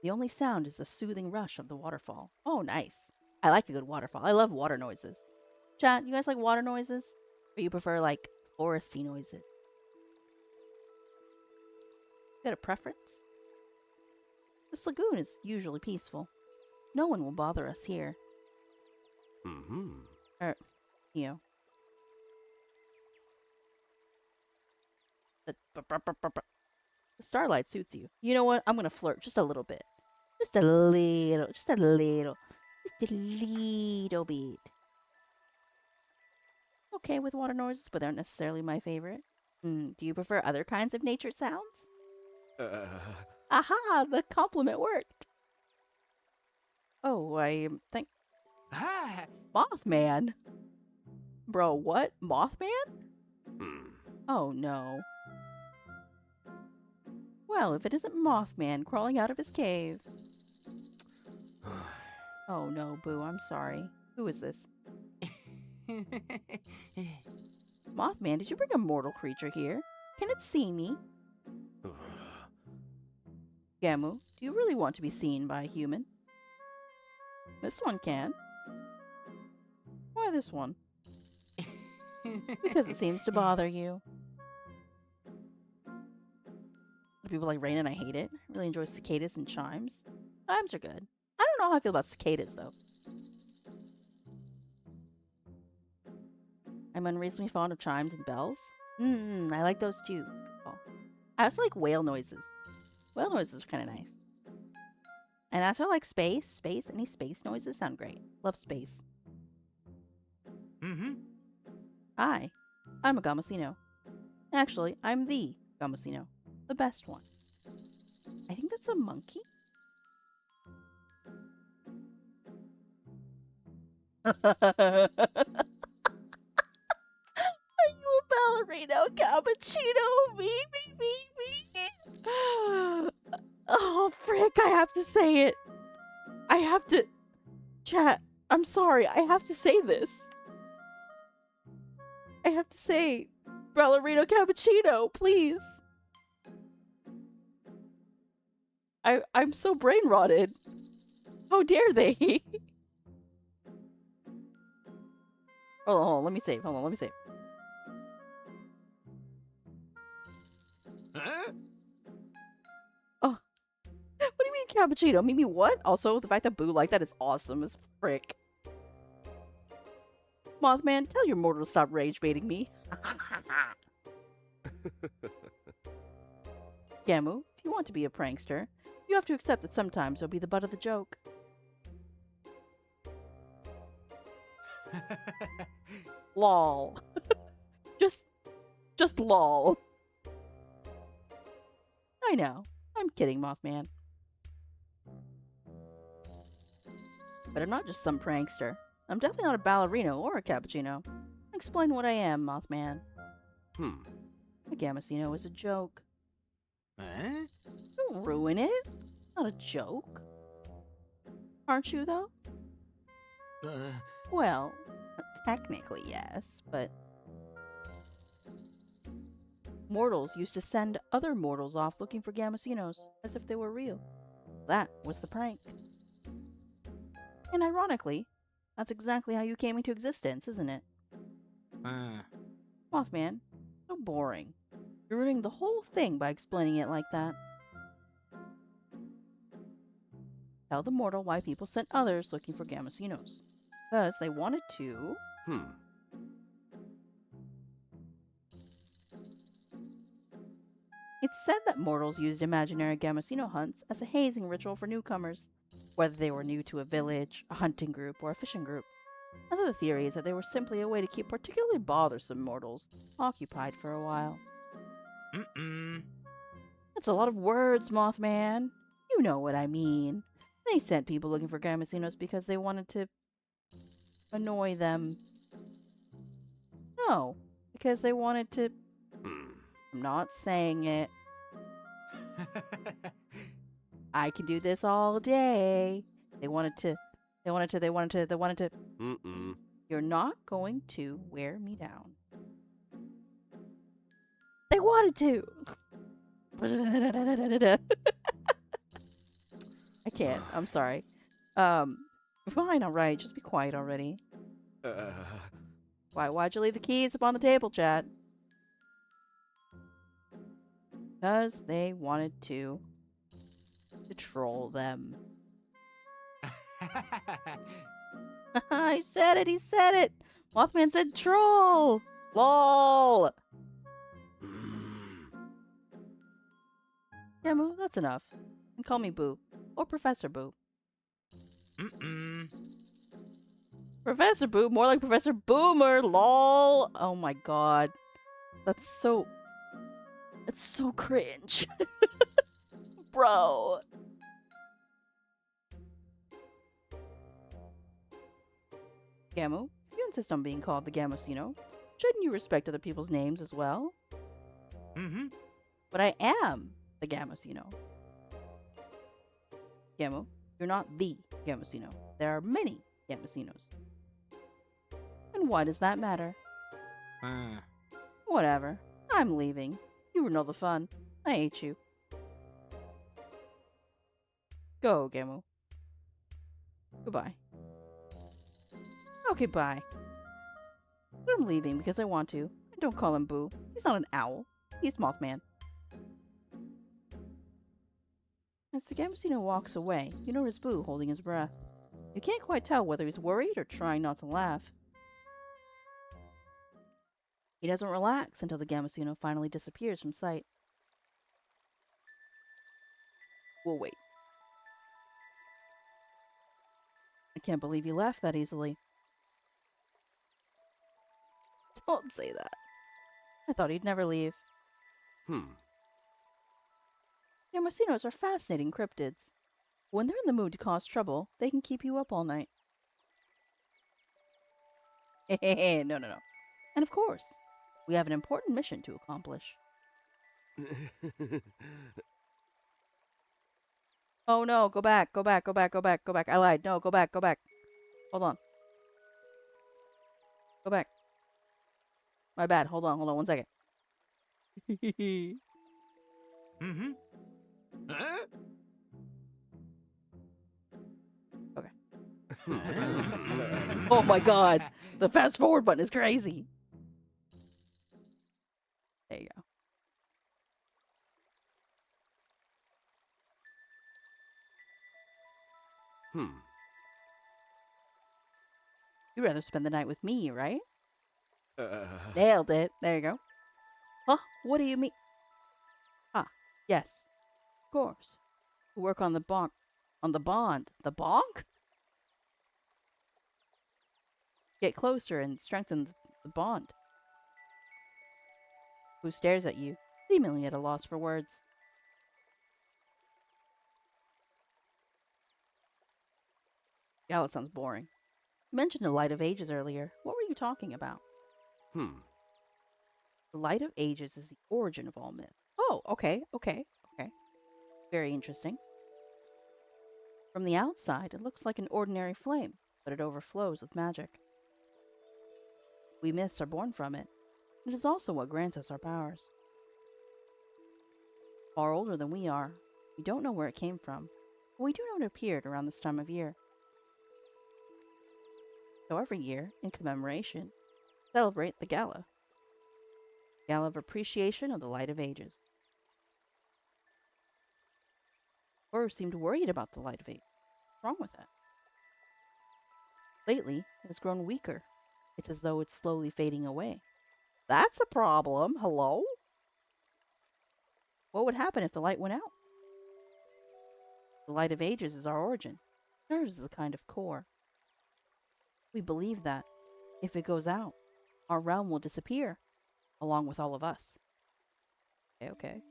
The only sound is the soothing rush of the waterfall. Oh, nice. I like a good waterfall. I love water noises. Chat, you guys like water noises? Or you prefer, like, foresty noises? Got a preference? This lagoon is usually peaceful. No one will bother us here. You know. The starlight suits you. You know what? I'm gonna flirt just a little bit. Just a little bit. Okay with water noises, but they're not necessarily my favorite. Do you prefer other kinds of nature sounds? Aha! The compliment worked. Oh, I think... Mothman? Bro, what? Mothman? Oh, no. Well, if it isn't Mothman crawling out of his cave. Oh, no, Boo, I'm sorry. Who is this? Mothman, did you bring a mortal creature here? Can it see me? Gamu, do you really want to be seen by a human? This one can. Why this one? Because it seems to bother you. People like rain and I hate it. I really enjoy cicadas and chimes. Chimes are good. I don't know how I feel about cicadas, though. I'm unreasonably fond of chimes and bells. I like those too. Oh. I also like whale noises. Whale noises are kind of nice. And I also like space. Space. Any space noises sound great. Love space. Hi. I'm a Gamasino. Actually, I'm the Gamasino. The best one. I think that's a monkey. Are you a ballerina cappuccino? Me. Oh, frick, I have to say it. I have to... Chat, I'm sorry, I have to say this. I have to say, ballerina cappuccino, please. I'm so brain rotted. How dare they? Hold on, let me save. Hold on, let me save. Oh. What do you mean cappuccino? Mimi what? Also, the fact that Boo like that is awesome as frick. Mothman, tell your mortal to stop rage baiting me. Gamu, if you want to be a prankster, you have to accept that sometimes you'll be the butt of the joke. Lol. just lol. I know. I'm kidding, Mothman. But I'm not just some prankster. I'm definitely not a ballerino or a cappuccino. Explain what I am, Mothman. A Gamasino is a joke. Don't ruin it. Not a joke. Aren't you, though? Well, Technically, yes, but mortals used to send other mortals off looking for Gamosinos as if they were real. That was the prank. And ironically, that's exactly how you came into existence, isn't it? Mothman, so boring. You're ruining the whole thing by explaining it like that. Tell the mortal why people sent others looking for Gamosinos. Because they wanted to. It's said that mortals used imaginary Gamosino hunts as a hazing ritual for newcomers, whether they were new to a village, a hunting group, or a fishing group. Another theory is that they were simply a way to keep particularly bothersome mortals occupied for a while. That's a lot of words, Mothman. You know what I mean. They sent people looking for Gamosinos because they wanted to annoy them. No, because they wanted to. I'm not saying it. I can do this all day. They wanted to. You're not going to wear me down. They wanted to. I can't. I'm sorry. Fine, alright. Just be quiet already. Why'd you leave the keys up on the table, Chad? Because they wanted to troll them. He said it! Mothman said troll! LOL! Yamu, that's enough. And call me Boo. Or Professor Boo. Professor Boo? More like Professor Boomer! LOL! Oh my god. That's so cringe. Bro. Gamu, if you insist on being called the Gamosino, shouldn't you respect other people's names as well? But I am the Gamosino. Gamu, you're not the Gamosino. There are many Gamosinos. And why does that matter? Whatever. I'm leaving. You ruined all the fun. I hate you. Go, Gamu. Goodbye. Okay, bye. But I'm leaving because I want to. And don't call him Boo. He's not an owl. He's Mothman. As the Gamosino walks away, you notice Boo holding his breath. You can't quite tell whether he's worried or trying not to laugh. He doesn't relax until the Gamosino finally disappears from sight. We'll wait. I can't believe you left that easily. Don't say that. I thought he'd never leave. Gamosinos are fascinating cryptids. When they're in the mood to cause trouble, they can keep you up all night. No. And of course, we have an important mission to accomplish. Oh no, go back. I lied. No, go back. Hold on. Go back. My bad. Hold on 1 second. Okay. Oh my god. The fast forward button is crazy. There you go. You'd rather spend the night with me, right? Nailed it. There you go. Huh? What do you mean? Ah, yes. Of course. We work on the bonk. On the bond. The bonk? Get closer and strengthen the bond. Who stares at you, seemingly at a loss for words. Yeah, that sounds boring. You mentioned the Light of Ages earlier. What were you talking about? The Light of Ages is the origin of all myth. Oh, okay. Very interesting. From the outside, it looks like an ordinary flame, but it overflows with magic. We myths are born from it. It is also what grants us our powers. Far older than we are, we don't know where it came from, but we do know it appeared around this time of year. So every year, in commemoration, celebrate the Gala. Gala of Appreciation of the Light of Ages. Or seemed worried about the Light of Ages. What's wrong with it? Lately, it has grown weaker. It's as though it's slowly fading away. That's a problem. Hello? What would happen if the light went out? The Light of Ages is our origin. It serves as a kind of core. We believe that, if it goes out, our realm will disappear, along with all of us. Okay.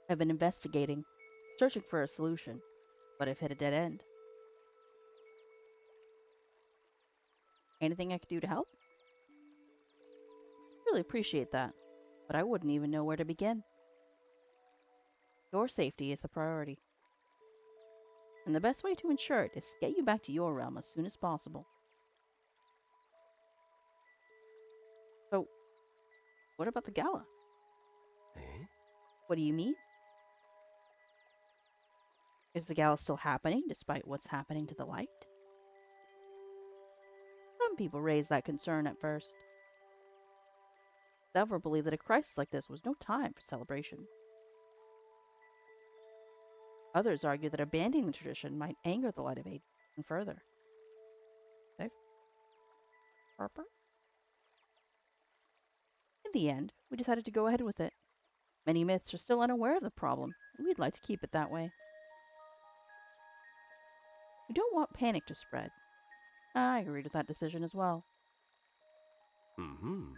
I've been investigating, searching for a solution, but I've hit a dead end. Anything I could do to help? Really appreciate that, but I wouldn't even know where to begin. Your safety is the priority. And the best way to ensure it is to get you back to your realm as soon as possible. So, what about the Gala?
Eh?
What do you mean? Is the Gala still happening despite what's happening to the light? Some people raised that concern at first. Several believe that a crisis like this was no time for celebration. Others argue that abandoning the tradition might anger the Light of Ages even further. Safe? Harper? In the end, we decided to go ahead with it. Many myths are still unaware of the problem, and we'd like to keep it that way. We don't want panic to spread. I agreed with that decision as well.
Mm-hmm.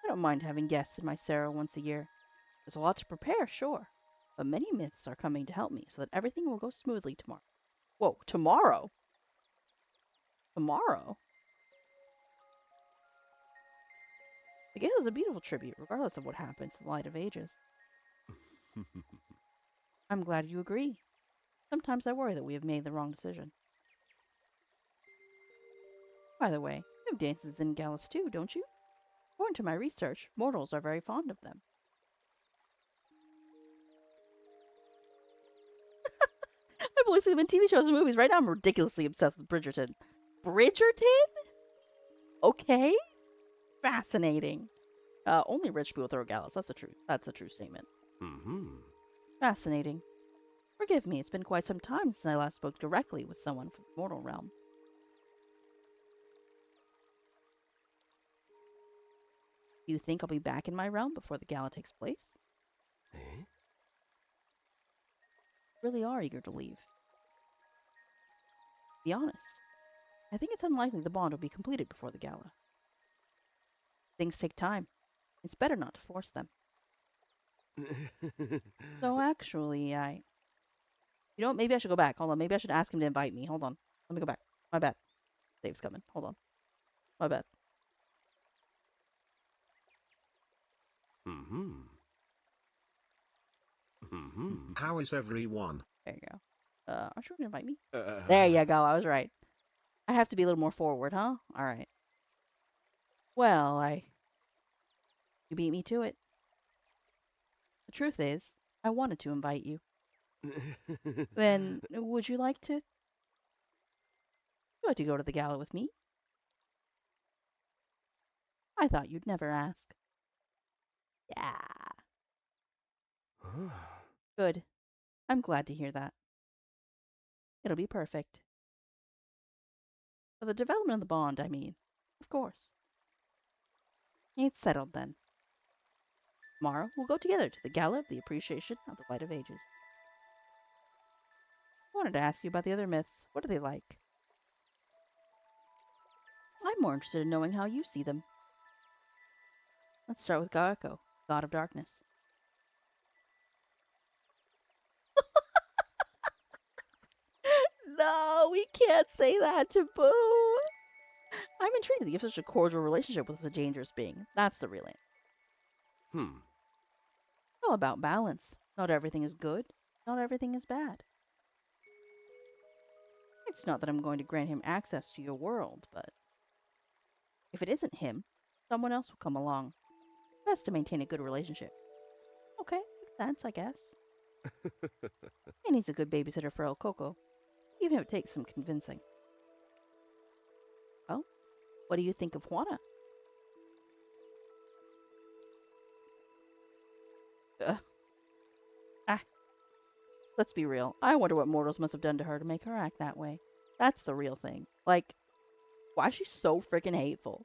I don't mind having guests in my Sarah once a year. There's a lot to prepare, sure, but many myths are coming to help me so that everything will go smoothly tomorrow. Whoa, tomorrow? Tomorrow? The Gala is a beautiful tribute, regardless of what happens to the Light of Ages. I'm glad you agree. Sometimes I worry that we have made the wrong decision. By the way, you have dances in galas too, don't you? According to my research, mortals are very fond of them. I've only seen them in TV shows and movies. Right now I'm ridiculously obsessed with Bridgerton. Bridgerton? Okay. Fascinating. Only rich people throw galas. That's a true statement.
Mm-hmm.
Fascinating. Forgive me, it's been quite some time since I last spoke directly with someone from the mortal realm. Do you think I'll be back in my realm before the gala takes place?
Eh?
Really are eager to leave. To be honest, I think it's unlikely the bond will be completed before the gala. Things take time. It's better not to force them. So actually, You know what? Maybe I should go back. Hold on. Maybe I should ask him to invite me. Hold on. Let me go back. My bad. Dave's coming. Hold on. My bad.
Mm-hmm. Mm-hmm.
How is everyone?
There you go. Aren't you going to invite me? There you go. I was right. I have to be a little more forward, huh? All right. Well, You beat me to it. The truth is, I wanted to invite you. Then, would you like to... go to the gala with me? I thought you'd never ask. Yeah. Good. I'm glad to hear that. It'll be perfect. For the development of the bond, I mean. Of course. It's settled then. Tomorrow, we'll go together to the Gala of the Appreciation of the Light of Ages. I wanted to ask you about the other myths. What are they like? I'm more interested in knowing how you see them. Let's start with Gaeko, God of Darkness. No, we can't say that to Boo. I'm intrigued that you have such a cordial relationship with a dangerous being. That's the real answer. It's all about balance. Not everything is good. Not everything is bad. It's not that I'm going to grant him access to your world, but if it isn't him, someone else will come along. Best to maintain a good relationship. Okay, makes sense, I guess. And he's a good babysitter for El Coco, even if it takes some convincing. Well, what do you think of Juana? Let's be real. I wonder what mortals must have done to her to make her act that way. That's the real thing. Like, why is she so freaking hateful?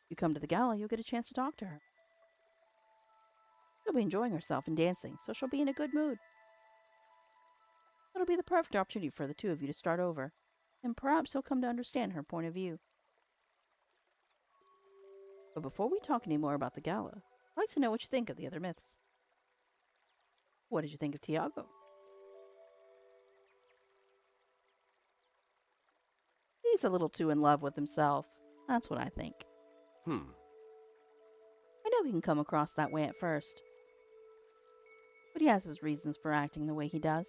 You come to the gala, you'll get a chance to talk to her. She'll be enjoying herself and dancing, so she'll be in a good mood. It'll be the perfect opportunity for the two of you to start over, and perhaps you'll come to understand her point of view. But before we talk any more about the gala, I'd like to know what you think of the other myths. What did you think of Tiago? He's a little too in love with himself. That's what I think. I know he can come across that way at first, but he has his reasons for acting the way he does.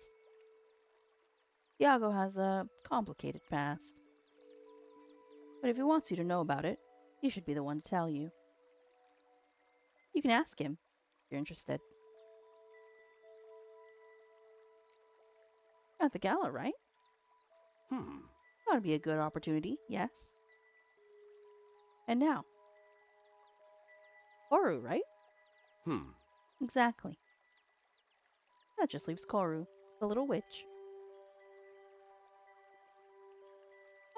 Tiago has a complicated past. But if he wants you to know about it, he should be the one to tell you. You can ask him if you're interested. At the gala, right? That'd be a good opportunity, yes. And now, Koru, right? Exactly. That just leaves Koru, the little witch.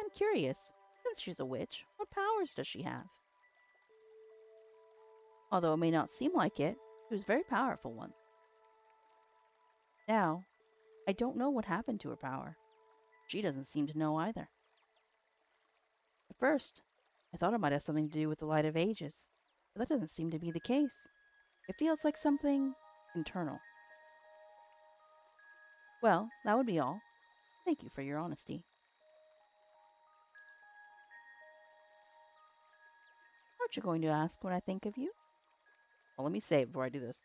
I'm curious, since she's a witch, what powers does she have? Although it may not seem like it, she was a very powerful one. Now, I don't know what happened to her power. She doesn't seem to know either. At first, I thought it might have something to do with the light of ages, but that doesn't seem to be the case. It feels like something internal. Well, that would be all. Thank you for your honesty. Aren't you going to ask what I think of you? Well, let me say it before I do this.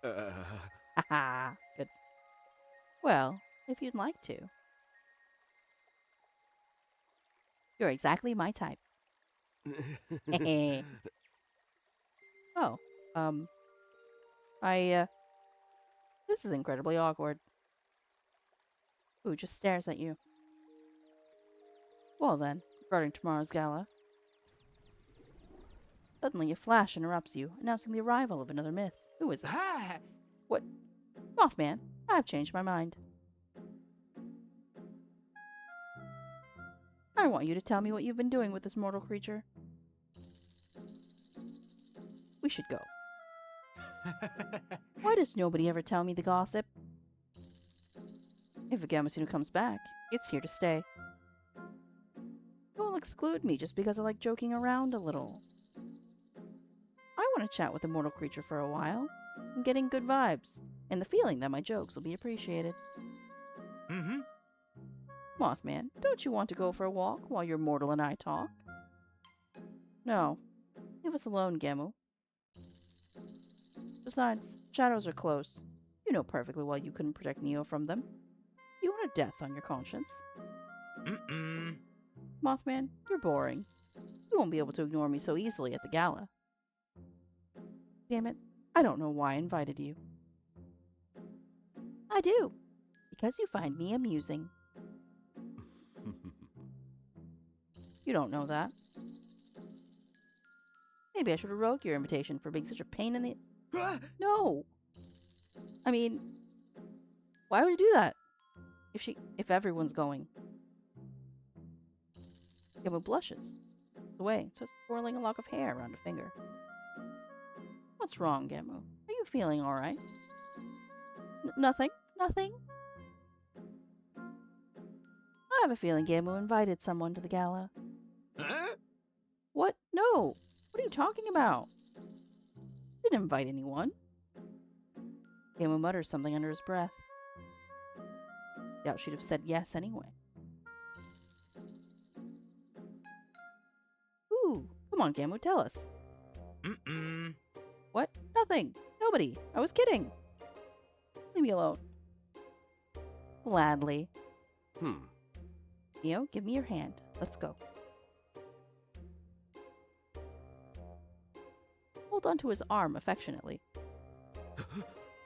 Haha, good. Well, if you'd like to. You're exactly my type. Oh, this is incredibly awkward. Who just stares at you? Well then, regarding tomorrow's gala. Suddenly a flash interrupts you, announcing the arrival of another myth. Who is it? What? Mothman, I've changed my mind. I want you to tell me what you've been doing with this mortal creature. We should go. Why does nobody ever tell me the gossip? If a Gamasinu comes back, it's here to stay. Don't exclude me just because I like joking around a little. I want to chat with the mortal creature for a while. I'm getting good vibes, and the feeling that my jokes will be appreciated. Mothman, don't you want to go for a walk while your mortal and I talk? No. Leave us alone, Gamu. Besides, shadows are close. You know perfectly well you couldn't protect Neo from them. You want a death on your conscience. Mothman, you're boring. You won't be able to ignore me so easily at the gala. Damn it, I don't know why I invited you. I do, because you find me amusing. You don't know that. Maybe I should revoke your invitation for being such a pain in the... No! I mean, why would you do that? If everyone's going. Gamu blushes. Away, starts twirling a lock of hair around a finger. What's wrong, Gamu? Are you feeling alright? Nothing. Nothing. I have a feeling Gamu invited someone to the gala. What? No! What are you talking about? Didn't invite anyone. Gamu mutters something under his breath. Doubt she'd have said yes anyway. Ooh, come on, Gamu, tell us. Nothing. Nobody. I was kidding. Leave me alone. Gladly. Neo, give me your hand. Let's go. Hold onto his arm affectionately.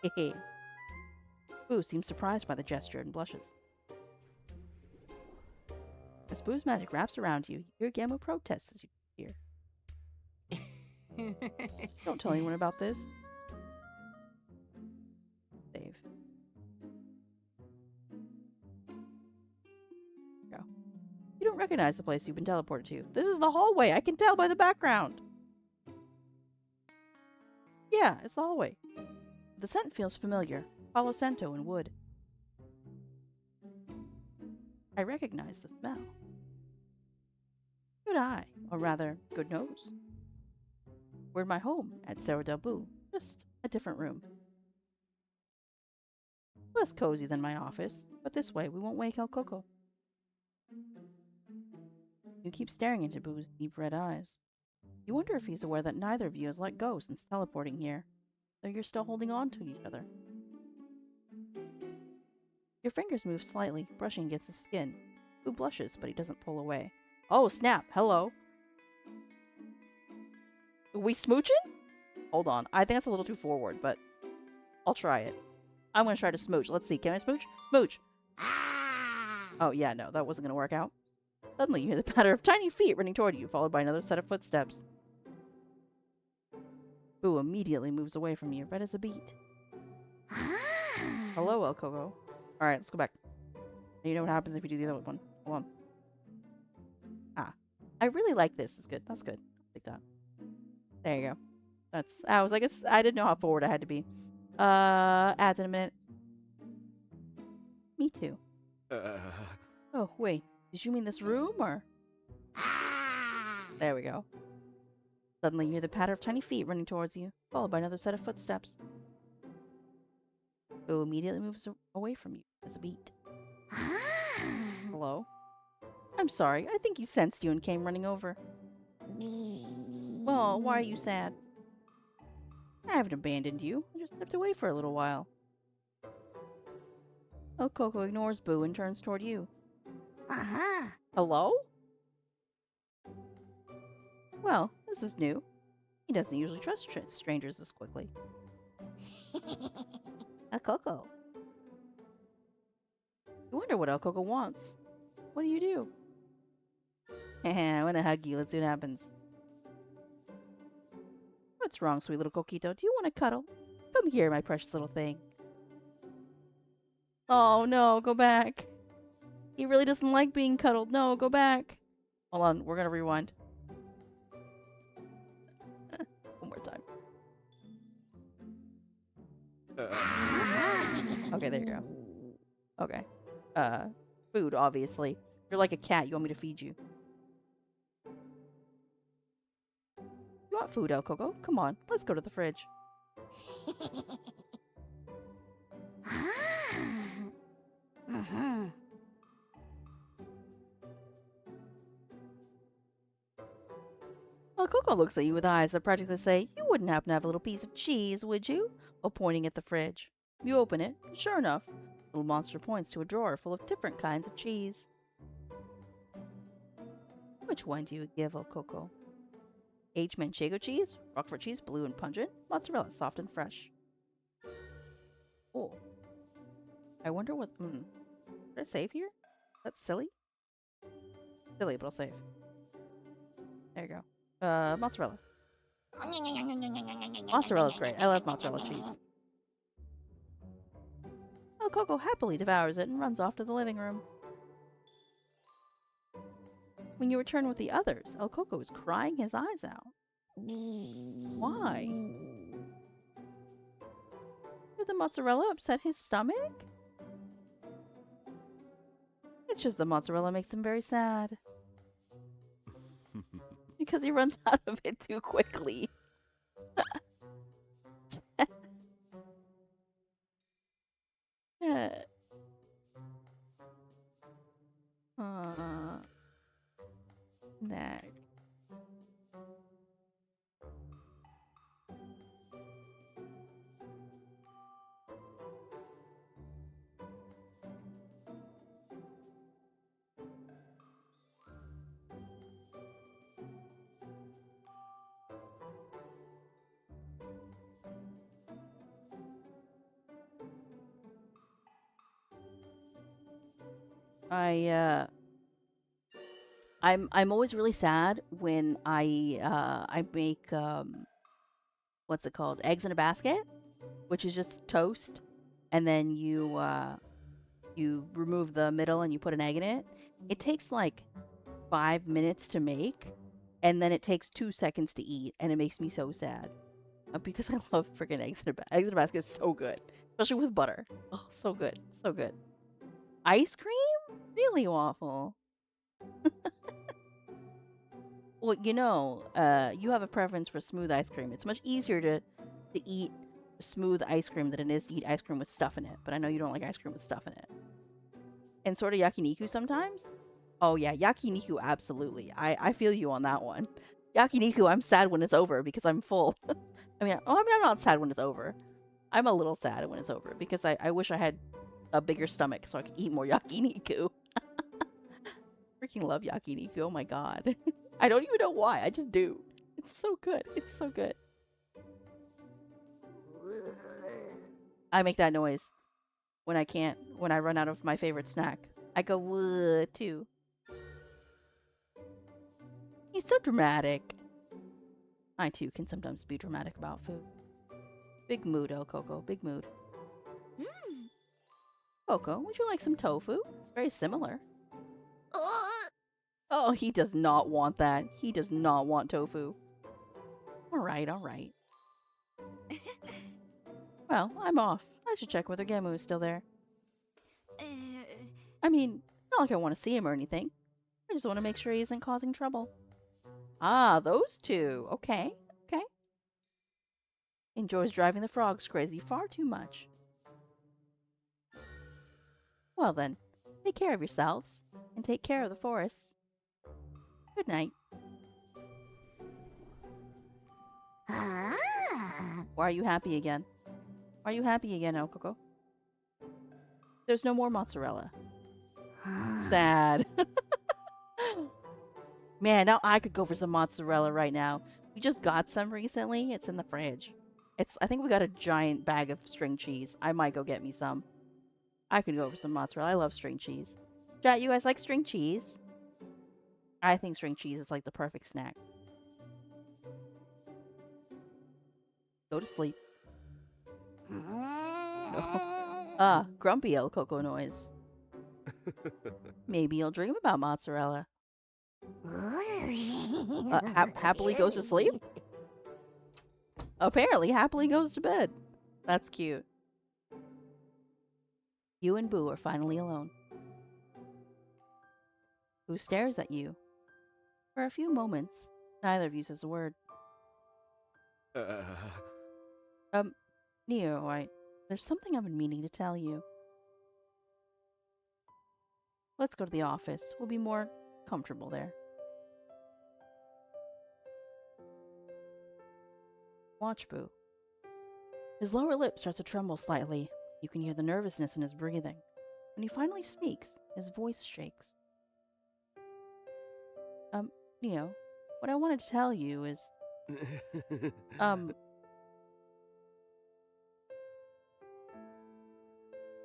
Hehe. Boo seems surprised by the gesture and blushes. As Boo's magic wraps around you, your Gamu protests as you hear. Don't tell anyone about this. Save. Go. You don't recognize the place you've been teleported to. This is the hallway. I can tell by the background. Yeah, it's the hallway. The scent feels familiar. Palo Santo and wood. I recognize the smell. Good eye, or rather, good nose. We're in my home at Cerro del Boo, just a different room. Less cozy than my office, but this way we won't wake El Coco. You keep staring into Boo's deep red eyes. You wonder if he's aware that neither of you has let go since teleporting here, though you're still holding on to each other. Your fingers move slightly, brushing against his skin. Boo blushes, but he doesn't pull away. Oh, snap! Hello! Are we smooching? Hold on. I think that's a little too forward, but I'll try it. I'm gonna try to smooch. Let's see. Can I smooch? Smooch! Oh, yeah, no. That wasn't gonna work out. Suddenly, you hear the patter of tiny feet running toward you, followed by another set of footsteps. Boo immediately moves away from you, red as a beet. Hello, El Coco. Alright, let's go back. You know what happens if you do the other one. Hold on. Ah. I really like this. It's good. That's good. I'll take that. There you go. That's... I was like, I didn't know how forward I had to be. Add in a minute. Me too. Oh, wait. Did you mean this room, or...? There we go. Suddenly, you hear the patter of tiny feet running towards you, followed by another set of footsteps. Boo immediately moves away from you as a beat. Hello? I'm sorry. I think he sensed you and came running over. Well, why are you sad? I haven't abandoned you. I just stepped away for a little while. El Coco ignores Boo and turns toward you. Hello? Well, this is new. He doesn't usually trust strangers this quickly. El Coco. You wonder what El Coco wants. What do you do? I want to hug you. Let's see what happens. What's wrong, sweet little Coquito? Do you want to cuddle? Come here, my precious little thing. Oh, no. Go back. He really doesn't like being cuddled. No, go back. Hold on. We're going to rewind. One more time. Okay, there you go. Okay. Food, obviously. You're like a cat. You want me to feed you? You want food, El Coco? Come on. Let's go to the fridge. El Coco looks at you with eyes that practically say, you wouldn't happen to have a little piece of cheese, would you? While pointing at the fridge. You open it, and sure enough, little monster points to a drawer full of different kinds of cheese. Which one do you give, El Coco? Aged Manchego cheese, Roquefort cheese, blue and pungent, mozzarella, soft and fresh. Oh. I wonder what... Did I save here? That's silly? Silly, but I'll save. There you go. Mozzarella. Mozzarella's great. I love mozzarella cheese. El Coco happily devours it and runs off to the living room. When you return with the others, El Coco is crying his eyes out. Why? Did the mozzarella upset his stomach? It's just the mozzarella makes him very sad. Because he runs out of it too quickly. Next. I'm always really sad when I make what's it called? Eggs in a basket, which is just toast, and then you remove the middle and you put an egg in it. It takes like 5 minutes to make, and then it takes 2 seconds to eat, and it makes me so sad. Because I love freaking eggs in a basket is so good, especially with butter. Oh, so good, so good. Ice cream? Really waffle? Well, you have a preference for smooth ice cream. It's much easier to eat smooth ice cream than it is to eat ice cream with stuff in it. But I know you don't like ice cream with stuff in it. And sort of yakiniku sometimes. Oh yeah, yakiniku absolutely. I feel you on that one. Yakiniku, I'm sad when it's over because I'm full. I'm not sad when it's over. I'm a little sad when it's over because I wish I had a bigger stomach so I could eat more yakiniku. Freaking love yakiniku. Oh my god. I don't even know why. I just do. It's so good. It's so good. I make that noise when I run out of my favorite snack. I go, "Whoa," too. He's so dramatic. I too can sometimes be dramatic about food. Big mood, El Coco. Big mood. Coco, would you like some tofu? It's very similar. Oh, he does not want that. He does not want tofu. Alright, alright. Well, I'm off. I should check whether Gamu is still there. I mean, not like I want to see him or anything. I just want to make sure he isn't causing trouble. Ah, those two. Okay, okay. Enjoys driving the frogs crazy far too much. Well then, take care of yourselves, and take care of the forests. Good night. Why are you happy again? Are you happy again, El Coco? There's no more mozzarella. Sad. Man, now I could go for some mozzarella right now. We just got some recently. It's in the fridge. I think we got a giant bag of string cheese. I might go get me some. I could go for some mozzarella. I love string cheese. Chat, you guys like string cheese? I think string cheese is like the perfect snack. Go to sleep. Ah, grumpy El Coco noise. Maybe you'll dream about mozzarella. Happily goes to sleep? Apparently, happily goes to bed. That's cute. You and Boo are finally alone. Boo stares at you. For a few moments, neither of you says a word. Neo, there's something I've been meaning to tell you. Let's go to the office. We'll be more comfortable there. Watch Boo. His lower lip starts to tremble slightly. You can hear the nervousness in his breathing. When he finally speaks, his voice shakes. Neo, what I wanted to tell you is,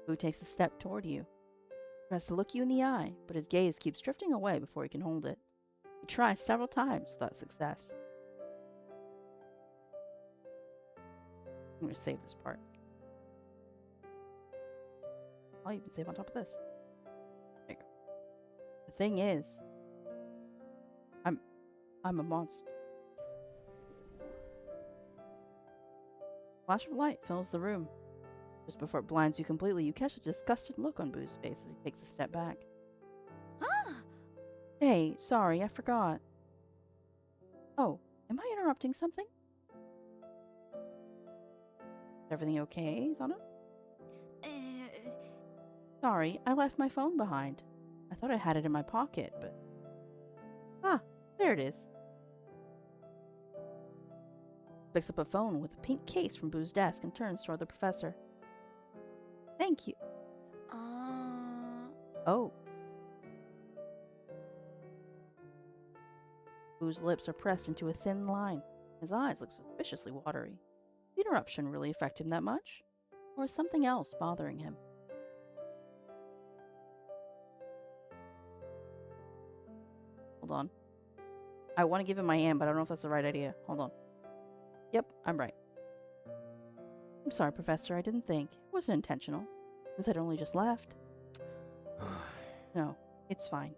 Boo takes a step toward you. He tries to look you in the eye, but his gaze keeps drifting away before he can hold it. He tries several times without success. I'm going to save this part. I'll even save on top of this. There you go. The thing is, I'm a monster. A flash of light fills the room. Just before it blinds you completely, you catch a disgusted look on Boo's face as he takes a step back. Hey, sorry, I forgot. Oh, am I interrupting something? Is everything okay, Zana? Sorry, I left my phone behind. I thought I had it in my pocket, but... Ah, there it is. Picks up a phone with a pink case from Boo's desk and turns toward the professor. Thank you. Oh. Boo's lips are pressed into a thin line. His eyes look suspiciously watery. Did the interruption really affect him that much? Or is something else bothering him? Hold on. I want to give him my hand, but I don't know if that's the right idea. Hold on. Yep, I'm right. I'm sorry, Professor. I didn't think. It wasn't intentional. Since I'd only just left. No, it's fine.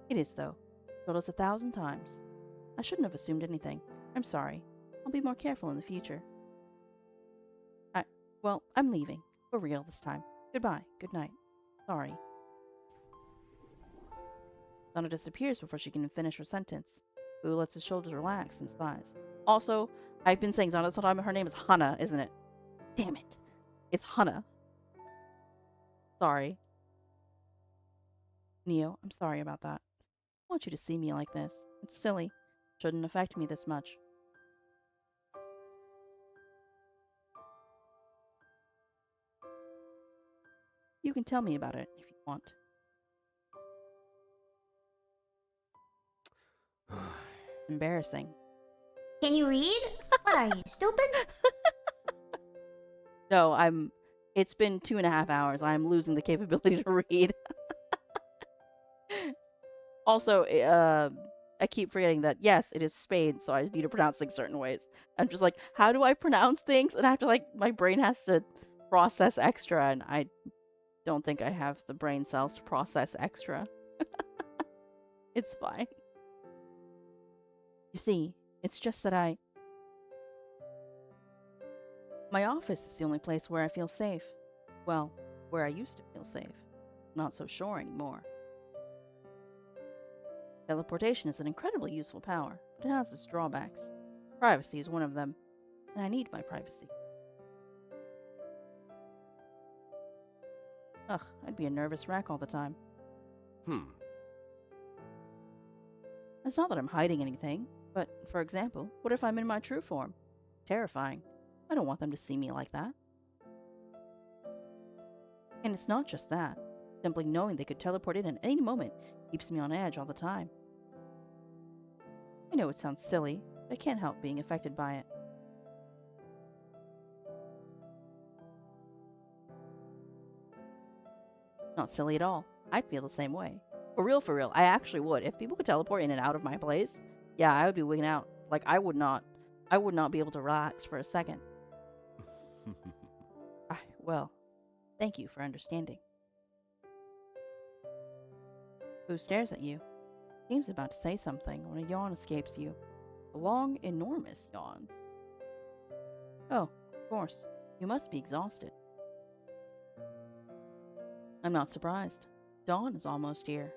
It is, though. Told us 1,000 times. I shouldn't have assumed anything. I'm sorry. I'll be more careful in the future. Well, I'm leaving. For real this time. Goodbye. Good night. Sorry. Donna disappears before she can finish her sentence. Boo lets his shoulders relax and sighs. Also, I've been saying Donna this whole time. Her name is Hana, isn't it? Damn it. It's Hana. Sorry. Neo, I'm sorry about that. I want you to see me like this. It's silly. Shouldn't affect me this much. You can tell me about it if you want. Embarrassing.
Can you read? What are you, stupid?
No, it's been 2.5 hours. I'm losing the capability to read. Also, I keep forgetting that, yes, it is Spain, so I need to pronounce things certain ways. I'm just like, how do I pronounce things? And I have to, my brain has to process extra, and I don't think I have the brain cells to process extra. It's fine. You see, it's just that my office is the only place where I feel safe. Well, where I used to feel safe. Not so sure anymore. Teleportation is an incredibly useful power, but it has its drawbacks. Privacy is one of them, and I need my privacy. Ugh, I'd be a nervous wreck all the time. It's not that I'm hiding anything, but, for example, what if I'm in my true form? Terrifying. I don't want them to see me like that. And it's not just that. Simply knowing they could teleport in at any moment keeps me on edge all the time. I know it sounds silly, but I can't help being affected by it. Not silly at all. I'd feel the same way. For real, I actually would. If people could teleport in and out of my place, yeah, I would be wigging out. Like, I would not be able to relax for a second. Well, thank you for understanding. Who stares at you? Seems about to say something when a yawn escapes you. A long, enormous yawn. Oh, of course. You must be exhausted. I'm not surprised. Dawn is almost here.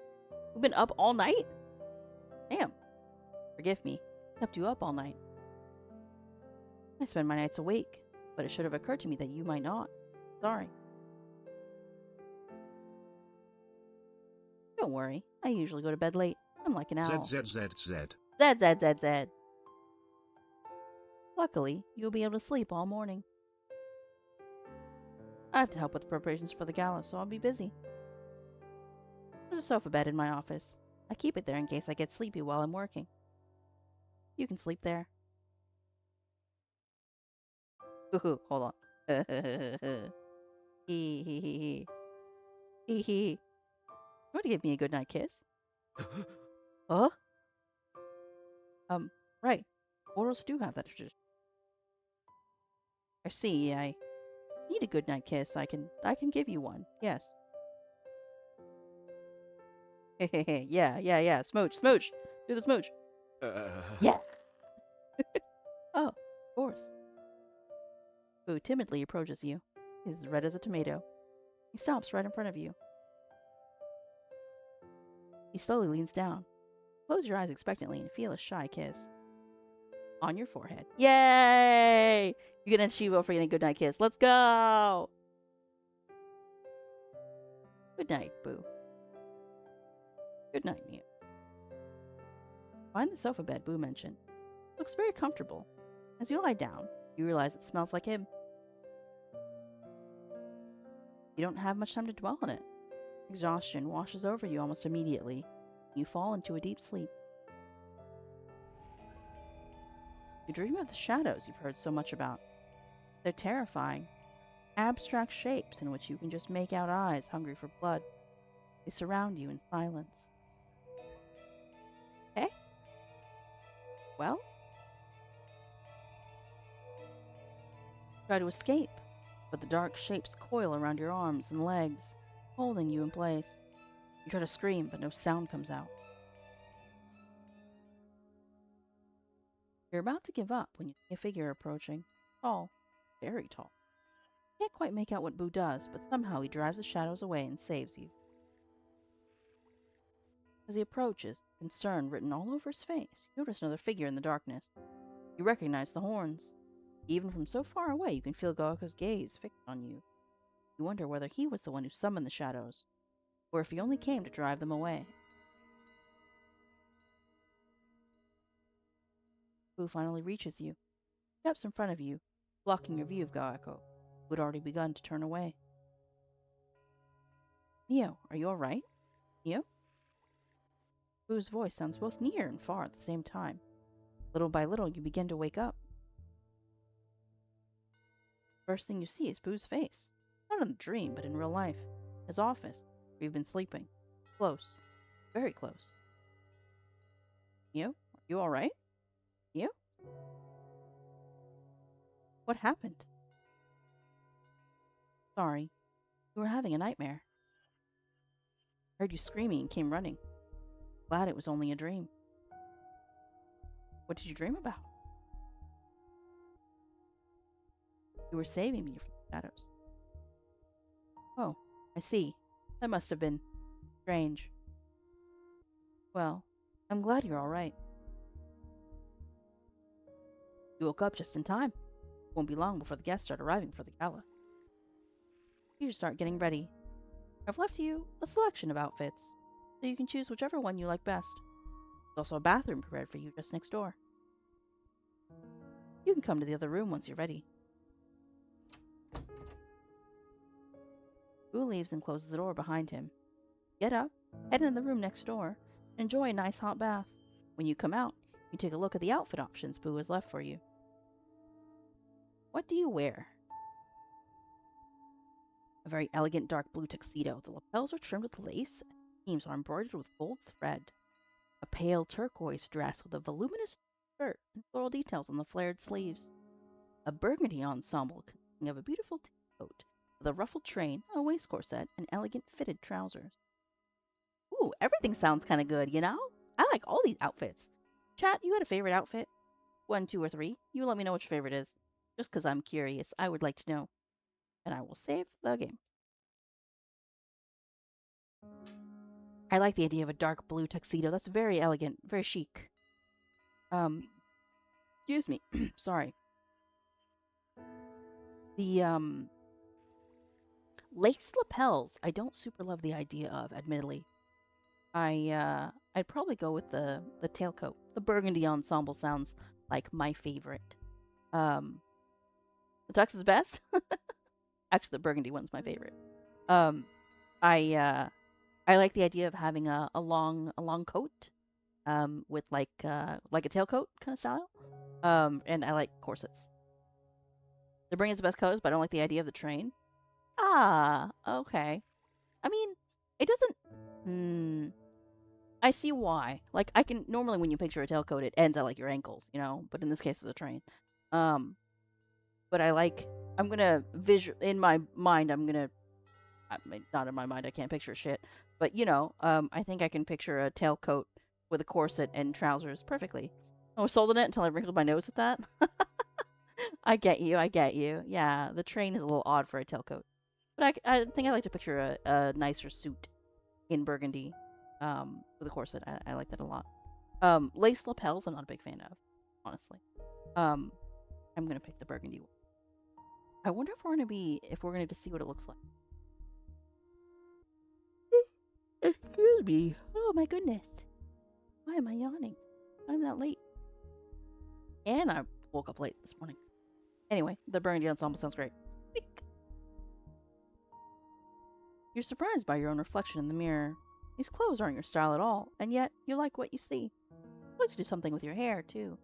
We've been up all night? Damn. Forgive me. Kept you up all night. I spend my nights awake, but it should have occurred to me that you might not. Sorry. Don't worry. I usually go to bed late. I'm like an owl. Z. Luckily, you'll be able to sleep all morning. I have to help with the preparations for the gala, so I'll be busy. There's a sofa bed in my office. I keep it there in case I get sleepy while I'm working. You can sleep there. Hold on. Hee hee hee hee. Hee hee. You want to give me a goodnight kiss? Huh? Right. Mortals do have that tradition. I see. I need a goodnight kiss. I can give you one. Yes. Yeah. Smooch. Do the smooch. Yeah. Oh, of course. Boo timidly approaches you. He's as red as a tomato. He stops right in front of you. He slowly leans down. Close your eyes expectantly and feel a shy kiss. On your forehead. Yay! You get an achievement for getting a goodnight kiss. Let's go! Good night, Boo. Good night, Neo. Find the sofa bed Boo mentioned. Looks very comfortable. As you lie down, you realize it smells like him. You don't have much time to dwell on it. Exhaustion washes over you almost immediately. You fall into a deep sleep. You dream of the shadows you've heard so much about. They're terrifying. Abstract shapes in which you can just make out eyes hungry for blood. They surround you in silence. Okay? Well? Try to escape, but the dark shapes coil around your arms and legs, holding you in place. You try to scream, but no sound comes out. You're about to give up when you see a figure approaching. Tall. Very tall. You can't quite make out what Boo does, but somehow he drives the shadows away and saves you. As he approaches, concern written all over his face, you notice another figure in the darkness. You recognize the horns. Even from so far away, you can feel Goako's gaze fixed on you. You wonder whether he was the one who summoned the shadows, or if he only came to drive them away. Boo finally reaches you, steps in front of you, blocking your view of Goako, who had already begun to turn away. Neo, are you alright? Neo? Boo's voice sounds both near and far at the same time. Little by little, you begin to wake up. First thing you see is Boo's face. Not in the dream, but in real life. His office, where you've been sleeping. Close. Very close. Neo, are you alright? Neo? What happened? Sorry. You were having a nightmare. I heard you screaming and came running. Glad it was only a dream. What did you dream about? You were saving me from the shadows. Oh, I see. That must have been strange. Well, I'm glad you're all right. You woke up just in time. Won't be long before the guests start arriving for the gala. You should start getting ready. I've left you a selection of outfits, so you can choose whichever one you like best. There's also a bathroom prepared for you just next door. You can come to the other room once you're ready. Boo leaves and closes the door behind him. Get up, head in the room next door, and enjoy a nice hot bath. When you come out, you take a look at the outfit options Boo has left for you. What do you wear? A very elegant dark blue tuxedo. The lapels are trimmed with lace, and the seams are embroidered with gold thread. A pale turquoise dress with a voluminous skirt and floral details on the flared sleeves. A burgundy ensemble consisting of a beautiful coat with a ruffled train, a waist corset, and elegant fitted trousers. Ooh, everything sounds kind of good, you know? I like all these outfits. Chat, you had a favorite outfit? 1, 2, or 3? You let me know what your favorite is. Just because I'm curious, I would like to know. And I will save the game. I like the idea of a dark blue tuxedo. That's very elegant, very chic. Excuse me. Sorry. The, lace lapels, I don't super love the idea of, admittedly. I'd probably go with the tailcoat. The burgundy ensemble sounds like my favorite. The tux is best. Actually, the burgundy one's my favorite. I like the idea of having a long coat, with like a tailcoat kind of style. And I like corsets. They're bringing us the best colors, but I don't like the idea of the train. Ah, okay. I mean, it doesn't. I see why. Like, I can normally when you picture a tailcoat, it ends at like your ankles, you know. But in this case, it's a train. But I like. I'm gonna in my mind. I mean, not in my mind. I can't picture shit. But you know, I think I can picture a tailcoat with a corset and trousers perfectly. I was sold on it until I wrinkled my nose at that. I get you. Yeah, the train is a little odd for a tailcoat. But I think I like to picture a nicer suit in burgundy with a corset. I like that a lot. Lace lapels, I'm not a big fan of, honestly. I'm going to pick the burgundy one. I wonder if we're going to see what it looks like. Excuse me. Oh my goodness. Why am I yawning? I'm that late. And I woke up late this morning. Anyway, the burgundy ensemble sounds great. You're surprised by your own reflection in the mirror. These clothes aren't your style at all, and yet you like what you see. You'd like to do something with your hair, too.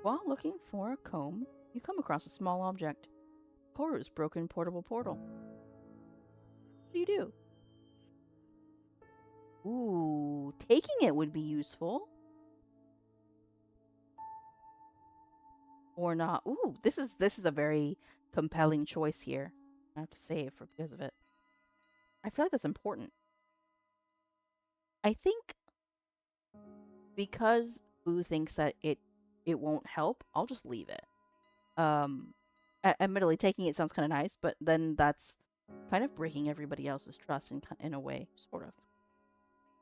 While looking for a comb, you come across a small object. Koru's broken portable portal. What do you do? Ooh, taking it would be useful. Or not. Ooh, this is a very compelling choice here. I have to say for because of it. I feel like that's important. I think because Boo thinks that it won't help, I'll just leave it. Admittedly, taking it sounds kind of nice, but then that's kind of breaking everybody else's trust in a way, sort of.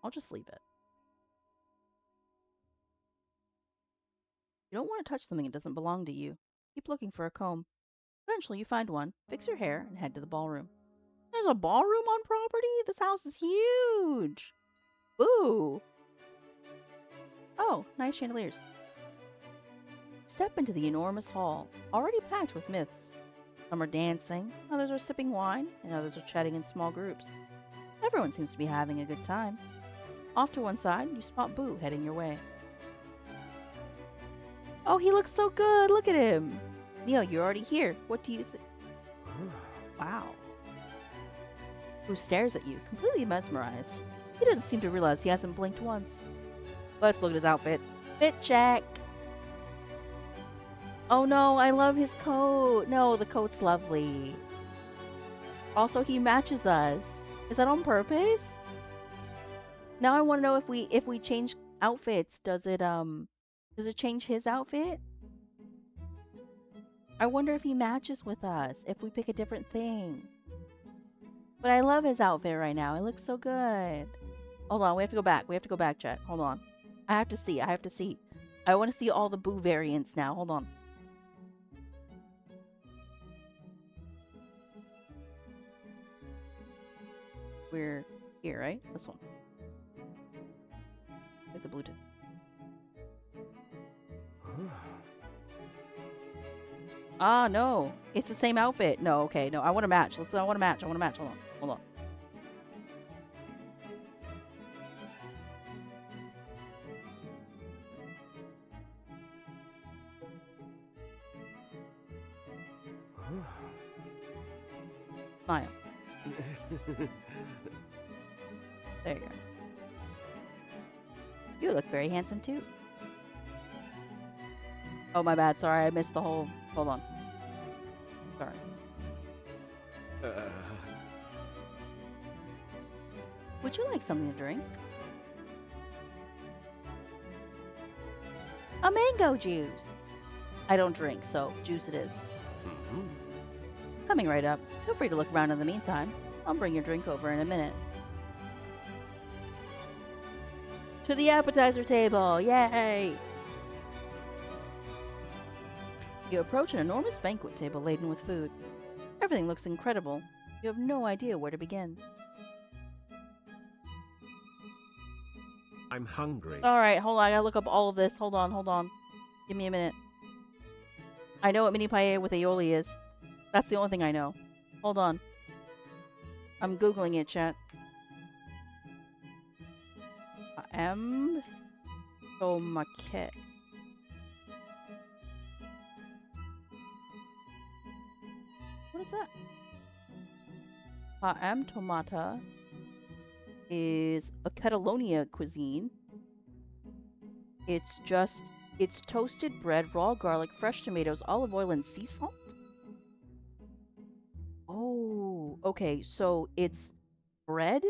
I'll just leave it. You don't want to touch something that doesn't belong to you. Keep looking for a comb. Eventually, you find one, fix your hair, and head to the ballroom. There's a ballroom on property? This house is huge! Boo! Oh, nice chandeliers. Step into the enormous hall, already packed with myths. Some are dancing, others are sipping wine, and others are chatting in small groups. Everyone seems to be having a good time. Off to one side, you spot Boo heading your way. Oh, he looks so good! Look at him! Neo, you're already here. What do you think? Wow. Boo stares at you, completely mesmerized. He doesn't seem to realize he hasn't blinked once. Let's look at his outfit. Fit check! Oh no, I love his coat! No, the coat's lovely. Also, he matches us. Is that on purpose? Now I want to know if we change outfits, does it change his outfit? I wonder if he matches with us, if we pick a different thing. But I love his outfit right now. It looks so good. Hold on, we have to go back. We have to go back, chat. Hold on. I have to see. I want to see all the Boo variants now. Hold on. We're here, right? This one. Like the Bluetooth. Ah, no. It's the same outfit. No, okay. No, I want to match. I want to match. Hold on. Hold on. Smile. There you go. You look very handsome too. Oh, my bad. Sorry, I missed the whole... Hold on. Sorry. Would you like something to drink? A mango juice! I don't drink, so juice it is. Coming right up. Feel free to look around in the meantime. I'll bring your drink over in a minute. To the appetizer table! Yay! You approach an enormous banquet table laden with food. Everything looks incredible. You have no idea where to begin.
I'm hungry.
Alright, hold on. I gotta look up all of this. Hold on. Give me a minute. I know what mini paella with aioli is. That's the only thing I know. Hold on. I'm Googling it, chat. Tomate. What is that? Tomata is a Catalonia cuisine. It's toasted bread, raw garlic, fresh tomatoes, olive oil, and sea salt. Oh, okay. So it's bread,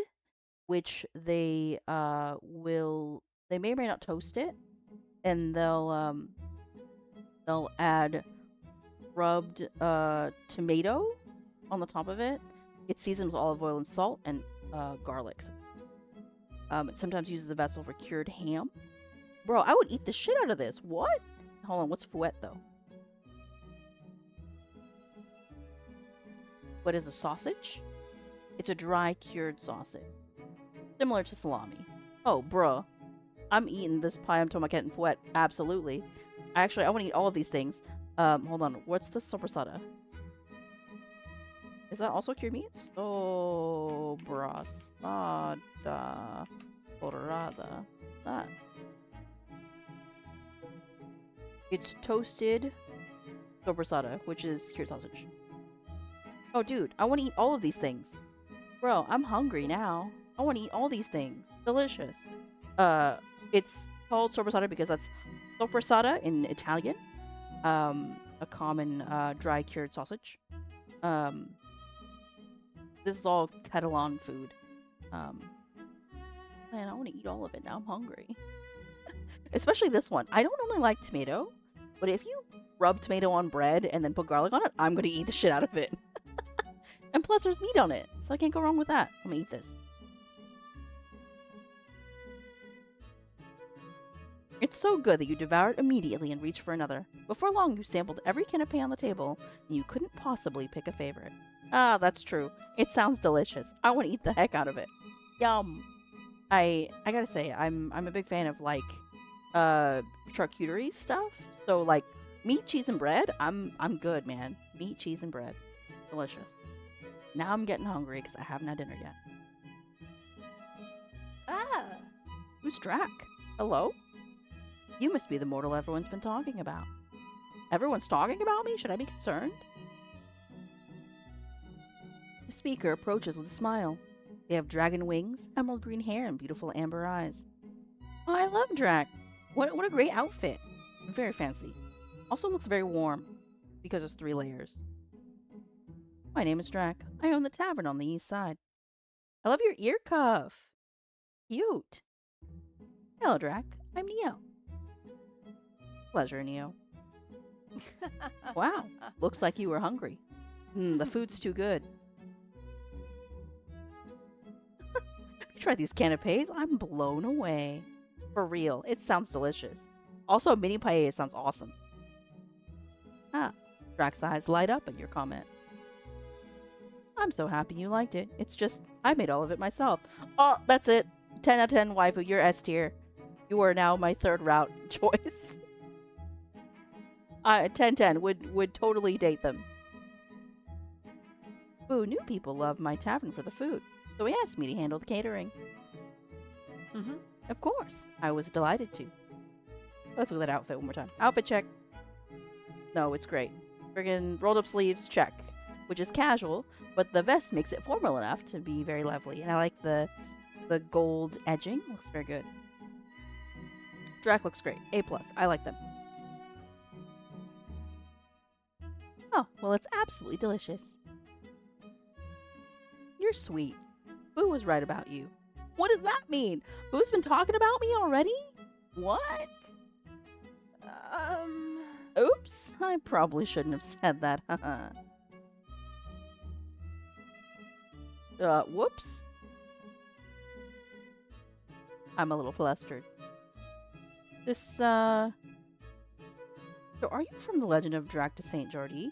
which they may or may not toast it, and they'll add rubbed tomato on the top of it. It's seasoned with olive oil and salt and garlic. It sometimes uses a vessel for cured ham. Bro, I would eat the shit out of this. What? Hold on, what's fouet though? What is a sausage? It's a dry cured sausage. Similar to salami. Oh, bruh. I'm eating this pie tomate and fouet. Absolutely. I want to eat all of these things. Hold on. What's the sopressata? Is that also cured meats? Sopressata dorada. That. It's toasted sopressata, which is cured sausage. Oh, dude, I want to eat all of these things. Bro, I'm hungry now. I want to eat all these things. Delicious. It's called sopressata because that's sopressata in Italian. A common dry cured sausage. This is all Catalan food. Man, I want to eat all of it now. I'm hungry. Especially this one. I don't normally like tomato, but if you rub tomato on bread and then put garlic on it, I'm going to eat the shit out of it. And plus there's meat on it, so I can't go wrong with that. I'm going to eat this. It's so good that you devour it immediately and reach for another. Before long, you sampled every canapé on the table, and you couldn't possibly pick a favorite. Ah, that's true. It sounds delicious. I want to eat the heck out of it. Yum. I gotta say, I'm a big fan of like charcuterie stuff. So like meat, cheese, and bread. I'm good, man. Meat, cheese, and bread. Delicious. Now I'm getting hungry because I haven't had dinner yet.
Ah.
Who's Drac? Hello? You must be the mortal everyone's been talking about. Everyone's talking about me? Should I be concerned? The speaker approaches with a smile. They have dragon wings, emerald green hair, and beautiful amber eyes. Oh, I love Drac. What a great outfit. Very fancy. Also looks very warm, because it's 3 layers. My name is Drac. I own the tavern on the east side. I love your ear cuff. Cute. Hello, Drac. I'm Neo. Pleasure, Neo. Wow. Looks like you were hungry. The food's too good. Try these canapes. I'm blown away. For real. It sounds delicious. Also, mini paella sounds awesome. Ah, Drac's eyes light up at your comment. I'm so happy you liked it. It's just, I made all of it myself. Oh, that's it. 10 out of 10, waifu. You're S tier. You are now my 3rd route choice. 10/10 would totally date them. Ooh, new people love my tavern for the food, so he asked me to handle the catering. Of course, I was delighted to. Let's look at that outfit one more time. Outfit check. No, it's great. Friggin' rolled up sleeves, check. Which is casual, but the vest makes it formal enough to be very lovely. And I like the gold edging. Looks very good. Drac looks great. A+. I like them. Oh, well, it's absolutely delicious. You're sweet. Boo was right about you. What does that mean? Boo's been talking about me already? What? Oops. I probably shouldn't have said that. Whoops. I'm a little flustered. So are you from the Legend of Drac de Saint Jordi?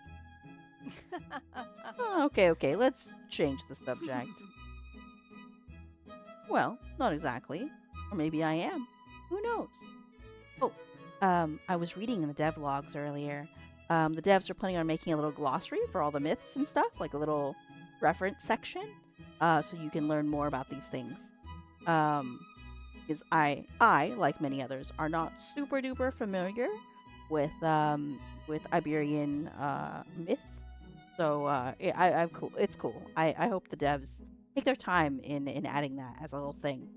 Oh, okay, let's change the subject. Well, not exactly. Or maybe I am. Who knows? Oh, I was reading in the devlogs earlier. The devs are planning on making a little glossary for all the myths and stuff, like a little reference section, so you can learn more about these things. Because I, like many others, are not super duper familiar with Iberian myth. So I'm cool. It's cool. I hope the devs take their time in adding that as a little thing.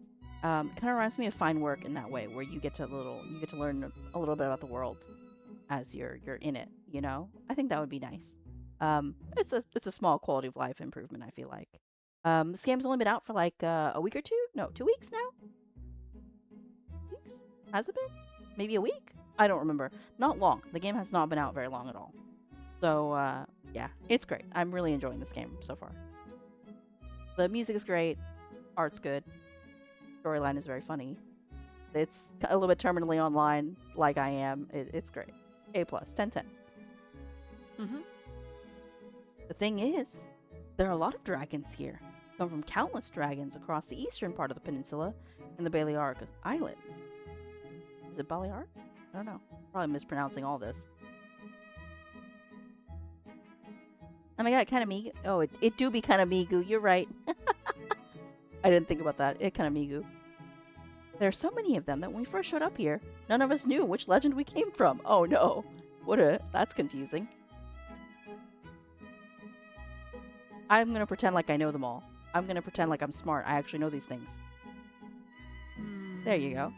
Kind of reminds me of fine work in that way, where you get to learn a little bit about the world as you're in it. You know, I think that would be nice. It's a small quality of life improvement, I feel like. This game's only been out for like a week or two. No, 2 weeks now. Weeks? Has it been? Maybe a week? I don't remember. Not long. The game has not been out very long at all. So yeah, it's great. I'm really enjoying this game so far. The music is great. Art's good. Storyline is very funny. It's a little bit terminally online, like I am. It's great. A+, 10/10. The thing is, there are a lot of dragons here. Come from countless dragons across the eastern part of the peninsula and the Balearic Islands. Is it Balearic? I don't know. Probably mispronouncing all this. And I got kind of Migu. Oh, it do be kind of Migu. You're right. I didn't think about that. It kind of Migu. There are so many of them that when we first showed up here, none of us knew which legend we came from. Oh no. That's confusing. I'm gonna pretend like I know them all. I'm gonna pretend like I'm smart. I actually know these things. There you go.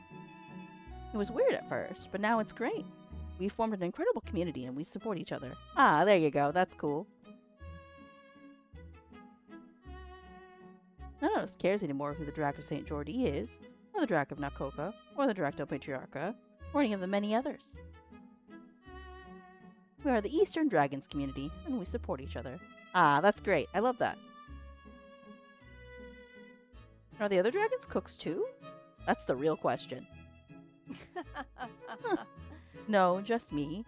It was weird at first, but now it's great. We formed an incredible community and we support each other. Ah, there you go. That's cool. None of us cares anymore who the Drac of St. Jordi is, or the Drac of Nakoka, or the Drac del Patriarcha, or any of the many others. We are the Eastern Dragons community, and we support each other. Ah, that's great. I love that. Are the other dragons cooks too? That's the real question. Huh. No, just me.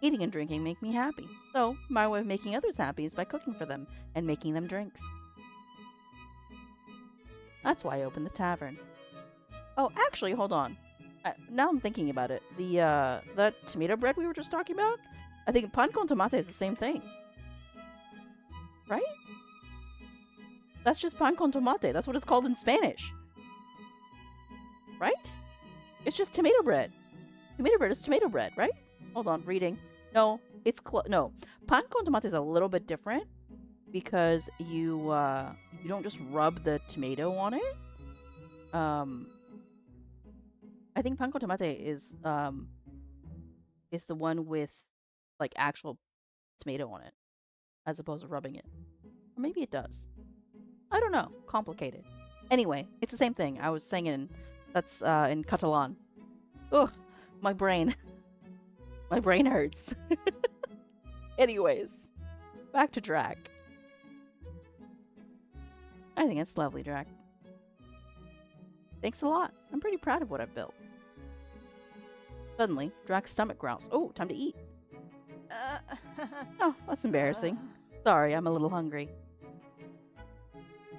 Eating and drinking make me happy, so my way of making others happy is by cooking for them and making them drinks. That's why I opened the tavern. Oh, actually, hold on. Now I'm thinking about it. That tomato bread we were just talking about? I think pan con tomate is the same thing. Right? That's just pan con tomate. That's what it's called in Spanish. Right? It's just tomato bread. Tomato bread is tomato bread, right? Hold on, reading. No, it's no. Pan con tomate is a little bit different because you don't just rub the tomato on it. I think pan con tomate is the one with like actual tomato on it as opposed to rubbing it. Or maybe it does. I don't know. Complicated. Anyway, it's the same thing. I was saying that's in Catalan. Ugh, my brain. My brain hurts. Anyways, back to Drac. I think it's lovely, Drac. Thanks a lot. I'm pretty proud of what I've built. Suddenly, Drac's stomach growls. Oh, time to eat. Oh, that's embarrassing. Sorry, I'm a little hungry.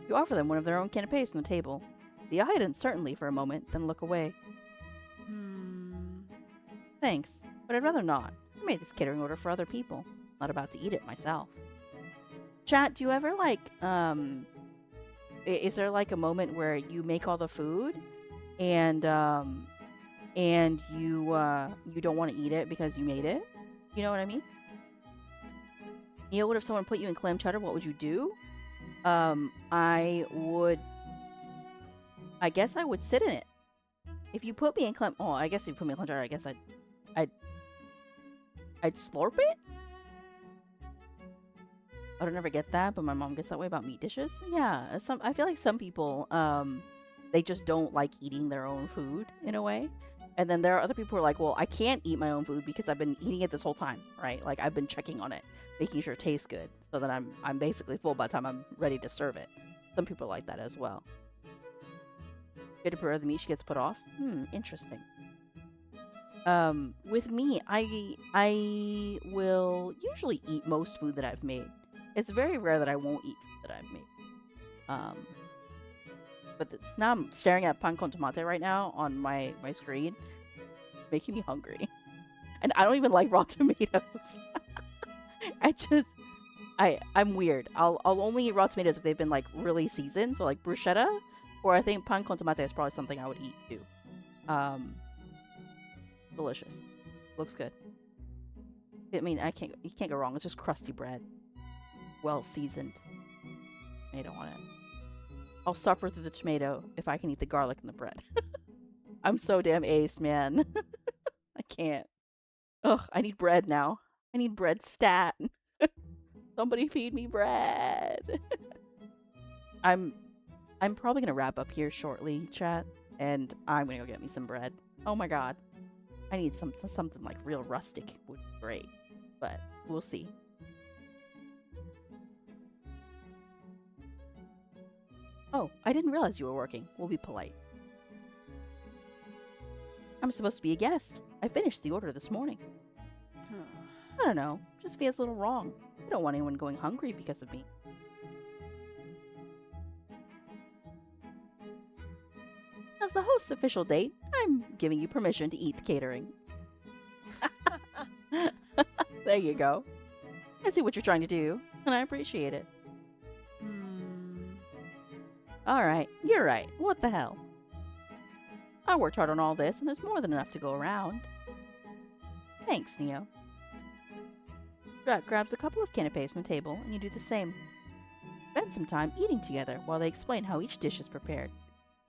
You offer them one of their own canapes from the table. They eye it uncertainly for a moment, then look away. Thanks, but I'd rather not. I made this catering order for other people. Not about to eat it myself. Chat, do you ever is there like a moment where you make all the food and you don't want to eat it because you made it? You know what I mean? You know, what if someone put you in clam chowder? What would you do? I guess I would sit in it. If you put me in clam, I guess if you put me in clam chowder, I guess I'd slurp it. I don't ever get that, but my mom gets that way about meat dishes. Yeah, I feel like some people, they just don't like eating their own food in a way. And then there are other people who are like, well, I can't eat my own food because I've been eating it this whole time, right? Like I've been checking on it, making sure it tastes good, so that I'm basically full by the time I'm ready to serve it. Some people are like that as well. Good to prepare the meat, she gets put off. Interesting. With me, I will usually eat most food that I've made. It's very rare that I won't eat food that I've made. But now I'm staring at pan con tomate right now on my screen, making me hungry. And I don't even like raw tomatoes. I'm weird. I'll only eat raw tomatoes if they've been like really seasoned, so like bruschetta, or I think pan con tomate is probably something I would eat too. Delicious. Looks good. I mean, you can't go wrong. It's just crusty bread. Well seasoned. Tomato on it. I'll suffer through the tomato if I can eat the garlic and the bread. I'm so damn ace, man. I can't. Ugh, I need bread now. I need bread stat. Somebody feed me bread. I'm probably gonna wrap up here shortly, chat, and I'm gonna go get me some bread. Oh my god. I need something like real rustic would be great. But we'll see. Oh, I didn't realize you were working. We'll be polite. I'm supposed to be a guest. I finished the order this morning. I don't know. Just feels a little wrong. I don't want anyone going hungry because of me. As the host's official date, I'm giving you permission to eat the catering. There you go. I see what you're trying to do, and I appreciate it. Alright, you're right. What the hell? I worked hard on all this, and there's more than enough to go around. Thanks, Neo. Drac grabs a couple of canapes from the table, and you do the same. Spend some time eating together while they explain how each dish is prepared.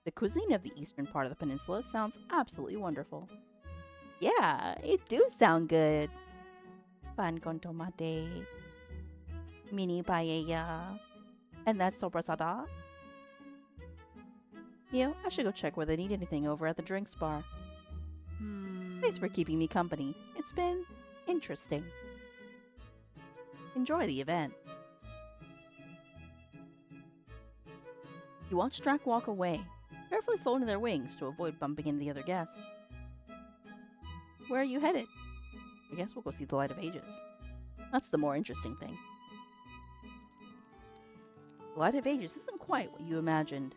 The cuisine of the eastern part of the peninsula sounds absolutely wonderful. Yeah, it do sound good. Pan con tomate, mini paella, and that sobrasada. I should go check where they need anything over at the drinks bar. Thanks for keeping me company. It's been interesting. Enjoy the event. You watch Drac walk away, carefully folding their wings to avoid bumping into the other guests. Where are you headed? I guess we'll go see the Light of Ages. That's the more interesting thing. The Light of Ages isn't quite what you imagined.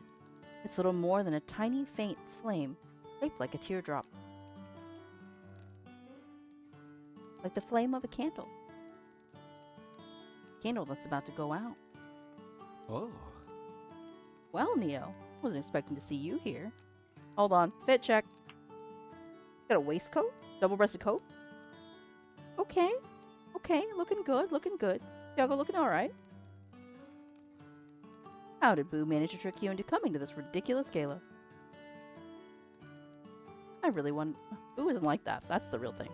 It's little more than a tiny, faint flame, shaped like a teardrop. Like the flame of a candle. Candle that's about to go out.
Oh.
Well, Neo, wasn't expecting to see you here. Hold on, fit check. Got a waistcoat? Double-breasted coat? Okay, looking good. Yago looking alright. How did Boo manage to trick you into coming to this ridiculous gala? I really want... Boo isn't like that. That's the real thing.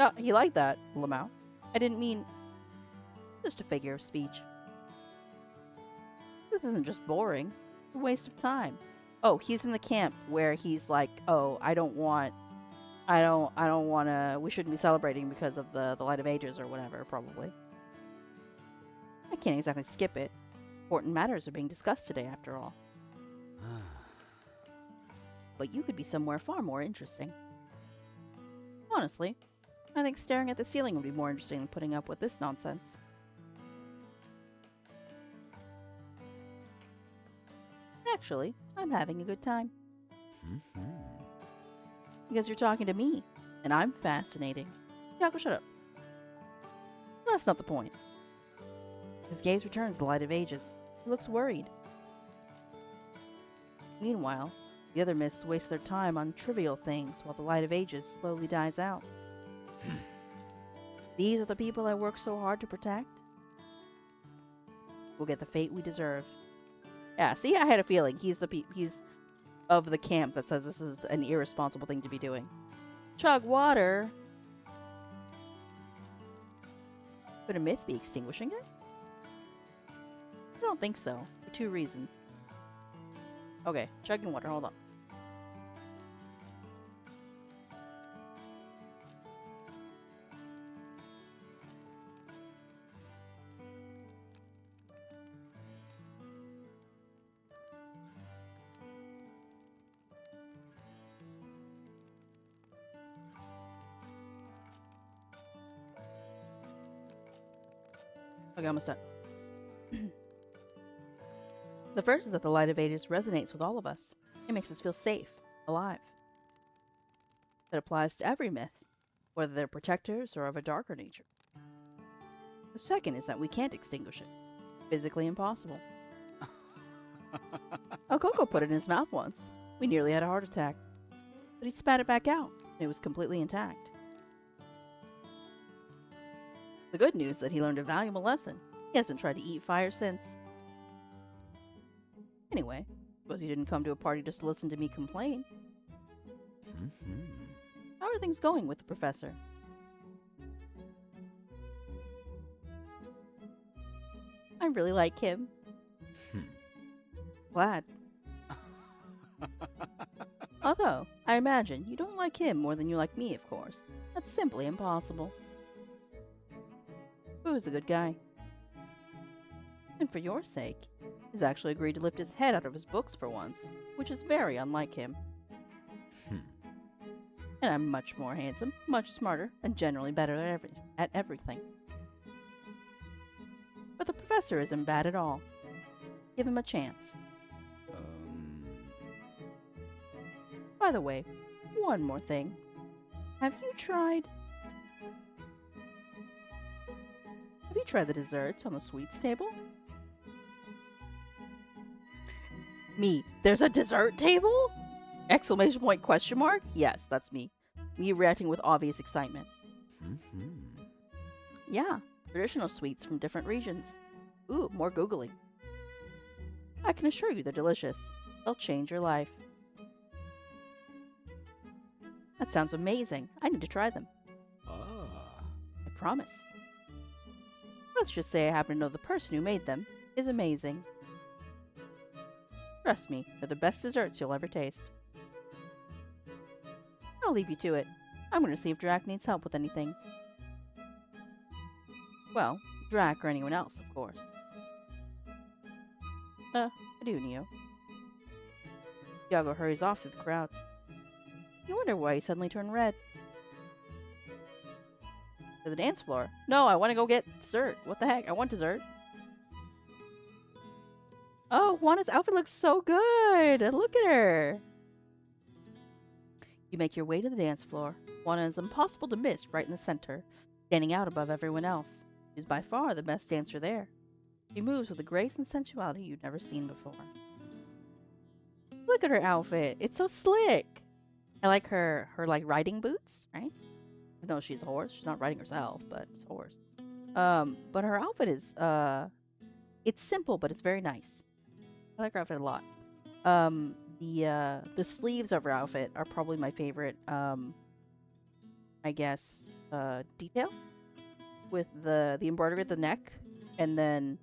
Oh, he liked that, Lamau. I didn't mean... Just a figure of speech. This isn't just boring. It's a waste of time. Oh, he's in the camp where he's like, oh, I don't want to, we shouldn't be celebrating because of the Light of Ages or whatever, probably. I can't exactly skip it. Important matters are being discussed today, after all. But you could be somewhere far more interesting. Honestly, I think staring at the ceiling would be more interesting than putting up with this nonsense. Actually, I'm having a good time. Because you're talking to me, and I'm fascinating. Yago, shut up. That's not the point. His gaze returns to the Light of Ages. He looks worried. Meanwhile, the other myths waste their time on trivial things while the Light of Ages slowly dies out. These are the people I work so hard to protect? We'll get the fate we deserve. Yeah, see, I had a feeling he's of the camp that says this is an irresponsible thing to be doing. Chug water. Could a myth be extinguishing it? I don't think so, for two reasons. Okay, chugging water, hold on. Okay, almost done. The first is that the Light of Ages resonates with all of us. It makes us feel safe, alive. That applies to every myth, whether they're protectors or of a darker nature. The second is that we can't extinguish it. Physically impossible. El Coco put it in his mouth once. We nearly had a heart attack. But he spat it back out, and it was completely intact. The good news is that he learned a valuable lesson. He hasn't tried to eat fire since. Anyway, suppose you didn't come to a party just to listen to me complain. How are things going with the professor? I really like him. Glad. Although, I imagine you don't like him more than you like me, of course. That's simply impossible. Boo's a good guy. And for your sake, he's actually agreed to lift his head out of his books for once, which is very unlike him. And I'm much more handsome, much smarter, and generally better at everything. But the professor isn't bad at all. Give him a chance. By the way, one more thing. Have you tried the desserts on the sweets table? Me. There's a dessert table? Exclamation point, question mark? Yes, that's me. Me reacting with obvious excitement.
Mm-hmm.
Yeah, traditional sweets from different regions. Ooh, more Googling. I can assure you they're delicious. They'll change your life. That sounds amazing. I need to try them.
Ah.
I promise. Let's just say I happen to know the person who made them is amazing. Trust me, they're the best desserts you'll ever taste. I'll leave you to it. I'm going to see if Drac needs help with anything. Well, Drac or anyone else, of course. I do, Neo. Yago hurries off through the crowd. You wonder why he suddenly turned red. To the dance floor? No, I want to go get dessert. What the heck? I want dessert. Oh, Juana's outfit looks so good. Look at her. You make your way to the dance floor. Juana is impossible to miss right in the center, standing out above everyone else. She's by far the best dancer there. She moves with a grace and sensuality you've never seen before. Look at her outfit. It's so slick. I like her like riding boots, right? Even though she's a horse. She's not riding herself, but it's a horse. But her outfit is it's simple, but it's very nice. I like her outfit a lot. The sleeves of her outfit are probably my favorite I guess detail, with the embroidery at the neck and then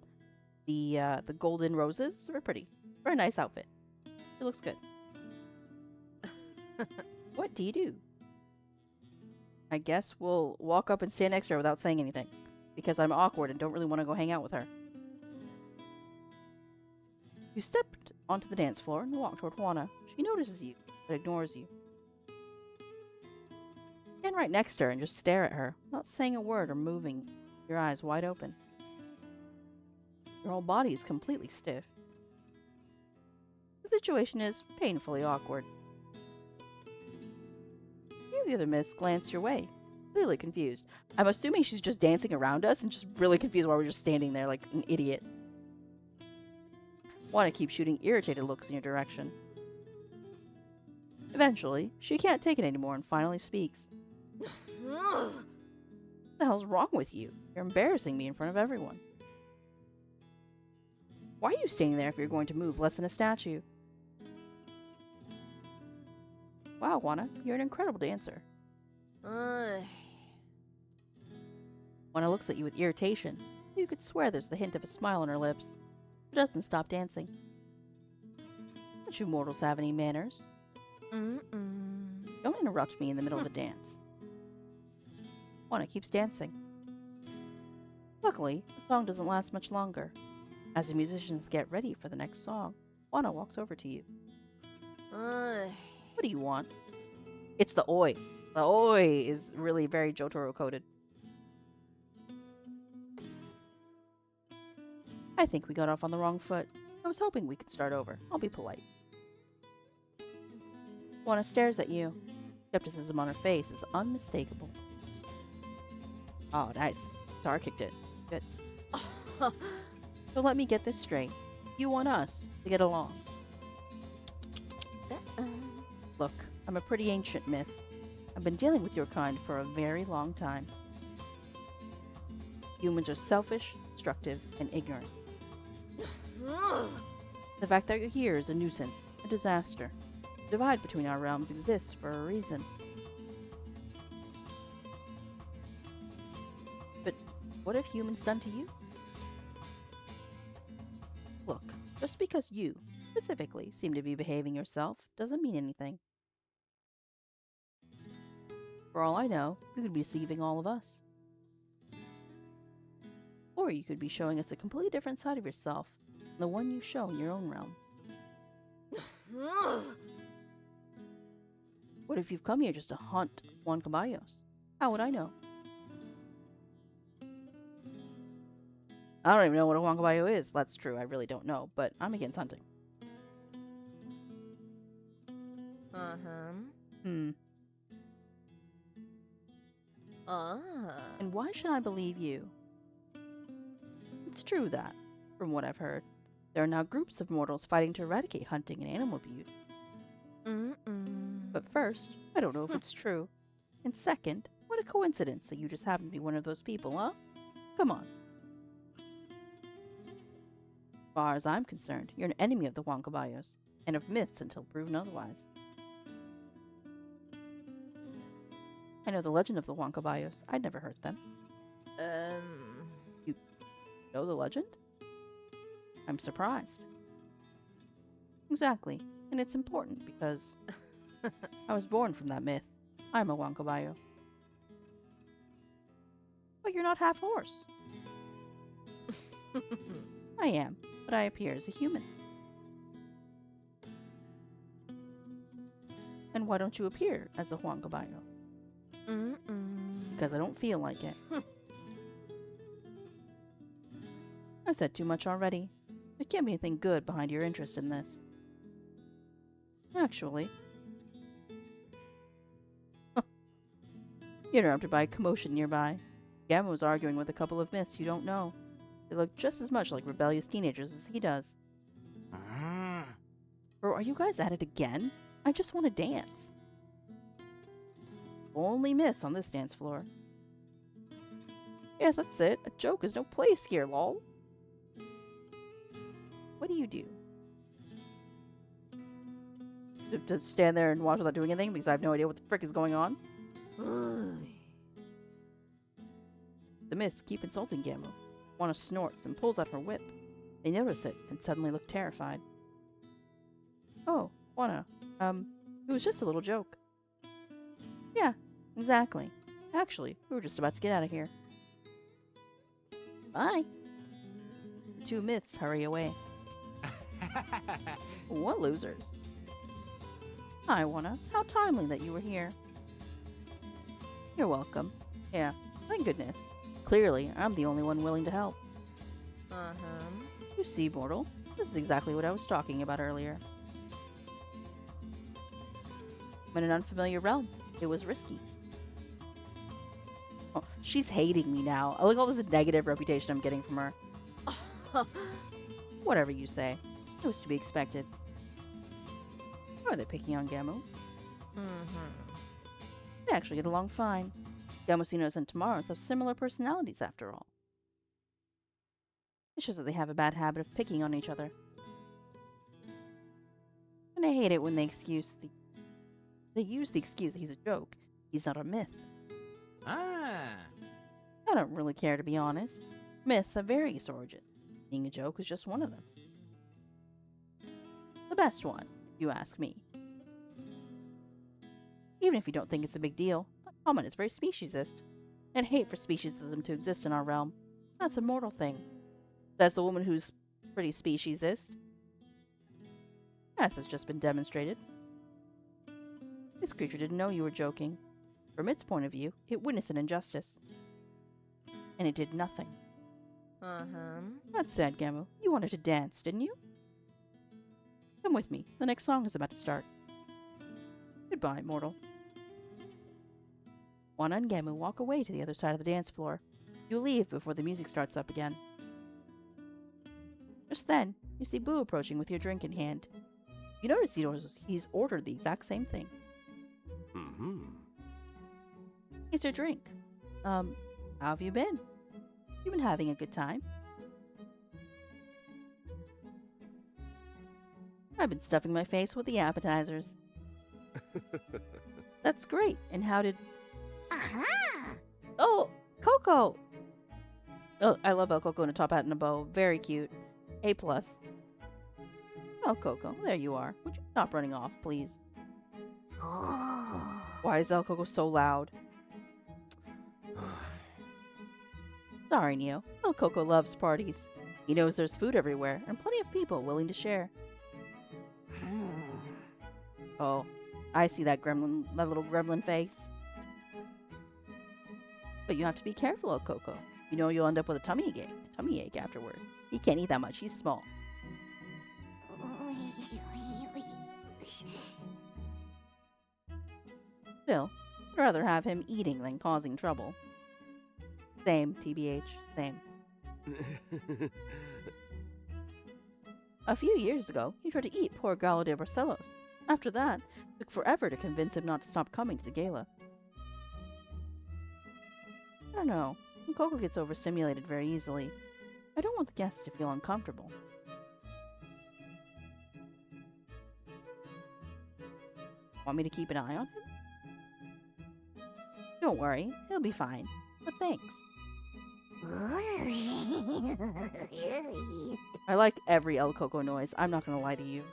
the golden roses. Very pretty. Very nice outfit. It looks good. What do you do? I guess we'll walk up and stand next to her without saying anything, because I'm awkward and don't really want to go hang out with her. You stepped onto the dance floor and walk toward Juana. She notices you, but ignores you. Stand right next to her and just stare at her, without saying a word or moving, your eyes wide open. Your whole body is completely stiff. The situation is painfully awkward. Few of the other myths glance your way, clearly confused. I'm assuming she's just dancing around us and just really confused while we're just standing there like an idiot. Want to keep shooting irritated looks in your direction. Eventually, she can't take it anymore and finally speaks. What the hell's wrong with you? You're embarrassing me in front of everyone. Why are you standing there if you're going to move less than a statue? Wow, Juana, you're an incredible dancer. Juana looks at you with irritation. You could swear there's the hint of a smile on her lips. She doesn't stop dancing. Don't you mortals have any manners? Don't interrupt me in the middle of the dance. Juana keeps dancing. Luckily, the song doesn't last much longer. As the musicians get ready for the next song, Juana walks over to you. What do you want? It's the oi. The oi is really very Jotaro coded. I think we got off on the wrong foot. I was hoping we could start over. I'll be polite. Juana stares at you. Skepticism on her face is unmistakable. Oh, nice. Star kicked it. Good. So let me get this straight. You want us to get along. Look, I'm a pretty ancient myth. I've been dealing with your kind for a very long time. Humans are selfish, destructive, and ignorant. The fact that you're here is a nuisance, a disaster. The divide between our realms exists for a reason. But what have humans done to you? Look, just because you, specifically, seem to be behaving yourself doesn't mean anything. For all I know, you could be deceiving all of us. Or you could be showing us a completely different side of yourself than the one you show in your own realm. What if you've come here just to hunt Juan Caballos? How would I know? I don't even know what a Juan Caballo is. That's true, I really don't know, but I'm against hunting. And why should I believe you? It's true that, from what I've heard, there are now groups of mortals fighting to eradicate hunting and animal abuse. But first, I don't know if it's true. And second, what What a coincidence that you just happen to be one of those people, huh? Come on. As far as I'm concerned, you're an enemy of the Huancabayos, and of myths until proven otherwise. I know the legend of the Huancabayos. I'd never heard them. You know the legend? I'm surprised. Exactly, and it's important because I was born from that myth. I'm a Huancabayo. But you're not half horse. I am, but I appear as a human. And why don't you appear as a Huancabayo? Because I don't feel like it. I've said too much already. There can't be anything good behind your interest in this. Actually. You're interrupted by a commotion nearby. Gamma was arguing with a couple of myths you don't know. They look just as much like rebellious teenagers as he does. Or are you guys at it again? I just want to dance. Only myths on this dance floor. Yes, that's it. A joke is no place here, lol. What do you do? To stand there and watch without doing anything because I have no idea what the frick is going on? The myths keep insulting Gamma. Wana snorts and pulls out her whip. They notice it and suddenly look terrified. Oh, Wana, it was just a little joke. Yeah, exactly. Actually, we were just about to get out of here. Bye. The two myths hurry away. What losers. Hi, Wana. How timely that you were here. You're welcome. Yeah, thank goodness. Clearly, I'm the only one willing to help. You see, mortal, this is exactly what I was talking about earlier. I'm in an unfamiliar realm. It was risky. Oh, she's hating me now. I like all this negative reputation I'm getting from her. Whatever you say. It was to be expected. Why are they picking on Gamu? They actually get along fine. Gamosinos and Tamaros have similar personalities after all. It's just that they have a bad habit of picking on each other. And I hate it when they use the excuse that he's a joke. He's not a myth. I don't really care, to be honest. Myths have various origins. Being a joke is just one of them. The best one, if you ask me. Even if you don't think it's a big deal, that comment is very speciesist. And hate for speciesism to exist in our realm. That's a mortal thing. That's the woman who's pretty speciesist. As has just been demonstrated. This creature didn't know you were joking. From its point of view, it witnessed an injustice. And it did nothing. That's sad, Gamu. You wanted to dance, didn't you? Come with me. The next song is about to start. Goodbye, mortal. Wana and Gamu walk away to the other side of the dance floor. You leave before the music starts up again. Just then, you see Boo approaching with your drink in hand. You notice he's ordered the exact same thing. Here's your drink. How have you been? You been having a good time? I've been stuffing my face with the appetizers. That's great. And how did... Oh, Coco! Oh, I love El Coco in a top hat and a bow. Very cute. A+. El Coco, there you are. Would you stop running off, please? Why is El Coco so loud? Sorry, Neo. El Coco loves parties. He knows there's food everywhere and plenty of people willing to share. Oh, I see that little gremlin face. But you have to be careful, El Coco. You know you'll end up with a tummy ache afterward. He can't eat that much. He's small. Still, I'd rather have him eating than causing trouble. Same, TBH, same. A few years ago, he tried to eat poor Galo de Barcelos. After that, it took forever to convince him not to stop coming to the gala. don't know. Coco gets overstimulated very easily. I don't want the guests to feel uncomfortable. Want me to keep an eye on him? Don't worry, he'll be fine. But thanks. I like every El Coco noise, I'm not gonna lie to you.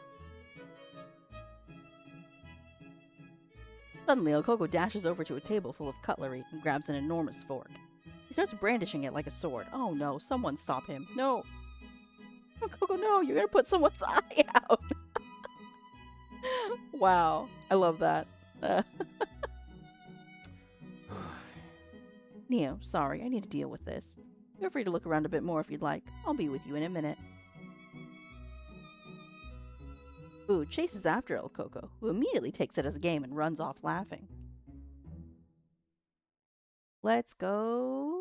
Suddenly, El Coco dashes over to a table full of cutlery and grabs an enormous fork. He starts brandishing it like a sword. Oh no, someone stop him. No. El Coco, no, you're gonna put someone's eye out. Wow, I love that. Neo, sorry, I need to deal with this. Feel free to look around a bit more if you'd like. I'll be with you in a minute. Boo chases after El Coco, who immediately takes it as a game and runs off laughing. Let's go.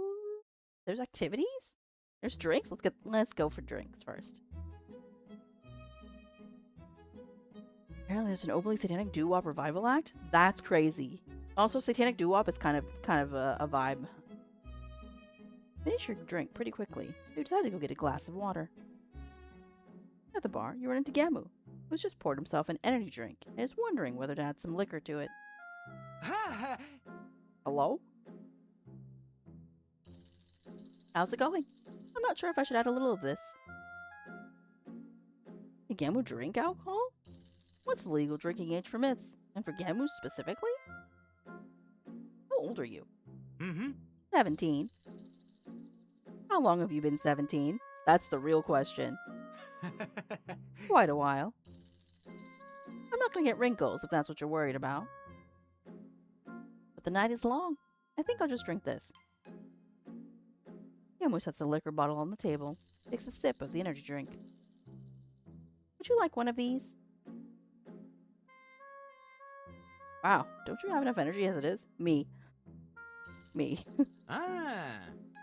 There's activities? There's drinks? Let's go for drinks first. Apparently there's an overly satanic doo-wop revival act? That's crazy. Also, satanic doo-wop is kind of a vibe. Finish your drink pretty quickly, so you decide to go get a glass of water. At the bar, you run into Gamu, who's just poured himself an energy drink and is wondering whether to add some liquor to it. Hello? How's it going? I'm not sure if I should add a little of this. Did Gamu drink alcohol? What's the legal drinking age for myths? And for Gamu specifically? How old are you? 17. How long have you been 17? That's the real question. Quite a while. I'm not going to get wrinkles if that's what you're worried about. But the night is long. I think I'll just drink this. Gamu sets the liquor bottle on the table, takes a sip of the energy drink. Would you like one of these? Wow, don't you have enough energy as it is? Me.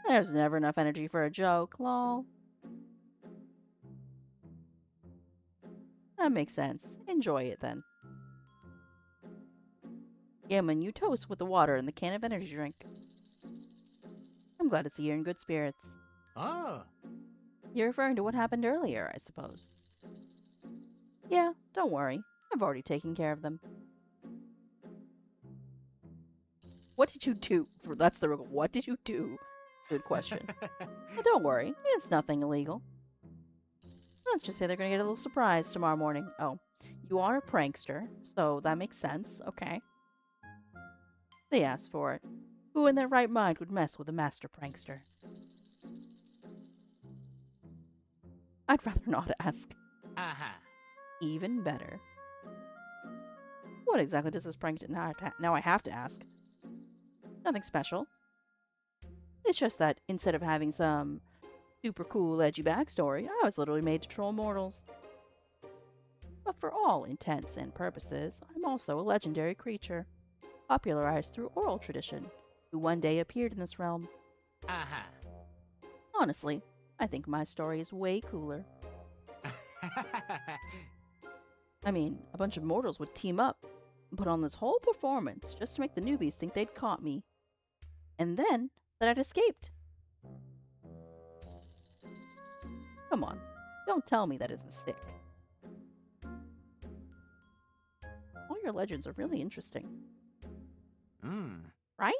There's never enough energy for a joke, lol. That makes sense. Enjoy it then. Gammon, you toast with the water and the can of energy drink. I'm glad to see you're in good spirits. You're referring to what happened earlier, I suppose. Yeah, don't worry. I've already taken care of them. What did you do? That's the real. What did you do? Good question. But don't worry, it's nothing illegal. Let's just say they're gonna get a little surprise tomorrow morning. Oh, you are a prankster, so that makes sense. Okay. They asked for it. Who in their right mind would mess with a master prankster? I'd rather not ask. Even better. What exactly does this prank do? Now I have to ask. Nothing special. It's just that instead of having some super cool, edgy backstory, I was literally made to troll mortals. But for all intents and purposes, I'm also a legendary creature, popularized through oral tradition, who one day appeared in this realm. Honestly, I think my story is way cooler. I mean, a bunch of mortals would team up and put on this whole performance just to make the newbies think they'd caught me. And then, that I'd escaped. Come on, don't tell me that isn't sick. All your legends are really interesting. Right?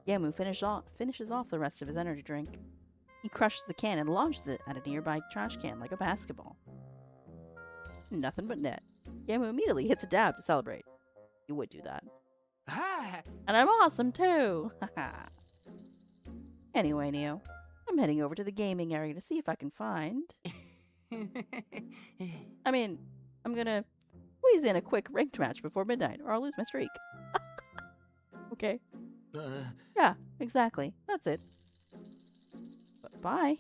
Yamu finishes off the rest of his energy drink. He crushes the can and launches it at a nearby trash can like a basketball. Nothing but net. Yamu immediately hits a dab to celebrate. You would do that. And I'm awesome too! Anyway, Neo, I'm heading over to the gaming area to see if I can find... I mean, I'm gonna squeeze in a quick ranked match before midnight or I'll lose my streak. Okay. Yeah, exactly. That's it. But bye.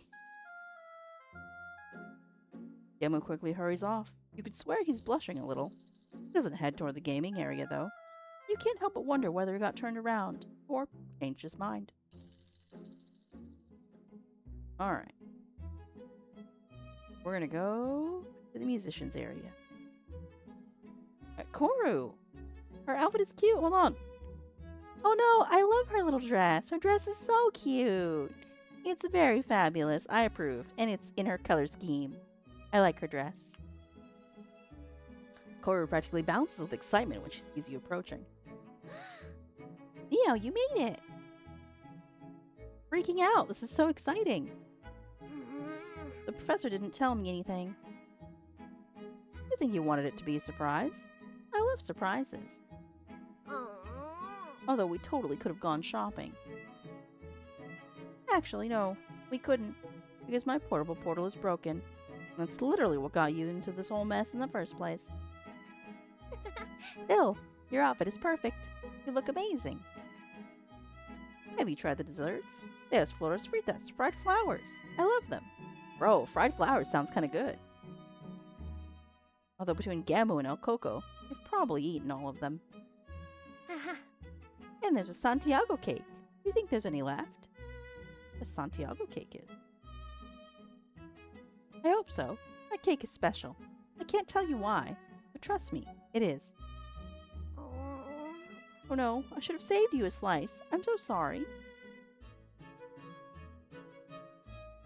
Yamu quickly hurries off. You could swear he's blushing a little. He doesn't head toward the gaming area, though. You can't help but wonder whether he got turned around or changed his mind. Alright. We're gonna go to the musicians area. Koru! Her outfit is cute. Hold on. Oh no, I love her little dress. Her dress is so cute. It's very fabulous. I approve. And it's in her color scheme. I like her dress. Koru practically bounces with excitement when she sees you approaching. Neo, you made it! Freaking out. This is so exciting. The professor didn't tell me anything. I think you wanted it to be a surprise. I love surprises. Although we totally could have gone shopping. Actually, no, we couldn't, because my portable portal is broken. That's literally what got you into this whole mess in the first place. Still, your outfit is perfect. You look amazing. Have you tried the desserts? There's flores fritas, fried flowers. I love them. Bro, fried flowers sounds kind of good. Although between Gambo and El Coco, you've probably eaten all of them. And there's a Santiago cake. Do you think there's any left? A Santiago cake is. I hope so. That cake is special. I can't tell you why, but trust me, it is. Oh no, I should have saved you a slice. I'm so sorry.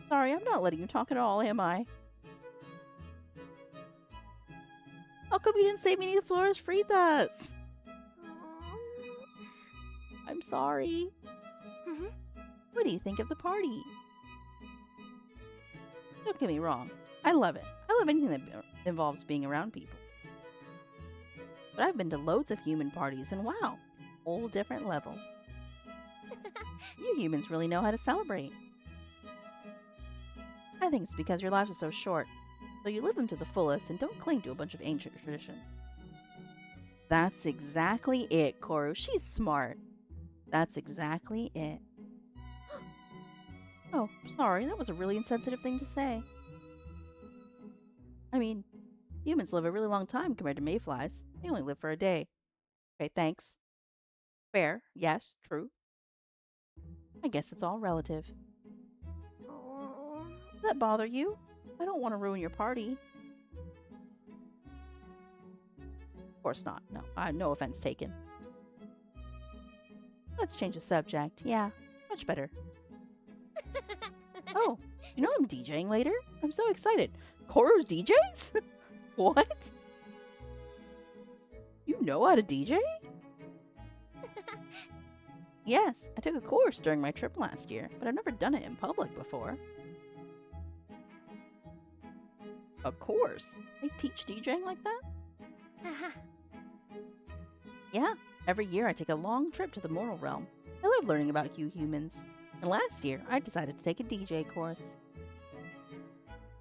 Sorry, I'm not letting you talk at all, am I? How come you didn't save me any flores fritas? I'm sorry. What do you think of the party? Don't get me wrong. I love it. I love anything that involves being around people. But I've been to loads of human parties, and wow, whole different level. You humans really know how to celebrate. I think it's because your lives are so short, so you live them to the fullest and don't cling to a bunch of ancient traditions. That's exactly it, Koru. She's smart. That's exactly it. Oh, sorry, that was a really insensitive thing to say. I mean, humans live a really long time compared to mayflies. They only live for a day. Okay, thanks. Fair, yes, true. I guess it's all relative. Does that bother you? I don't want to ruin your party. Of course not. No, no offense taken. Let's change the subject. Yeah, much better. Oh, you know I'm DJing later? I'm so excited. Koru's DJs? What? You know how to DJ? Yes, I took a course during my trip last year, but I've never done it in public before. A course? They teach DJing like that? Yeah, every year I take a long trip to the mortal realm. I love learning about you humans. And last year, I decided to take a DJ course.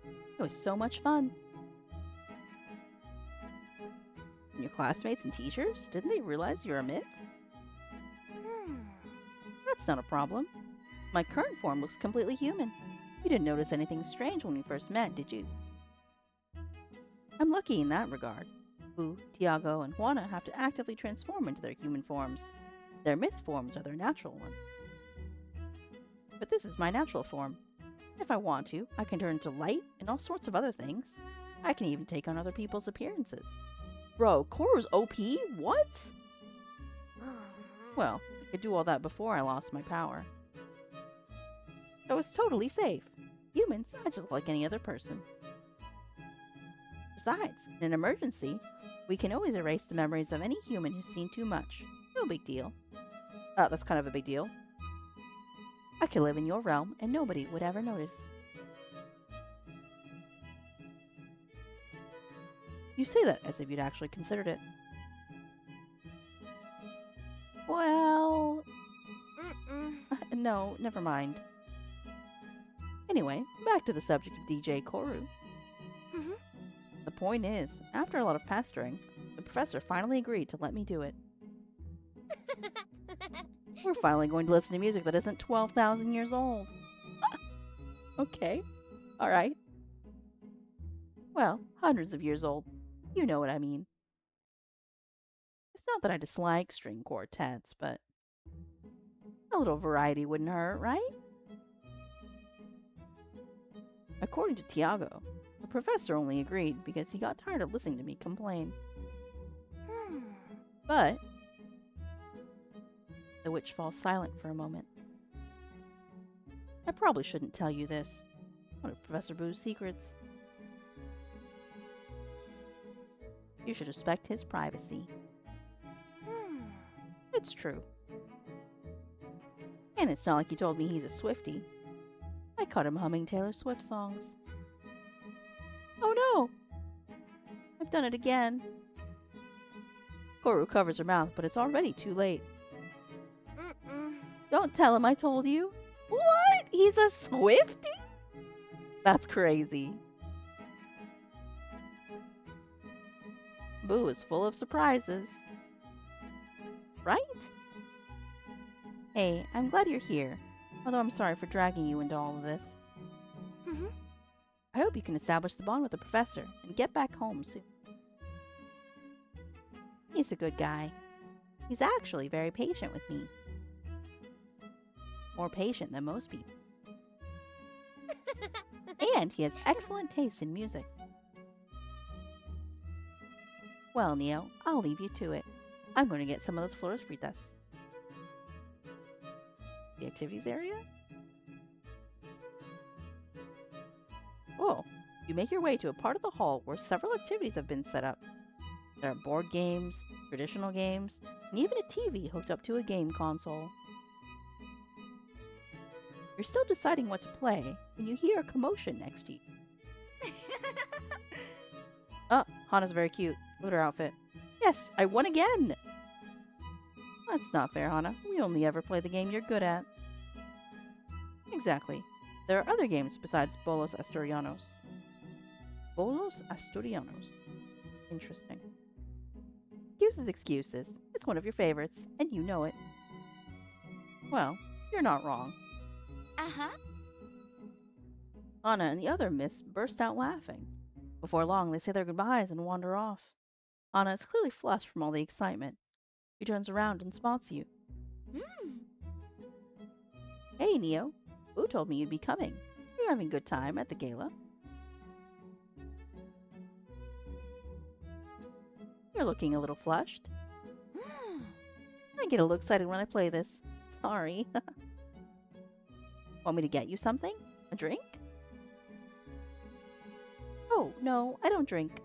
It was so much fun. And your classmates and teachers, didn't they realize you're a myth? That's not a problem. My current form looks completely human. You didn't notice anything strange when we first met, did you? I'm lucky in that regard. Boo, Tiago, and Juana have to actively transform into their human forms. Their myth forms are their natural one. But this is my natural form. If I want to, I can turn into light and all sorts of other things. I can even take on other people's appearances. Bro, Koru's OP? What? Well, I could do all that before I lost my power. So it's totally safe. Humans are just like any other person. Besides, in an emergency, we can always erase the memories of any human who's seen too much. No big deal. That's kind of a big deal. I could live in your realm and nobody would ever notice. You say that as if you'd actually considered it. Well... no, never mind. Anyway, back to the subject of DJ Koru. The point is, after a lot of pestering, the professor finally agreed to let me do it. We're finally going to listen to music that isn't 12,000 years old. Okay, alright. Well, hundreds of years old. You know what I mean. It's not that I dislike string quartets, but a little variety wouldn't hurt, right? According to Tiago, the professor only agreed because he got tired of listening to me complain. But The witch falls silent for a moment. I probably shouldn't tell you this. One of Professor Boo's secrets. You should respect his privacy. It's true. And it's not like he told me he's a Swiftie. I caught him humming Taylor Swift songs. Oh no! I've done it again. Koru covers her mouth, but it's already too late. Don't tell him I told you. What? He's a Swiftie? That's crazy. Boo is full of surprises. Right? Hey, I'm glad you're here. Although I'm sorry for dragging you into all of this. I hope you can establish the bond with the professor and get back home soon. He's a good guy. He's actually very patient with me. More patient than most people. And he has excellent taste in music. Well, Neo, I'll leave you to it. I'm going to get some of those flores fritas. The activities area? Oh, you make your way to a part of the hall where several activities have been set up. There are board games, traditional games, and even a TV hooked up to a game console. You're still deciding what to play when you hear a commotion next to you. Oh, Hana's very cute. Look at her outfit. Yes, I won again! That's not fair, Hana. We only ever play the game you're good at. Exactly. There are other games besides Bolos Asturianos. Bolos Asturianos. Interesting. Excuses, excuses. It's one of your favorites, and you know it. Well, you're not wrong. Anna and the other miss burst out laughing. Before long, they say their goodbyes and wander off. Anna is clearly flushed from all the excitement. She turns around and spots you. Hey, Neo. Boo told me you'd be coming. You're having a good time at the gala. You're looking a little flushed. I get a little excited when I play this. Sorry. Want me to get you something? A drink? Oh, no, I don't drink.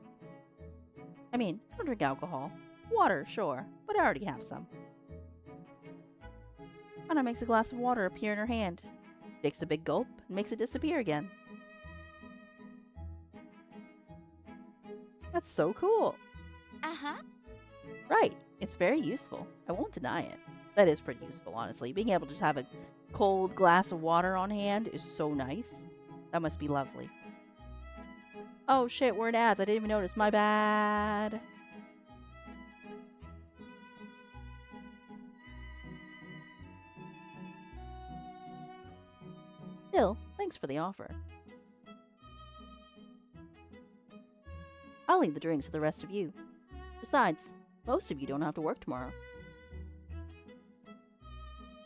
I mean, I don't drink alcohol. Water, sure, but I already have some. Anna makes a glass of water appear in her hand, takes a big gulp, and makes it disappear again. That's so cool. Right, it's very useful. I won't deny it. That is pretty useful, honestly. Being able to just have a cold glass of water on hand is so nice. That must be lovely. Oh shit, we're in ads. I didn't even notice. My bad. Still, thanks for the offer. I'll leave the drinks to the rest of you. Besides, most of you don't have to work tomorrow.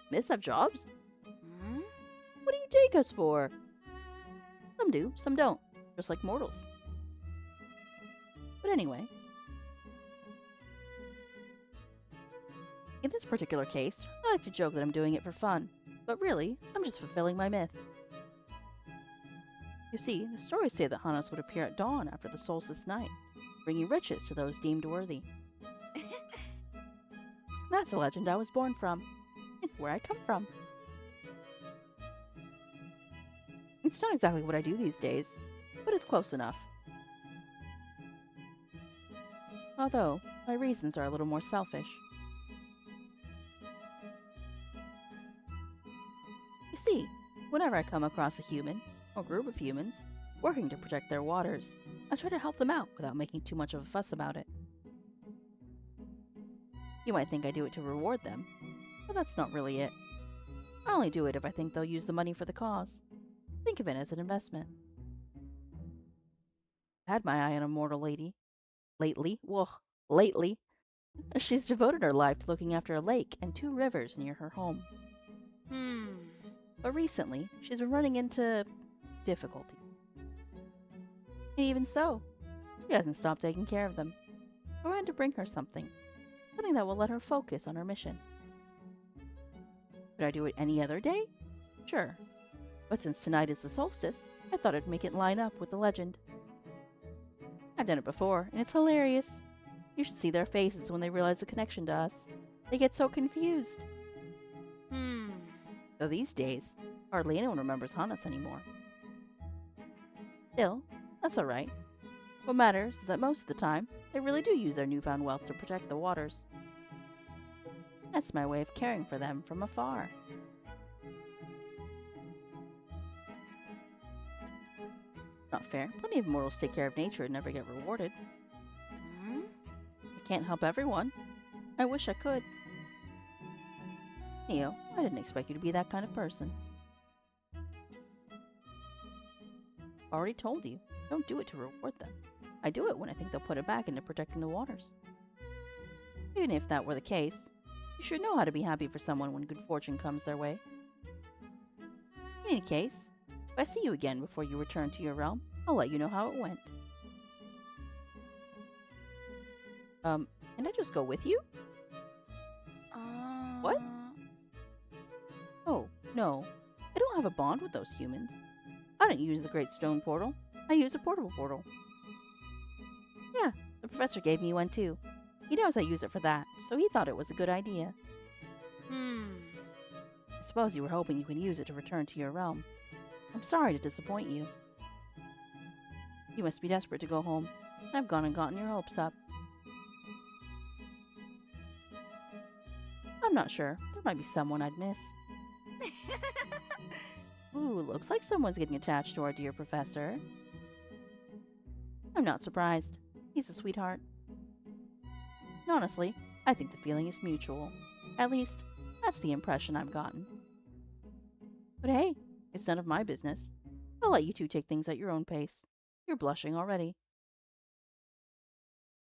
Myths have jobs? What do you take us for? Some do, some don't. Just like mortals. But anyway. In this particular case, I like to joke that I'm doing it for fun. But really, I'm just fulfilling my myth. You see, the stories say that Hanas would appear at dawn after the solstice night, bringing riches to those deemed worthy. That's a legend I was born from. It's where I come from. It's not exactly what I do these days, but it's close enough. Although, my reasons are a little more selfish. You see, whenever I come across a human, or group of humans, working to protect their waters, I try to help them out without making too much of a fuss about it. You might think I do it to reward them, but that's not really it. I only do it if I think they'll use the money for the cause. Think of it as an investment. I had my eye on a mortal lady. Lately. She's devoted her life to looking after a lake and 2 rivers near her home. But recently, she's been running into difficulty. And even so, she hasn't stopped taking care of them. I wanted to bring her something that will let her focus on her mission. Could I do it any other day? Sure. But since tonight is the solstice, I thought I'd make it line up with the legend. I've done it before, and it's hilarious. You should see their faces when they realize the connection to us. They get so confused. Though these days, hardly anyone remembers Hannes anymore. Still, that's alright. What matters is that most of the time, they really do use their newfound wealth to protect the waters. That's my way of caring for them from afar. Not fair. Plenty of mortals take care of nature and never get rewarded. I can't help everyone. I wish I could. Neo, I didn't expect you to be that kind of person. Already told you, don't do it to reward them. I do it when I think they'll put it back into protecting the waters. Even if that were the case, you should know how to be happy for someone when good fortune comes their way. In any case, if I see you again before you return to your realm, I'll let you know how it went. Can I just go with you? What? Oh, no. I don't have a bond with those humans. I don't use the Great Stone Portal. I use a portable portal. Yeah, the professor gave me one too. He knows I use it for that, so he thought it was a good idea. I suppose you were hoping you could use it to return to your realm. I'm sorry to disappoint you. You must be desperate to go home. I've gone and gotten your hopes up. I'm not sure. There might be someone I'd miss. Ooh, looks like someone's getting attached to our dear professor. I'm not surprised. He's a sweetheart. And honestly, I think the feeling is mutual. At least, that's the impression I've gotten. But hey, it's none of my business. I'll let you two take things at your own pace. You're blushing already.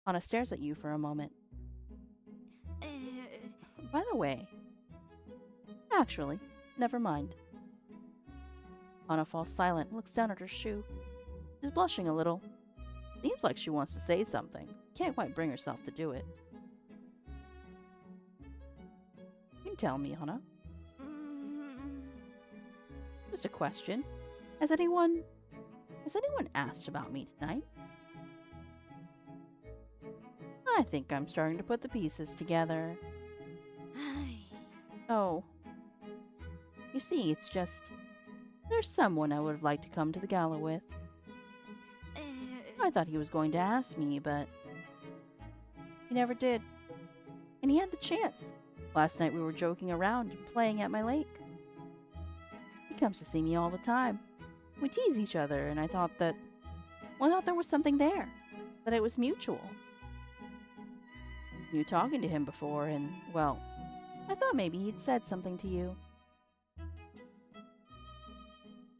Anna stares at you for a moment. By the way, actually, never mind. Anna falls silent and looks down at her shoe. She's blushing a little. Seems like she wants to say something. Can't quite bring herself to do it. You can tell me, Anna. Just a question. Has anyone asked about me tonight? I think I'm starting to put the pieces together. Oh. You see, it's just... There's someone I would have liked to come to the gala with. I thought he was going to ask me, but... He never did. And he had the chance. Last night we were joking around and playing at my lake. He comes to see me all the time. We tease each other, and I thought that... Well, I thought there was something there. That it was mutual. You talking to him before, and, well... I thought maybe he'd said something to you.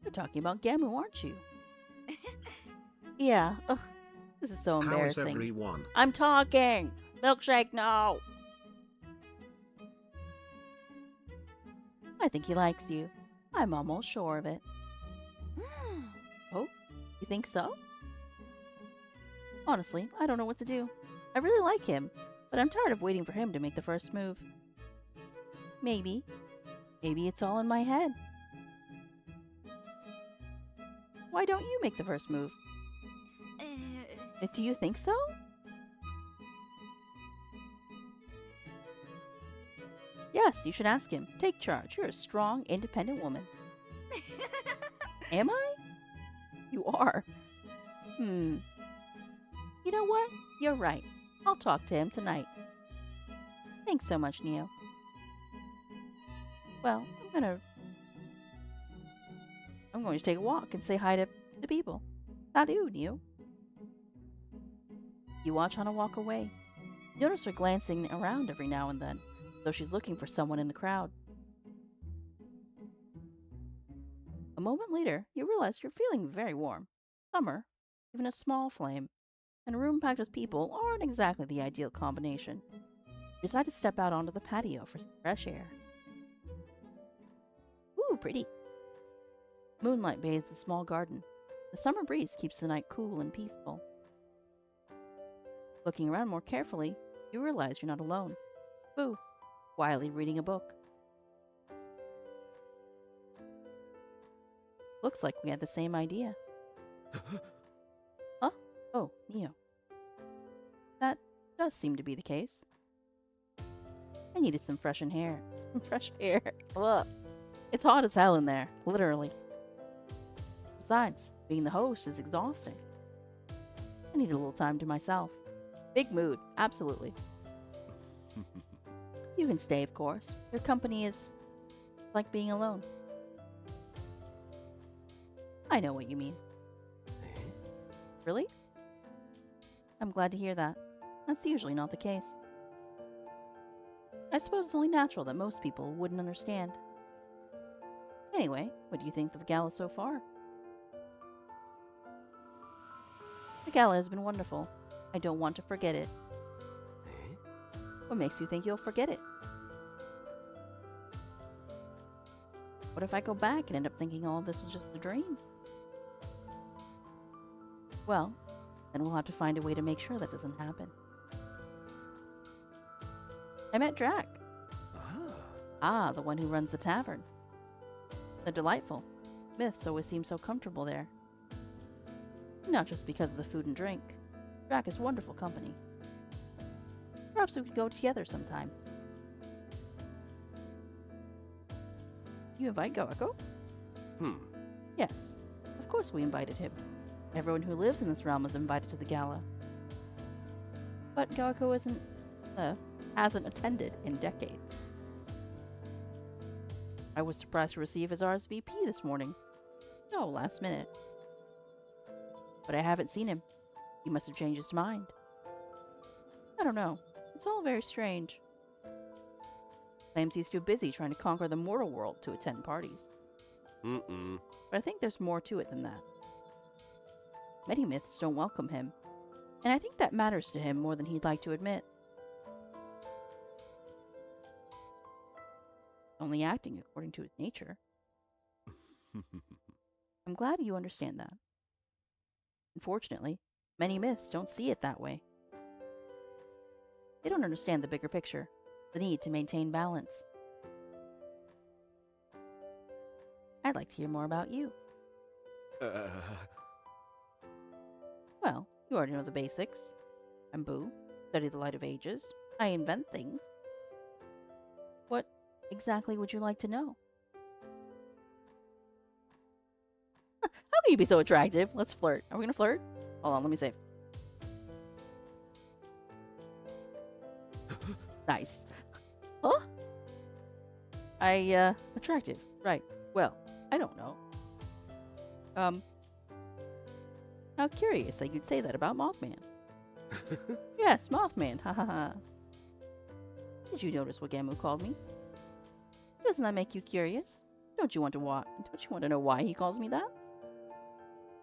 You're talking about Gamu, aren't you? Yeah. Ugh, this is so embarrassing.
How is everyone?
I'm talking! Milkshake, no! I think he likes you. I'm almost sure of it. Oh, you think so? Honestly, I don't know what to do. I really like him, but I'm tired of waiting for him to make the first move. Maybe it's all in my head. Why don't you make the first move? Do you think so? Yes, you should ask him. Take charge. You're a strong, independent woman. Am I? You are. You know what? You're right. I'll talk to him tonight. Thanks so much, Neo. Well, I'm going to take a walk and say hi to the people. How do, Neo? You watch Hana walk away. You notice her glancing around every now and then, though she's looking for someone in the crowd. A moment later, you realize you're feeling very warm. Summer, even a small flame, and a room packed with people aren't exactly the ideal combination. You decide to step out onto the patio for some fresh air. Ooh, pretty. Moonlight bathes the small garden. The summer breeze keeps the night cool and peaceful. Looking around more carefully, you realize you're not alone. Boo, quietly reading a book. Looks like we had the same idea. Huh? Oh, Neo. That does seem to be the case. I needed some fresh air. Some fresh air. Ugh. It's hot as hell in there, literally. Besides, being the host is exhausting. I need a little time to myself. Big mood, absolutely. You can stay, of course. Your company is like being alone. I know what you mean. Really? I'm glad to hear that. That's usually not the case. I suppose it's only natural that most people wouldn't understand. Anyway, what do you think of the gala so far? The gala has been wonderful. I don't want to forget it. What makes you think you'll forget it? What if I go back and end up thinking all of this was just a dream? Well, then we'll have to find a way to make sure that doesn't happen. I met Drac. Ah, the one who runs the tavern. They're delightful. Myths always seem so comfortable there. Not just because of the food and drink. Drac is wonderful company. Perhaps we could go together sometime. You invite Goeko? Yes, of course we invited him. Everyone who lives in this realm is invited to the gala. But Goeko hasn't attended in decades. I was surprised to receive his RSVP this morning. No, last minute. But I haven't seen him. He must have changed his mind. I don't know. It's all very strange. Claims he's too busy trying to conquer the mortal world to attend parties. But I think there's more to it than that. Many myths don't welcome him, and I think that matters to him more than he'd like to admit. Only acting according to his nature. I'm glad you understand that. Unfortunately, many myths don't see it that way. They don't understand the bigger picture, the need to maintain balance. I'd like to hear more about you. Well, you already know the basics. I'm Boo, study the light of ages. I invent things. What exactly would you like to know? How can you be so attractive? Let's flirt. Are we gonna flirt? Hold on, let me save. Nice. Huh? Attractive. Right. Well, I don't know. How curious that you'd say that about Mothman. Yes, Mothman. Ha ha ha. Did you notice what Gamu called me? Doesn't that make you curious? Don't you want to know why he calls me that?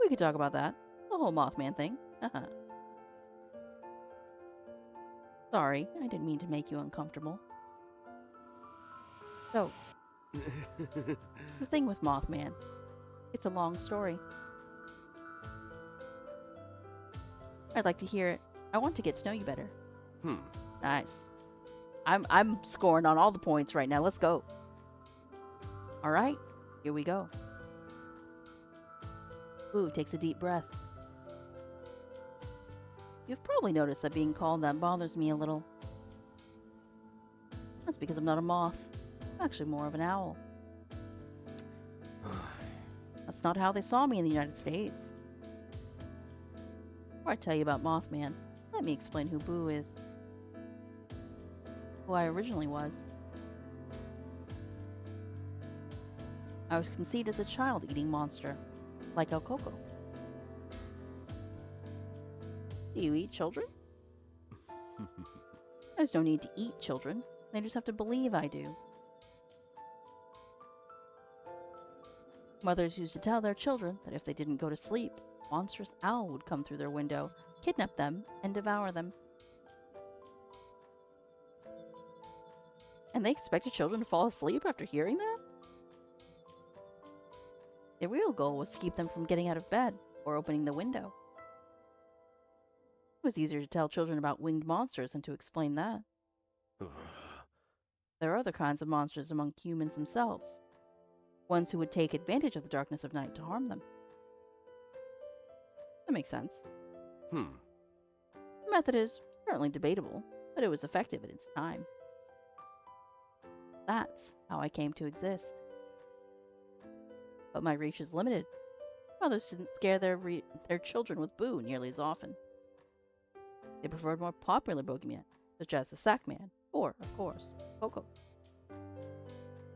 We could talk about that. The whole Mothman thing. Haha. Sorry, I didn't mean to make you uncomfortable. So, the thing with Mothman. It's a long story. I'd like to hear it. I want to get to know you better. Nice. I'm scoring on all the points right now. Let's go. All right, here we go. Ooh, takes a deep breath. You've probably noticed that being called that bothers me a little. That's because I'm not a moth. I'm actually more of an owl. That's not how they saw me in the United States. Before I tell you about Mothman, let me explain who Boo is. Who I originally was. I was conceived as a child-eating monster, like El Coco. Do you eat children? There's no need to eat children. They just have to believe I do. Mothers used to tell their children that if they didn't go to sleep, a monstrous owl would come through their window, kidnap them, and devour them. And they expected children to fall asleep after hearing that? The real goal was to keep them from getting out of bed or opening the window. It was easier to tell children about winged monsters than to explain that. There are other kinds of monsters among humans themselves. ones who would take advantage of the darkness of night to harm them. That makes sense.
Hmm.
The method is certainly debatable, but it was effective at its time. That's how I came to exist. But my reach is limited. Mothers didn't scare their children with boo nearly as often. They preferred more popular boogeymen, such as the Sackman, or, of course, Coco.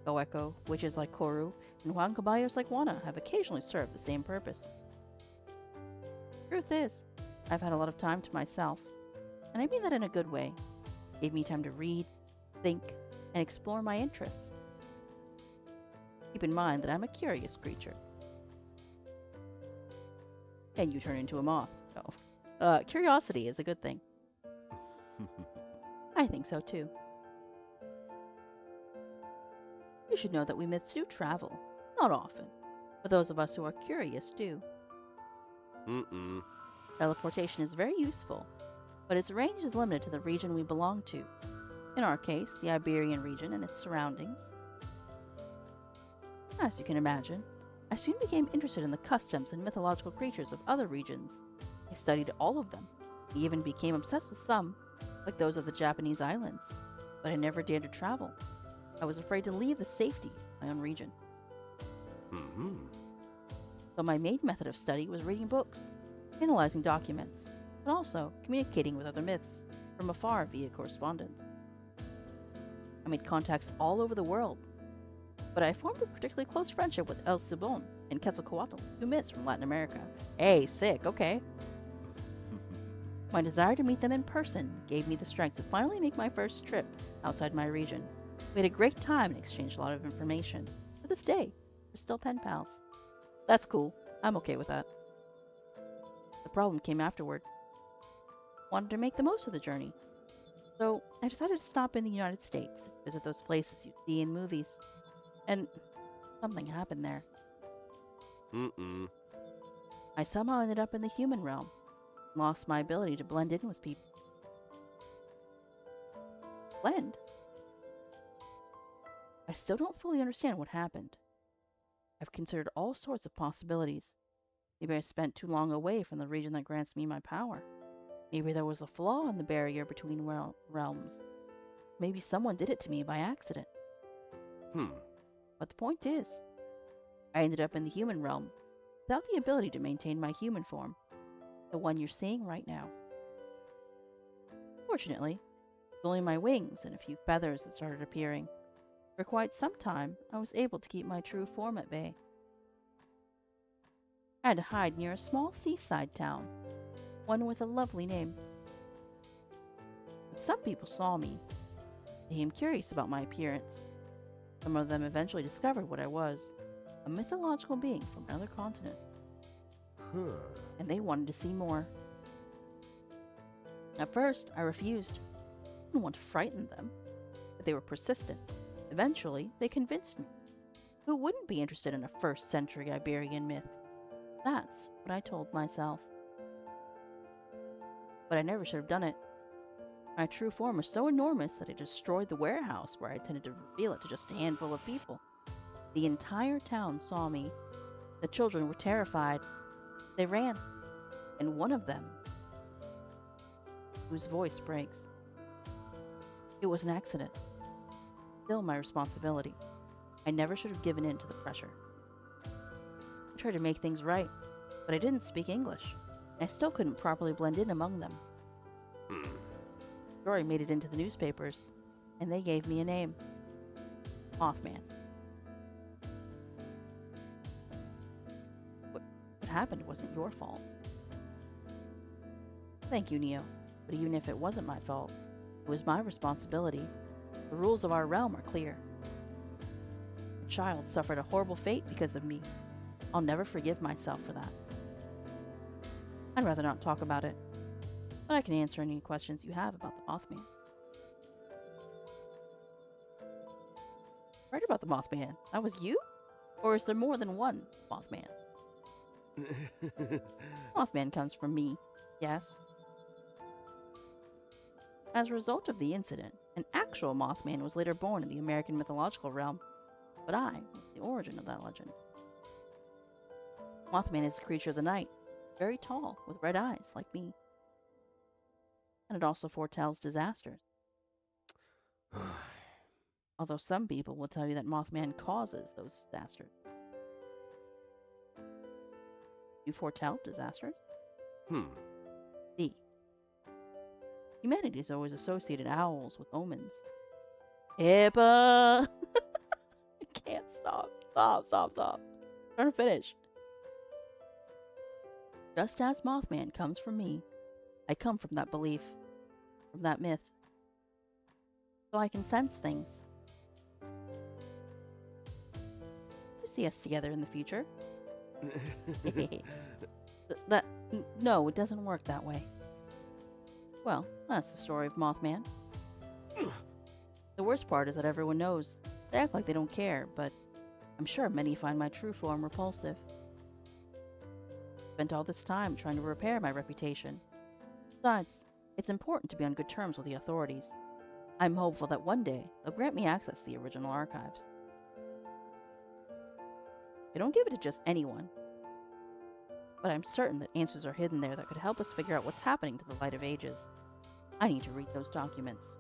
Goeko, witches like Koru, and Juan Caballos like Juana have occasionally served the same purpose. Truth is, I've had a lot of time to myself, and I mean that in a good way. It gave me time to read, think, and explore my interests. Keep in mind that I'm a curious creature. And you turn into a moth. No. Curiosity is a good thing. I think so too. You should know that we myths do travel. Not often, but those of us who are curious do. Teleportation is very useful, but its range is limited to the region we belong to. In our case, the Iberian region and its surroundings. As you can imagine, I soon became interested in the customs and mythological creatures of other regions. I studied all of them. I even became obsessed with some, like those of the Japanese islands, but I never dared to travel. I was afraid to leave the safety of my own region. So my main method of study was reading books, analyzing documents, but also communicating with other myths from afar via correspondence. I made contacts all over the world, but I formed a particularly close friendship with El Sibon and Quetzalcoatl, two myths from Latin America. Hey, sick, okay. My desire to meet them in person gave me the strength to finally make my first trip outside my region. We had a great time and exchanged a lot of information. To this day, we're still pen pals. That's cool. I'm okay with that. The problem came afterward. Wanted to make the most of the journey. So I decided to stop in the United States, visit those places you see in movies. And something happened there. I somehow ended up in the human realm. Lost my ability to blend in with people. Blend? I still don't fully understand what happened. I've considered all sorts of possibilities. Maybe I spent too long away from the region that grants me my power. Maybe there was a flaw in the barrier between realms. Maybe someone did it to me by accident. But the point is, I ended up in the human realm without the ability to maintain my human form, the one you're seeing right now. Fortunately, it was only my wings and a few feathers that started appearing. For quite some time, I was able to keep my true form at bay. I had to hide near a small seaside town, one with a lovely name. But some people saw me. They became curious about my appearance. Some of them eventually discovered what I was, a mythological being from another continent. And they wanted to see more. At first, I refused. I didn't want to frighten them, but they were persistent. Eventually, they convinced me. Who wouldn't be interested in a first-century Iberian myth? That's what I told myself. But I never should have done it. My true form was so enormous that it destroyed the warehouse where I intended to reveal it to just a handful of people. The entire town saw me. The children were terrified. They ran. And one of them, whose voice breaks. It was an accident. Still my responsibility. I never should have given in to the pressure. I tried to make things right, but I didn't speak English, and I still couldn't properly blend in among them. The story made it into the newspapers, and they gave me a name. Mothman. What happened wasn't your fault. Thank you, Neo, but even if it wasn't my fault, it was my responsibility. The rules of our realm are clear. The child suffered a horrible fate because of me. I'll never forgive myself for that. I'd rather not talk about it, but I can answer any questions you have about the Mothman. Right about the Mothman. That was you? Or is there more than one Mothman? Mothman comes from me, yes. As a result of the incident, an actual Mothman was later born in the American mythological realm. but I was the origin of that legend. Mothman is a creature of the night, very tall, with red eyes, like me. And it also foretells disasters. Although some people will tell you that Mothman causes those disasters. You foretell disasters? D. Humanity has always associated owls with omens. HIPAA! I can't stop. Stop. Trying to finish. Just as Mothman comes from me, I come from that belief, from that myth. So I can sense things. You see us together in the future. No, it doesn't work that way. Well, that's the story of Mothman. The worst part is that everyone knows. They act like they don't care, but I'm sure many find my true form repulsive. Spent all this time trying to repair my reputation. Besides, it's important to be on good terms with the authorities. I'm hopeful that one day they'll grant me access to the original archives. They don't give it to just anyone. But I'm certain that answers are hidden there that could help us figure out what's happening to the Light of Ages. I need to read those documents.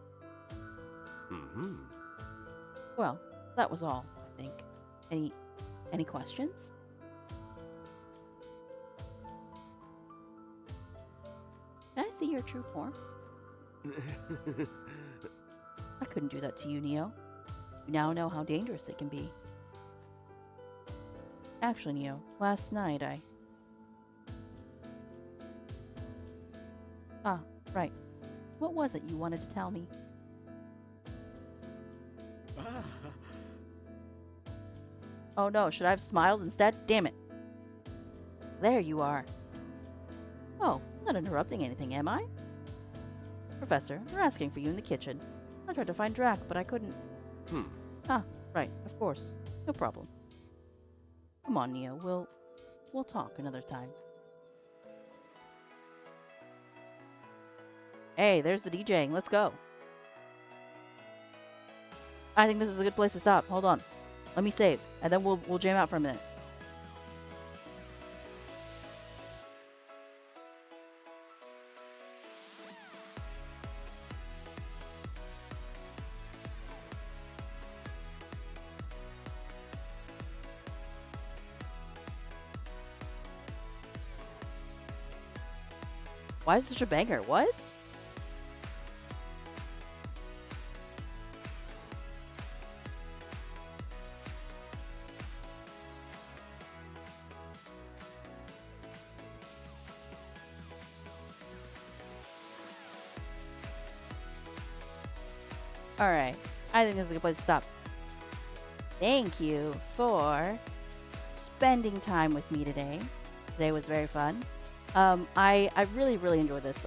Well, that was all, I think. Any questions? Can I see your true form? I couldn't do that to you, Neo. You now know how dangerous it can be. Actually, Neo, last night Ah, right. What was it you wanted to tell me? Oh no, should I have smiled instead? Damn it. There you are. Oh, I'm not interrupting anything, am I? Professor, we're asking for you in the kitchen. I tried to find Drac, but I couldn't. Ah, right, of course. No problem. Come on, Neo, we'll talk another time. Hey, there's the DJing. Let's go. I think this is a good place to stop. Hold on. Let me save, and then we'll jam out for a minute. Why is it such a banger? What? Alright, I think this is a good place to stop. Thank you for spending time with me today. Today was very fun. I really, really enjoyed this.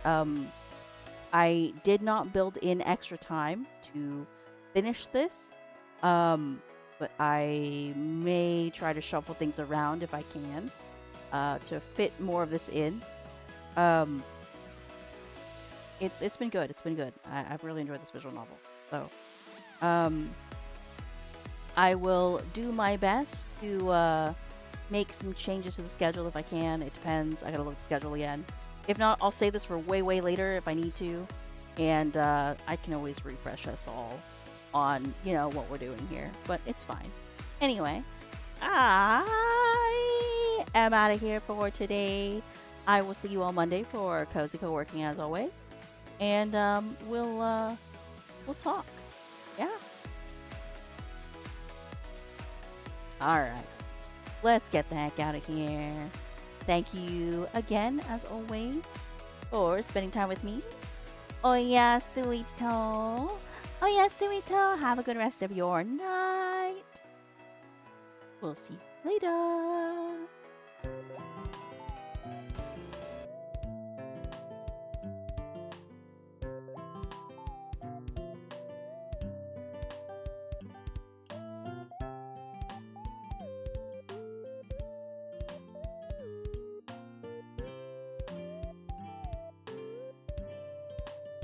I did not build in extra time to finish this, but I may try to shuffle things around if I can to fit more of this in. It's been good. It's been good. I've really enjoyed this visual novel. So, I will do my best to make some changes to the schedule if I can. It depends. I gotta look at the schedule again. If not, I'll save this for way later if I need to. And I can always refresh us all on, what we're doing here. But it's fine. Anyway, I am out of here for today. I will see you all Monday for Cozy Co-working as always. And we'll talk. Yeah. Alright. Let's get the heck out of here. Thank you again, as always, for spending time with me. Oh yeah, Suito. Have a good rest of your night. We'll see you later.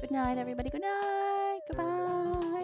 Good night, everybody. Good night. Goodbye.